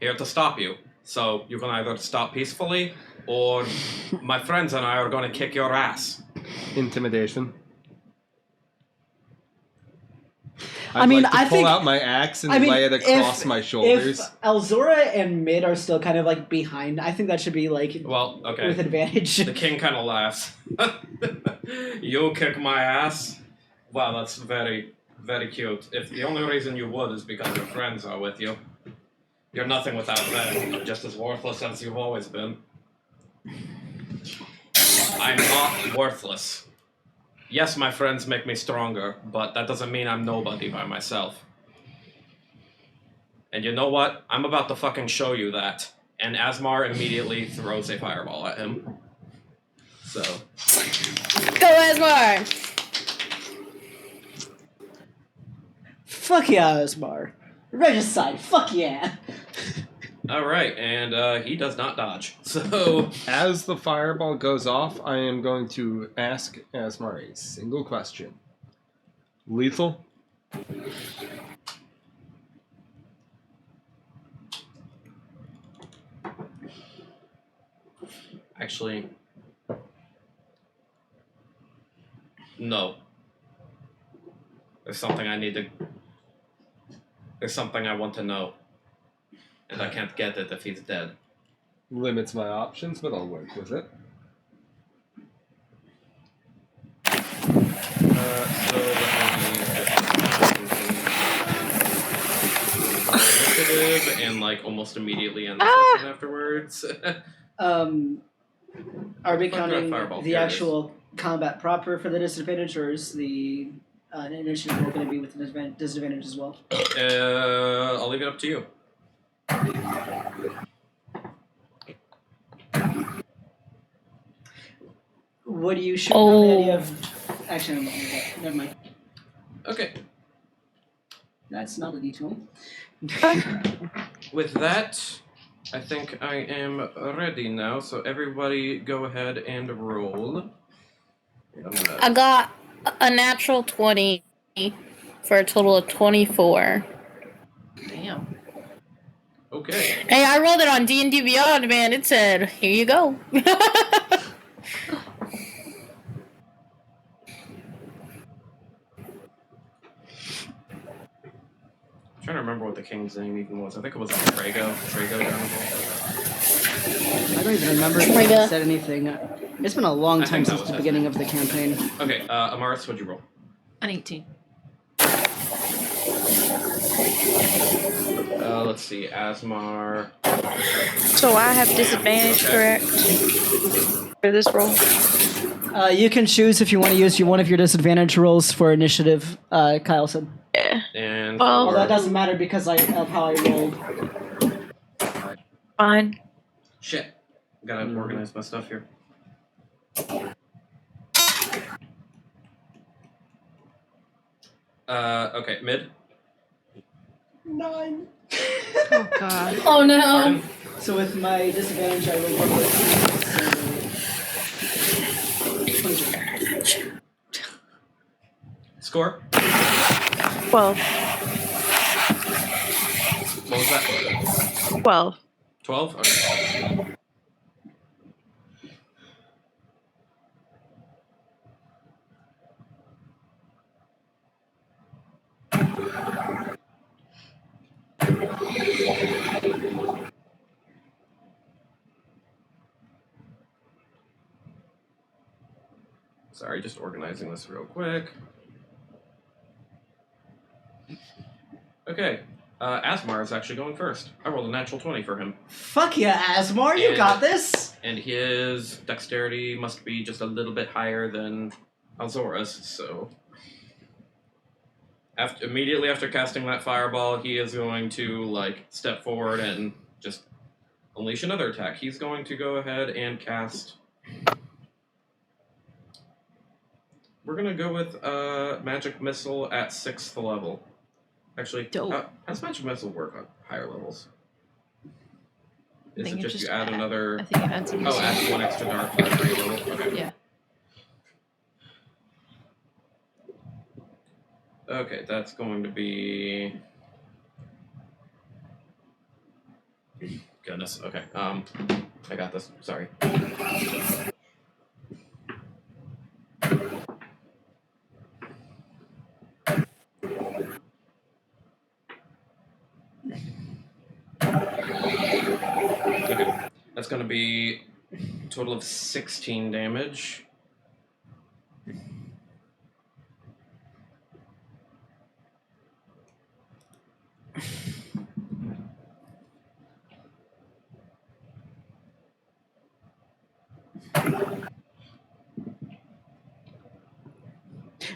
S3: Here to stop you. So, you can either stop peacefully, or my friends and I are gonna kick your ass.
S2: Intimidation.
S4: I mean,
S2: like to
S4: I
S2: pull
S4: think-
S2: out my axe and
S4: I mean,
S2: lay it across
S4: if-
S2: my shoulders.
S4: If Alzora and Mid are still kind of like behind, I think that should be like
S3: Well, okay.
S4: with advantage.
S3: The king kind of laughs. You kick my ass? Wow, that's very, very cute. If the only reason you would is because your friends are with you. You're nothing without them. You're just as worthless as you've always been. I'm not worthless. Yes, my friends make me stronger, but that doesn't mean I'm nobody by myself. And you know what? I'm about to fucking show you that. And Asmar immediately throws a fireball at him. So.
S5: Go Asmar!
S4: Fuck yeah, Asmar. Regicide, fuck yeah.
S3: Alright, and he does not dodge. So.
S2: As the fireball goes off, I am going to ask Asmar a single question. Lethal?
S3: Actually. No. There's something I want to know. And I can't get it if he's dead.
S2: Limits my options, but I'll work with it.
S3: So initiative and like almost immediately end the session afterwards.
S4: Are we
S3: Fuck that
S4: counting
S3: fireball,
S4: the
S3: here it is.
S4: actual combat proper for the disadvantage, or is the initiative roll going to be with an disadvantage as well?
S3: I'll leave it up to you.
S4: What do you shoot on the idea of... Actually, never mind.
S3: Okay.
S4: That's not a D20.
S3: With that, I think I am ready now. So everybody, go ahead and roll.
S7: I got a natural 20 for a total of 24.
S1: Damn.
S3: Okay.
S7: Hey, I rolled it on D&D Beyond, man. It said, here you go.
S3: I'm trying to remember what the king's name even was. I think it was Trago. Trago
S4: I don't even remember if
S7: my
S4: I
S7: God.
S4: said anything. It's been a long
S3: I
S4: time
S3: think that
S4: since
S3: was
S4: the
S3: it.
S4: beginning of the campaign.
S3: Okay, Amaris, what'd you roll?
S1: An 18.
S3: Let's see, Asmar.
S5: So I have disadvantage,
S3: Okay.
S5: correct? For this roll?
S4: You can choose if you want to use one of your disadvantage rolls for initiative, Kyle said.
S5: Yeah.
S3: And
S5: Well-
S4: Well, that doesn't matter because of how I rolled.
S5: Fine.
S3: Shit. Gotta organize my stuff here. Okay, mid.
S4: 9.
S1: Oh god.
S7: Oh no.
S3: Pardon?
S4: So with my disadvantage, I rolled 1
S3: Score?
S5: 12.
S3: What was that?
S5: 12.
S3: 12? Okay. Sorry, just organizing this real quick. Okay, Asmar is actually going first. I rolled a natural 20 for him.
S4: Fuck yeah, Asmar, you
S3: And-
S4: got this!
S3: And his dexterity must be just a little bit higher than Alzora's, so... Immediately after casting that fireball, he is going to, like, step forward and just unleash another attack. He's going to go ahead and cast... We're going to go with Magic Missile at 6th level. Actually,
S1: Dope.
S3: how does Magic Missile work on higher levels? Is
S1: think
S3: it
S1: it
S3: just
S1: just
S3: you add another...
S1: I think it adds some.
S3: Oh, add 1 extra dart for every level? Okay.
S1: Yeah.
S3: Okay, that's going to be... Goodness, okay. I got this, sorry. Okay, that's going to be a total of 16 damage.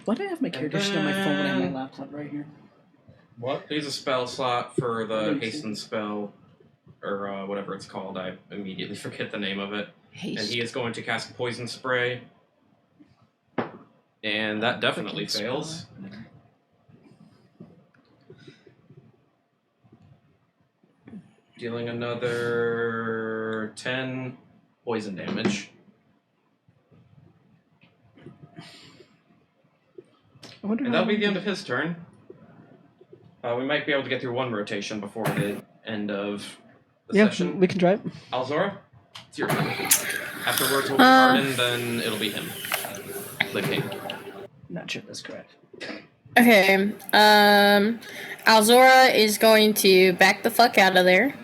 S4: Why do I have my character sheet on my phone when I have my laptop right here?
S2: What?
S3: Use a spell slot for the hasten spell, or whatever it's called. I immediately forget the name of it.
S1: Haste.
S3: And he is going to cast Poison Spray. And that definitely
S1: Freaking
S3: fails. Dealing another 10 poison damage. And that'll be the end of his turn. We might be able to get through one rotation before the end of the session.
S4: We can try it.
S3: Alzora, it's your turn. Afterwards, we'll be Arden, then it'll be him. The king.
S4: Not sure that's correct.
S7: Okay. Alzora is going to back the fuck out of there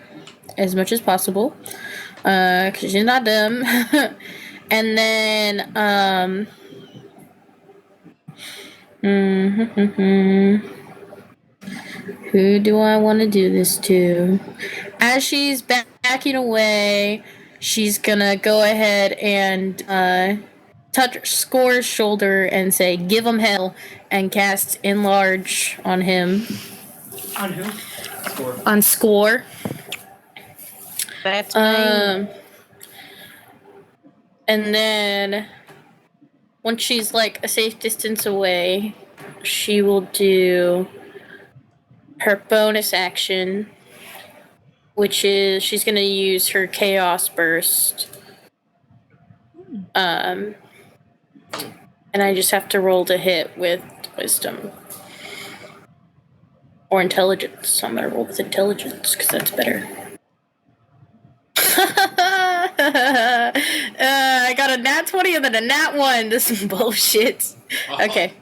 S7: as much as possible. Cause she's not dumb. And then who do I want to do this to? As she's backing away, she's gonna go ahead and touch Score's shoulder and say, "Give him hell," and cast Enlarge on him.
S4: On who?
S2: Score.
S7: On Score.
S1: That's me.
S7: And then once she's like a safe distance away, she will do her bonus action, which is she's gonna use her Chaos Burst. And I just have to roll to hit with Wisdom. Or Intelligence. So I'm gonna roll with Intelligence, because that's better. I got a nat 20 and then a nat 1. This is bullshit. Okay.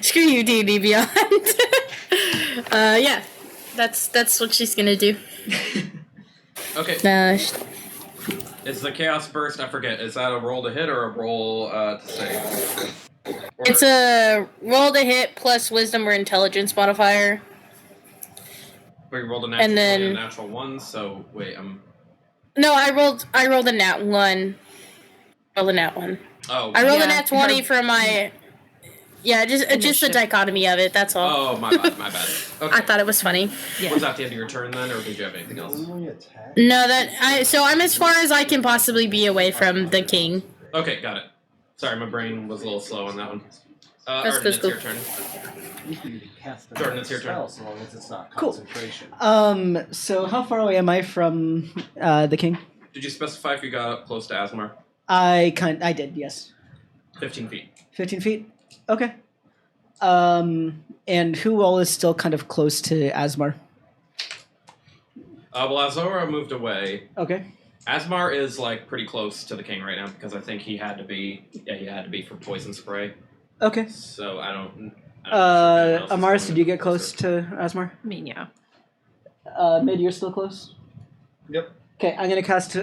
S7: Screw you, D&D Beyond. Yeah. That's what she's gonna do.
S3: Okay. Is the Chaos Burst, I forget, is that a roll to hit or a roll to save? Or,
S7: It's a roll to hit plus Wisdom or Intelligence modifier.
S3: where you rolled a natural
S7: and then-
S3: 20 and a natural 1, so wait,
S7: No, I rolled a nat 1. Rolled a nat 1.
S3: Oh.
S7: I rolled
S1: Yeah,
S7: a nat 20
S1: her-
S7: for my... Yeah, just the
S1: Initiative.
S7: dichotomy of it, that's all.
S3: Oh, my bad, my bad. Okay.
S7: I thought it was funny.
S1: Yeah.
S3: Was that the end of your turn then, or did you have anything else?
S2: Only attack?
S7: No, so I'm as far as I can possibly be away from the king.
S3: Okay, got it. Sorry, my brain was a little slow on that one.
S7: That's
S3: Arden, it's
S7: cool.
S3: your turn.
S2: You can cast a
S3: Jordan, it's your turn.
S2: spell so long as it's not
S4: Cool.
S2: concentration.
S4: So how far away am I from the king?
S3: Did you specify if you got up close to Asmar?
S4: I did, yes.
S3: 15 feet.
S4: 15 feet? Okay. And who all is still kind of close to Asmar?
S3: Well, Azora moved away.
S4: Okay.
S3: Asmar is like pretty close to the king right now because I think he had to be for poison spray.
S4: Okay.
S3: So I don't know if anyone else is
S4: Amaris,
S3: going
S4: did you get
S3: closer.
S4: close to Asmar?
S1: I mean, yeah.
S4: Mid, you're still close?
S2: Yep.
S4: Okay, I'm gonna cast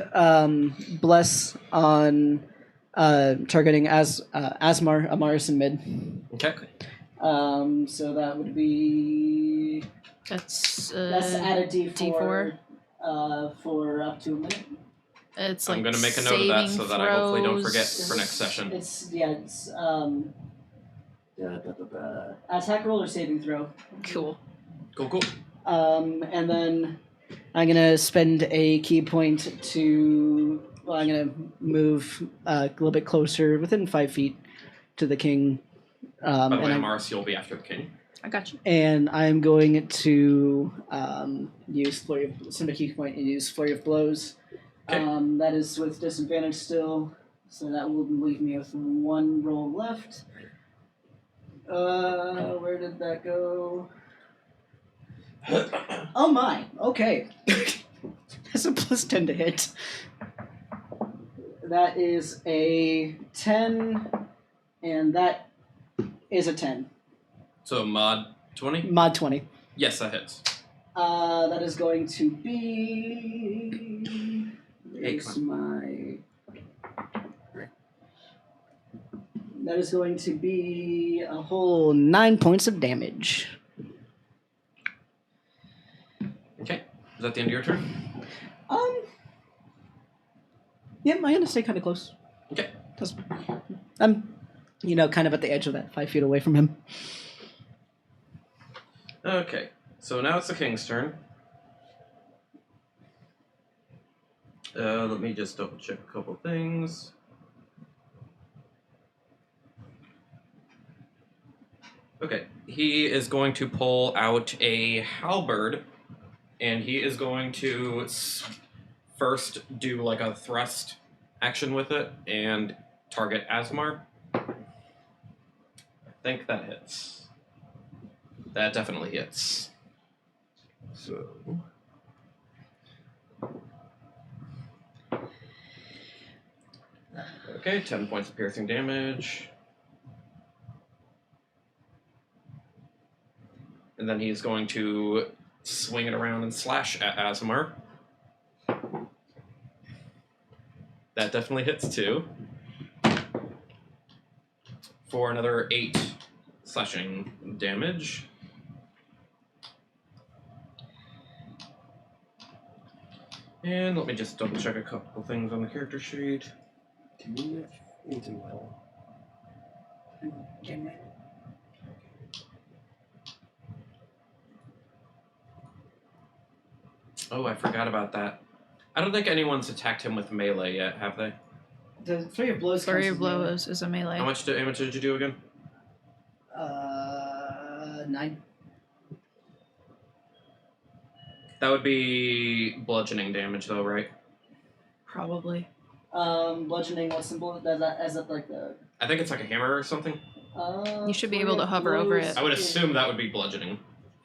S4: Bless on targeting Asmar, Amaris, and Mid.
S3: Okay.
S4: So that would be
S1: That's
S4: add a D4,
S1: D4.
S4: For up to a minute.
S1: It's
S3: I'm
S1: like
S3: going to make a note of that so
S1: saving
S3: that I hopefully don't
S1: throws.
S3: forget for next session.
S4: It's attack roll or saving throw.
S1: Cool.
S3: Cool.
S4: And then I'm gonna spend a key point to. Well, I'm gonna move a little bit closer, within 5 feet, to the king.
S3: By the way,
S4: and
S3: Amaris, you'll be after the king.
S1: I got you.
S4: And I'm going to use spend a key point and use flurry of blows.
S3: Okay.
S4: That is with disadvantage still, so that will leave me with one roll left. Where did that go? Oh my! Okay, that's a plus 10 to hit. That is a 10, and that is a 10.
S3: So mod 20?
S4: Mod 20.
S3: Yes, that hits.
S4: That is going to be. Where's my. That is going to be a whole 9 points of damage.
S3: Okay. Is that the end of your turn?
S4: Yeah, I'm gonna stay kind of close.
S3: Okay.
S4: I'm, kind of at the edge of that 5 feet away from him.
S3: Okay. So now it's the king's turn. Let me just double check a couple things. Okay, he is going to pull out a halberd, and he is going to first do like a thrust action with it and target Asmar. I think that hits. That definitely hits.
S2: So.
S3: Okay, 10 points of piercing damage. And then he's going to swing it around and slash at Asmar. That definitely hits too. For another 8 slashing damage. And let me just double check a couple things on the character sheet. Oh, I forgot about that. I don't think anyone's attacked him with melee yet, have they?
S4: The flurry of blows.
S1: Flurry
S4: counts
S1: of
S4: as melee.
S1: blows is a melee.
S3: How much did you do again?
S4: 9.
S3: That would be bludgeoning damage, though, right?
S1: Probably.
S4: Bludgeoning. What symbol? As it like the.
S3: I think it's like a hammer or something.
S1: You should be
S4: flurry
S1: able to
S4: of
S1: hover over
S4: blows
S1: it.
S3: I would
S4: is-
S3: assume that would be bludgeoning,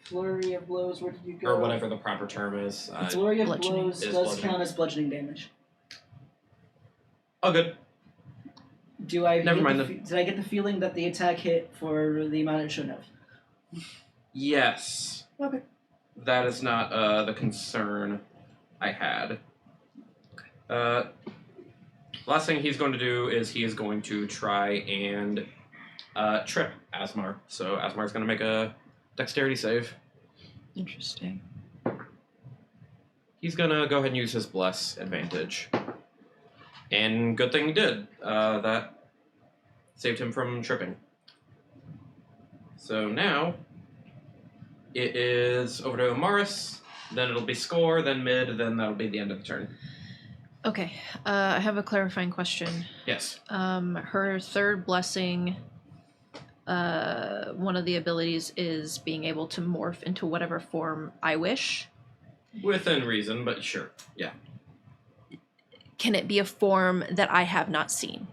S4: Flurry of blows. Where did you go?
S3: or whatever the proper term is.
S4: Flurry of
S1: Bludgeoning.
S4: blows
S3: It is
S4: does
S3: bludgeoning.
S4: count as bludgeoning damage.
S3: Oh, good.
S4: Do I?
S3: Never
S4: get
S3: mind
S4: the
S3: then.
S4: Did I get the feeling that the attack hit for the amount it should have?
S3: Yes.
S4: Okay.
S3: That is not the concern I had. Last thing he's going to do is he is going to try and trip Asmar. So Asmar's going to make a dexterity save.
S1: Interesting.
S3: He's going to go ahead and use his bless advantage. And good thing he did. That saved him from tripping. So now it is over to Amaris, then it'll be score, then mid, then that'll be the end of the turn.
S1: Okay. I have a clarifying question.
S3: Yes.
S1: Her third blessing, one of the abilities is being able to morph into whatever form I wish.
S3: Within reason, but sure. Yeah.
S1: Can it be a form that I have not seen?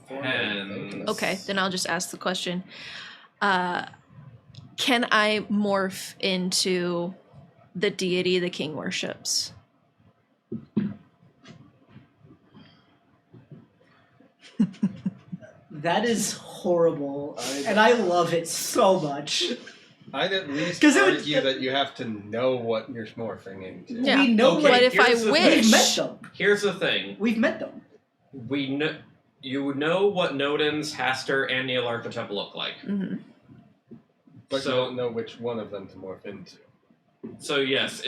S3: Depends.
S1: Okay, then I'll just ask the question. Can I morph into the deity the king worships?
S4: That is horrible, and I love it so much.
S2: I'd at least
S4: 'Cause it would-
S2: argue that you have to know what you're morphing into.
S1: Yeah.
S4: We know
S3: Okay,
S4: what
S1: But if I
S3: here's the
S4: we've
S1: wish,
S4: met them.
S3: Here's the thing.
S4: We've met them.
S3: We know you know what Nodens, Haster, and Nealarthotep look like.
S1: Mhm.
S2: But
S3: So-
S2: you don't know which one of them to morph into.
S3: So yes,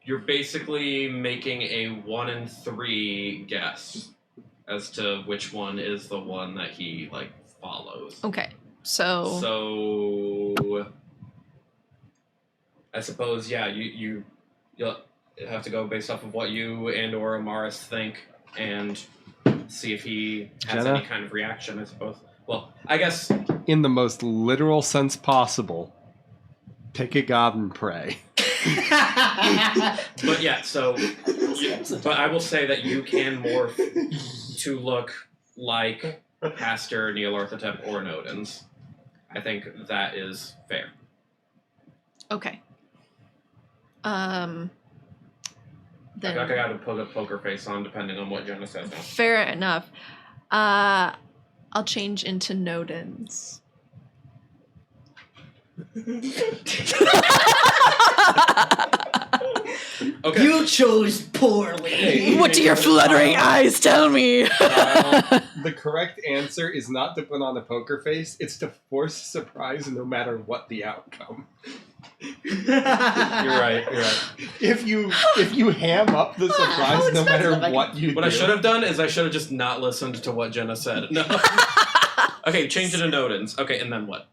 S3: you're basically making a 1 in 3 guess as to which one is the one that he follows.
S1: Okay, so
S3: So I suppose you'll have to go based off of what you and or Amaris think and see if he has
S2: Jenna?
S3: any kind of reaction, I suppose. Well, I guess
S2: In the most literal sense possible, pick a god and pray.
S3: but yeah, but I will say that you can morph to look like Pastor Nealarthotep or Nodens. I think that is fair.
S1: okay.
S3: I
S1: Then
S3: got to put a poker face on depending on what Jenna says now.
S1: fair enough. I'll change into Nodens.
S3: Okay.
S4: You chose poorly.
S2: Hey.
S1: What do your fluttering eyes tell me?
S2: The correct answer is not to put on a poker face, it's to force surprise no matter what the outcome.
S3: You're right.
S2: If you ham up the surprise no matter what you
S3: What
S2: do.
S3: I should have done is I should have just not listened to what Jenna said. No. Okay, change it to Nodens. Okay, and then what?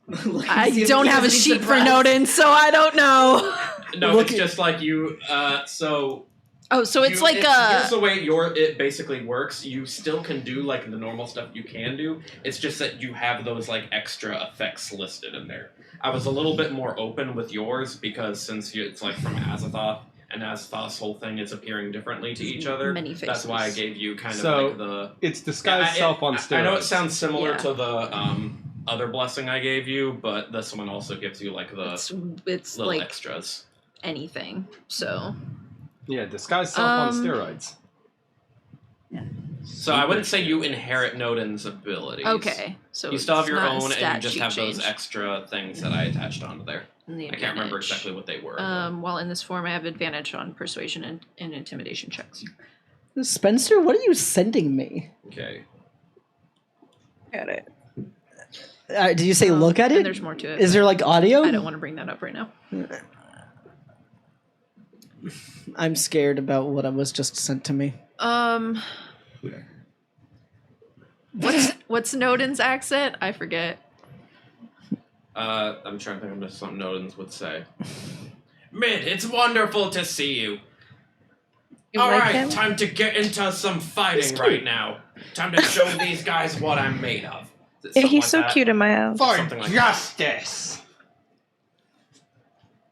S4: Look and
S1: I
S4: see if
S1: don't
S4: he
S1: have a
S4: has any
S1: sheet for
S4: surprise.
S1: Nodin, so I don't know.
S3: No,
S4: Look
S3: it's
S4: at-
S3: just like you. So
S1: Oh, so it's like
S3: here's the way it basically works. You still can do like the normal stuff you can do. It's just that you have those like extra effects listed in there. I was a little bit more open with yours because since it's like from Azathoth, and Azathoth's whole thing is appearing differently to each other.
S1: Many faces.
S3: That's why I gave you kind of
S2: So,
S3: like the.
S2: It's disguised self on steroids.
S3: I know it sounds similar
S1: Yeah.
S3: to the other blessing I gave you, but this one also gives you like the
S1: it's
S3: little
S1: like
S3: extras.
S1: anything. So
S2: Yeah, disguised self on steroids.
S3: So I wouldn't say you inherit Nodin's abilities.
S1: okay, so
S3: You still have
S1: it's
S3: your
S1: not a
S3: own, and
S1: stat
S3: you just
S1: sheet
S3: have those
S1: change.
S3: extra things that I attached onto there.
S1: And the
S3: I can't remember
S1: advantage.
S3: exactly what they were.
S1: While in this form, I have advantage on persuasion and intimidation checks.
S4: Spencer, what are you sending me?
S3: Okay.
S5: Got it.
S4: Did you say look at
S1: And
S4: it?
S1: there's more to it.
S4: Is there like audio?
S1: I don't want to bring that up right now.
S4: I'm scared about what was just sent to me.
S1: What's Nodin's accent? I forget.
S3: I'm trying to think of something Nodin's would say. Mid, it's wonderful to see you.
S5: You
S3: All
S5: like
S3: right,
S5: him?
S3: time to get into some fighting
S4: He's
S3: right
S4: cute.
S3: now. Time to show these guys what I'm made of.
S5: Yeah,
S3: Something
S5: he's
S3: like
S5: so
S3: that.
S5: cute in my house.
S3: Something like that.
S2: justice!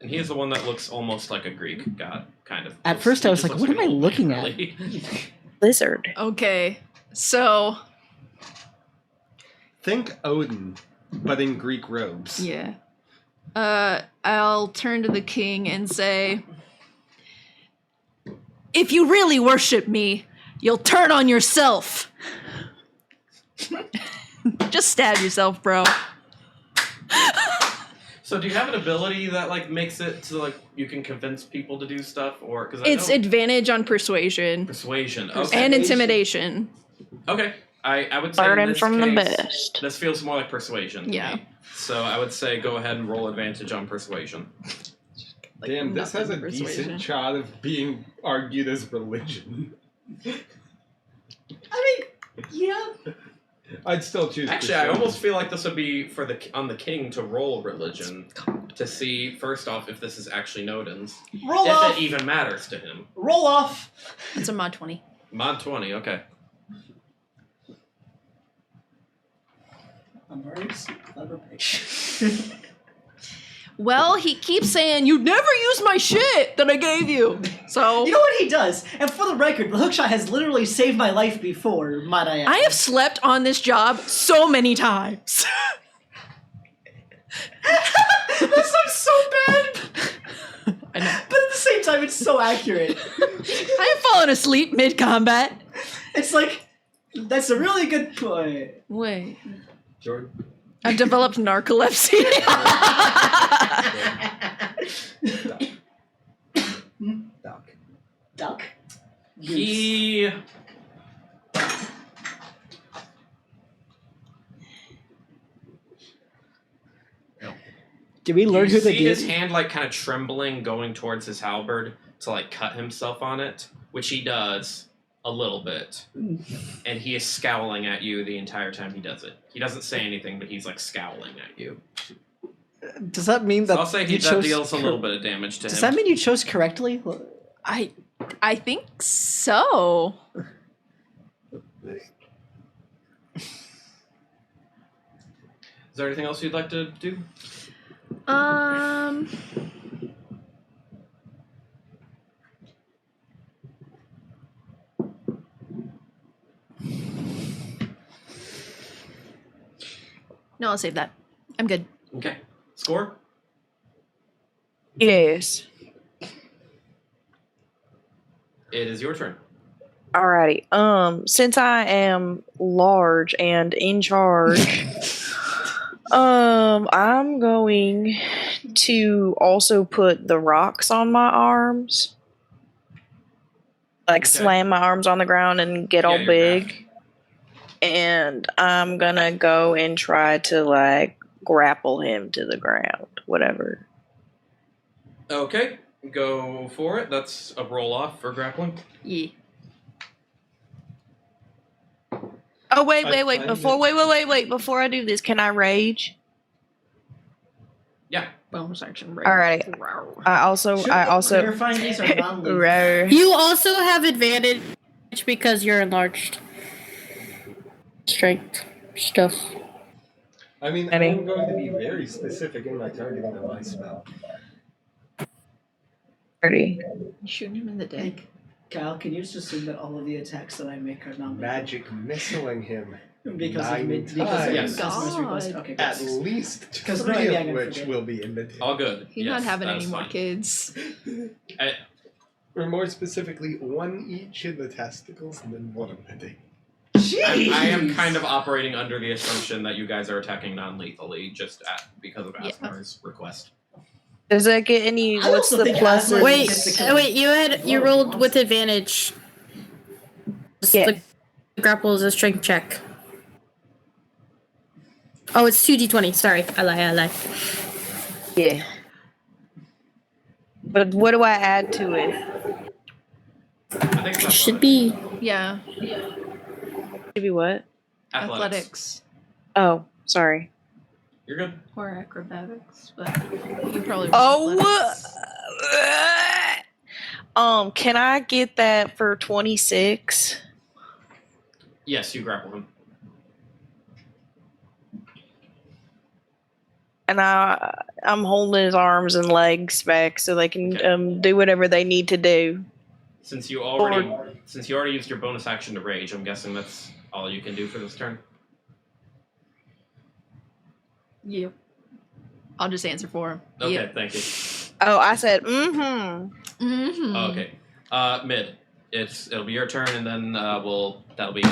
S3: And he's the one that looks almost like a Greek god, kind of.
S4: At first I
S3: He
S4: was
S3: just
S4: like,
S3: looks
S4: what am
S3: an
S4: I
S3: old
S4: looking
S3: man,
S4: at?
S3: really.
S5: Lizard.
S1: Okay, so
S2: Think Odin, but in Greek robes.
S1: yeah, I'll turn to the king and say, "If you really worship me, you'll turn on yourself." Just stab yourself, bro.
S3: So do you have an ability that like makes it so like you can convince people to do stuff, or because
S1: It's advantage on persuasion
S3: persuasion? Okay.
S1: and intimidation.
S3: Okay. I would say in
S5: Learning
S3: this
S5: from the
S3: case,
S5: best.
S3: This feels more like persuasion. To
S1: Yeah.
S3: Me. So I would say go ahead and roll advantage on persuasion.
S1: Like,
S2: Damn, this has a
S1: nothing persuasion.
S2: decent shot of being argued as religion.
S4: I mean, yeah.
S2: I'd still choose
S3: Actually, I
S2: persuasion.
S3: almost feel like this would be for on the king to roll religion to see first off if this is actually Nodin's,
S4: Roll
S3: if
S4: off.
S3: it even matters to him.
S4: Roll off.
S1: It's a mod 20.
S3: Mod 20, okay.
S4: I'm very clever bitch.
S1: Well, he keeps saying, "You never use my shit that I gave you." So
S4: You know what he does? And for the record, the hookshot has literally saved my life before, might I add.
S1: I have slept on this job so many times.
S4: That sounds so bad.
S1: I know.
S4: But at the same time, it's so accurate.
S1: I have fallen asleep mid-combat.
S4: It's like, that's a really good point.
S1: Wait.
S2: Jordan?
S1: I've developed narcolepsy.
S2: Doc.
S4: Duck?
S3: He...
S4: Did we learn
S3: you
S4: who they
S3: see his
S4: did?
S3: hand like kind of trembling going towards his halberd to like cut himself on it, which he does a little bit. And he is scowling at you the entire time he does it. He doesn't say anything, but he's like scowling at you.
S4: Does that mean
S3: So
S4: that
S3: I'll say
S4: you
S3: that
S4: chose
S3: deals a little bit of damage to
S4: Does
S3: him.
S4: that mean you chose correctly?
S1: I think so.
S3: Is there anything else you'd like to do?
S1: No, I'll save that. I'm good.
S3: Okay. Score?
S5: Yes.
S3: It is your turn.
S5: Alrighty. Since I am large and in charge, I'm going to also put the rocks on my arms. Like
S3: Okay.
S5: slam my arms on the ground and get all
S3: you're
S5: big. And I'm gonna go and try to like grapple him to the ground. Whatever.
S3: Okay. Go for it. That's a roll off for grappling.
S1: Yeah.
S5: Oh wait.
S2: I-
S5: Before I do this, can I rage?
S3: Yeah.
S1: Bonus action.
S5: Alright. I also
S4: clarifying these are non-lethal.
S5: Row.
S7: You also have advantage because you're enlarged. Strength stuff.
S2: I mean,
S5: Ready?
S2: I'm going to be very specific in my targeting of my spell.
S5: 30.
S1: You shooting him in the dick.
S4: Kyle, can you just assume that all of the attacks that I make are non-lethal?
S2: Magic missiling him
S4: Because of
S2: 9
S4: because
S2: times.
S4: of
S3: Yes.
S4: customer's request.
S1: God.
S4: Okay,
S2: At
S4: good.
S2: least
S4: Because
S2: 3
S4: maybe I'm
S2: of
S4: gonna
S2: which
S4: forget.
S2: will be imitated.
S3: All good.
S1: He's
S3: Yes,
S1: not having
S3: that
S1: any
S3: is
S1: more
S3: fine.
S1: kids.
S2: Or more specifically, 1 each in the testicles and then 1 in the dick.
S3: I am kind of operating under the assumption that you guys are attacking non-lethally just because of
S1: Yeah.
S3: Asmar's request.
S5: Does that get any?
S4: I
S5: What's
S4: also
S5: the
S4: think
S5: plus?
S4: Asmar-
S7: Wait,
S4: gets to kill
S7: wait. You rolled with advantage.
S5: Yeah.
S7: The grapple is a strength check. Oh, it's 2d20. Sorry, I lie.
S5: Yeah. But what do I add to it?
S3: I think it's
S7: Should
S3: athletics.
S7: be.
S1: Yeah.
S5: Should be what?
S3: Athletics.
S5: Oh, sorry.
S3: You're good.
S1: Or acrobatics, but you probably.
S5: Can I get that for 26?
S3: Yes, you grapple him.
S5: And I'm holding his arms and legs back so they can
S3: Okay.
S5: do whatever they need to do.
S3: Since you already used your bonus action to rage, I'm guessing that's all you can do for this turn.
S1: Yep. I'll just answer for him.
S3: Okay,
S1: Yep.
S3: thank you.
S5: Oh, I said, mm-hmm.
S1: Mm-hmm.
S3: Okay. Mid. It'll be your turn, and then that'll be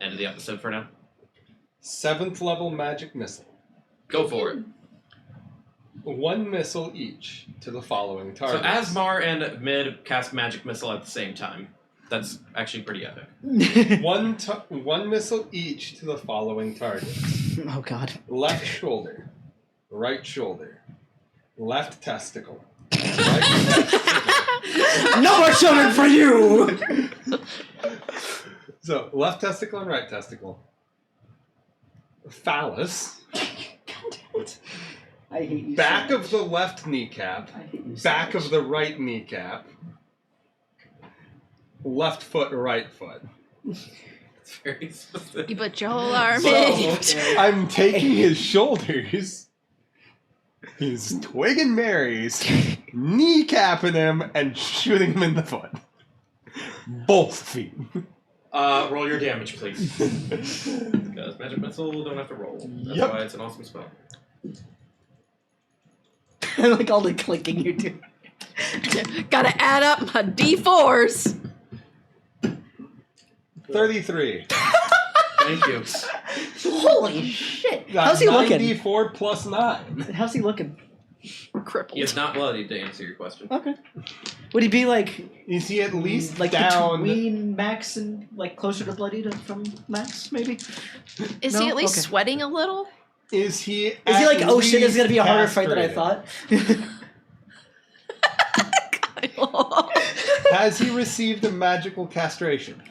S3: end of the episode for now.
S2: 7th level magic missile.
S3: Go for it.
S2: 1 missile each to the following
S3: So
S2: targets.
S3: Asmar and Mid cast magic missile at the same time. That's actually pretty epic.
S2: 1 missile each to the following targets.
S4: Oh god.
S2: Left shoulder, right shoulder, left testicle, right testicle.
S4: No more children for you!
S2: So, left testicle and right testicle. Phallus.
S4: I hate you.
S2: Back
S4: so
S2: of the left kneecap.
S4: much. I hate you so
S2: Back
S4: much.
S2: of the right kneecap. Left foot, right foot.
S3: It's very specific.
S1: You put your whole arm
S2: So,
S1: in.
S2: I'm taking his shoulders. He's twigging Mary's, kneecapping him, and shooting him in the foot. Both feet.
S3: Roll your damage, please. Because magic missile don't have to roll. That's
S2: Yep.
S3: why it's an awesome spell.
S4: I like all the clicking you do.
S1: Gotta add up my D4s.
S2: 33.
S3: Thank you.
S4: Holy shit! How's he looking?
S2: 94 plus 9.
S4: How's he looking?
S1: Crippled.
S3: He is not bloodied, to answer your question.
S4: Okay. Would he be like
S2: Is he at least
S4: like
S2: down?
S4: between Max and like closer to bloody from Max, maybe?
S1: Is
S4: No?
S1: he at least
S4: Okay.
S1: sweating a little?
S2: Is he?
S4: Is he like, oh shit, this is gonna be a harder
S2: least
S4: fight than I
S2: castrated?
S4: thought?
S2: Has he received a magical castration?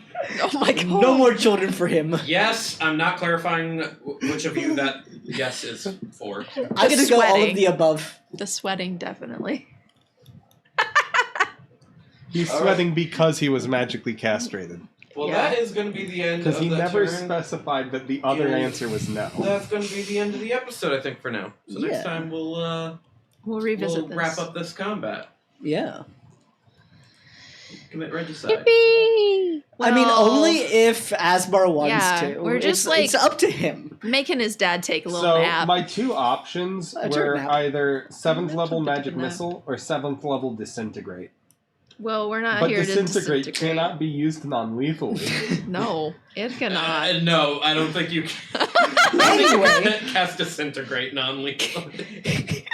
S1: Oh my god.
S4: No more children for him.
S3: Yes, I'm not clarifying which of you that yes is for.
S4: I'm gonna go all of
S1: sweating.
S4: the above.
S1: The sweating, definitely.
S2: He's
S3: All
S2: sweating because he was magically castrated.
S3: Well,
S1: Yeah.
S3: that is going to be the end
S2: Because
S3: of
S2: he
S3: the
S2: never
S3: turn.
S2: specified that the other
S3: Yeah.
S2: answer was no.
S3: That's going to be the end of the episode, I think, for now. So
S4: Yeah.
S3: next time we'll
S1: We'll revisit this.
S3: wrap up this combat.
S4: Yeah.
S3: Commit regicide.
S5: Yippee!
S4: I mean,
S1: Well,
S4: only if Asmar wants
S1: yeah,
S4: to.
S1: we're just
S4: it's
S1: like-
S4: up to him.
S1: making his dad take a little
S2: So
S1: nap.
S2: my 2 options
S4: A turn
S2: were
S4: nap.
S2: either 7th
S1: That's
S2: level
S1: something to
S2: magic
S1: do now.
S2: missile or 7th level disintegrate.
S1: Well, we're not
S2: But
S1: here
S2: disintegrate
S1: to
S2: cannot be used non-lethally.
S1: No, it cannot.
S3: No, I don't think you can.
S4: Anyway.
S3: Cast disintegrate non-lethally.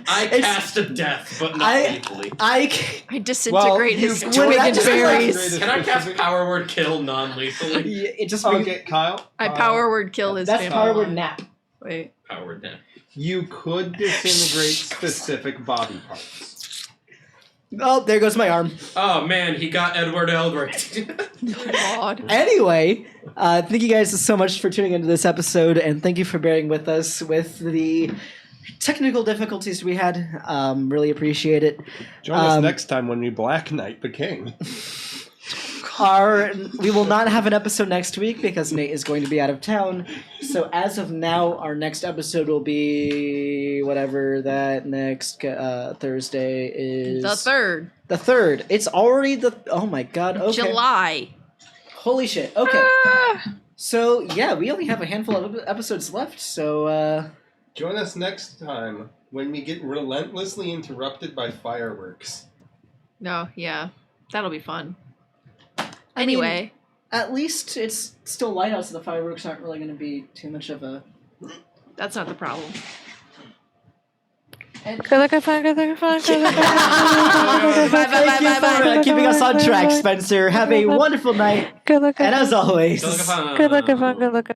S3: I
S4: It's-
S3: cast a death, but not
S4: I-
S3: lethally.
S1: I disintegrate
S2: you
S1: his
S2: could
S1: twig and
S4: just
S1: berries.
S2: castrate
S3: Can I cast
S2: specific-
S3: power word kill non-lethally?
S4: It just means
S2: Okay, Kyle.
S1: I power word kill his
S4: that's
S1: family.
S4: power word nap.
S1: Wait.
S3: Power word now.
S2: You could disintegrate specific body parts.
S4: Oh, there goes my arm.
S3: Oh man, he got Edward Eldritch.
S1: God.
S4: Anyway, thank you guys so much for tuning into this episode, and thank you for bearing with us with the technical difficulties we had. Really appreciate it.
S2: Join us next time when we Black Knight the King.
S4: We will not have an episode next week because Nate is going to be out of town. So as of now, our next episode will be whatever that next Thursday is.
S1: The third.
S4: The 3rd. It's already oh my god. Okay.
S1: July.
S4: Holy shit. Okay. So yeah, we only have a handful of episodes left. So
S2: Join us next time when we get relentlessly interrupted by fireworks.
S1: No, yeah. That'll be fun.
S4: I mean,
S1: Anyway.
S4: at least it's still light out, so the fireworks aren't really going to be too much of a.
S1: That's not the problem.
S5: Good luck, have fun. Good luck, have fun. Good luck, have fun.
S4: Thank you for keeping us on track, Spencer. Have a wonderful night.
S5: Good luck,
S4: And as always,
S3: Good luck, have fun.
S5: Good luck, have fun. Good luck.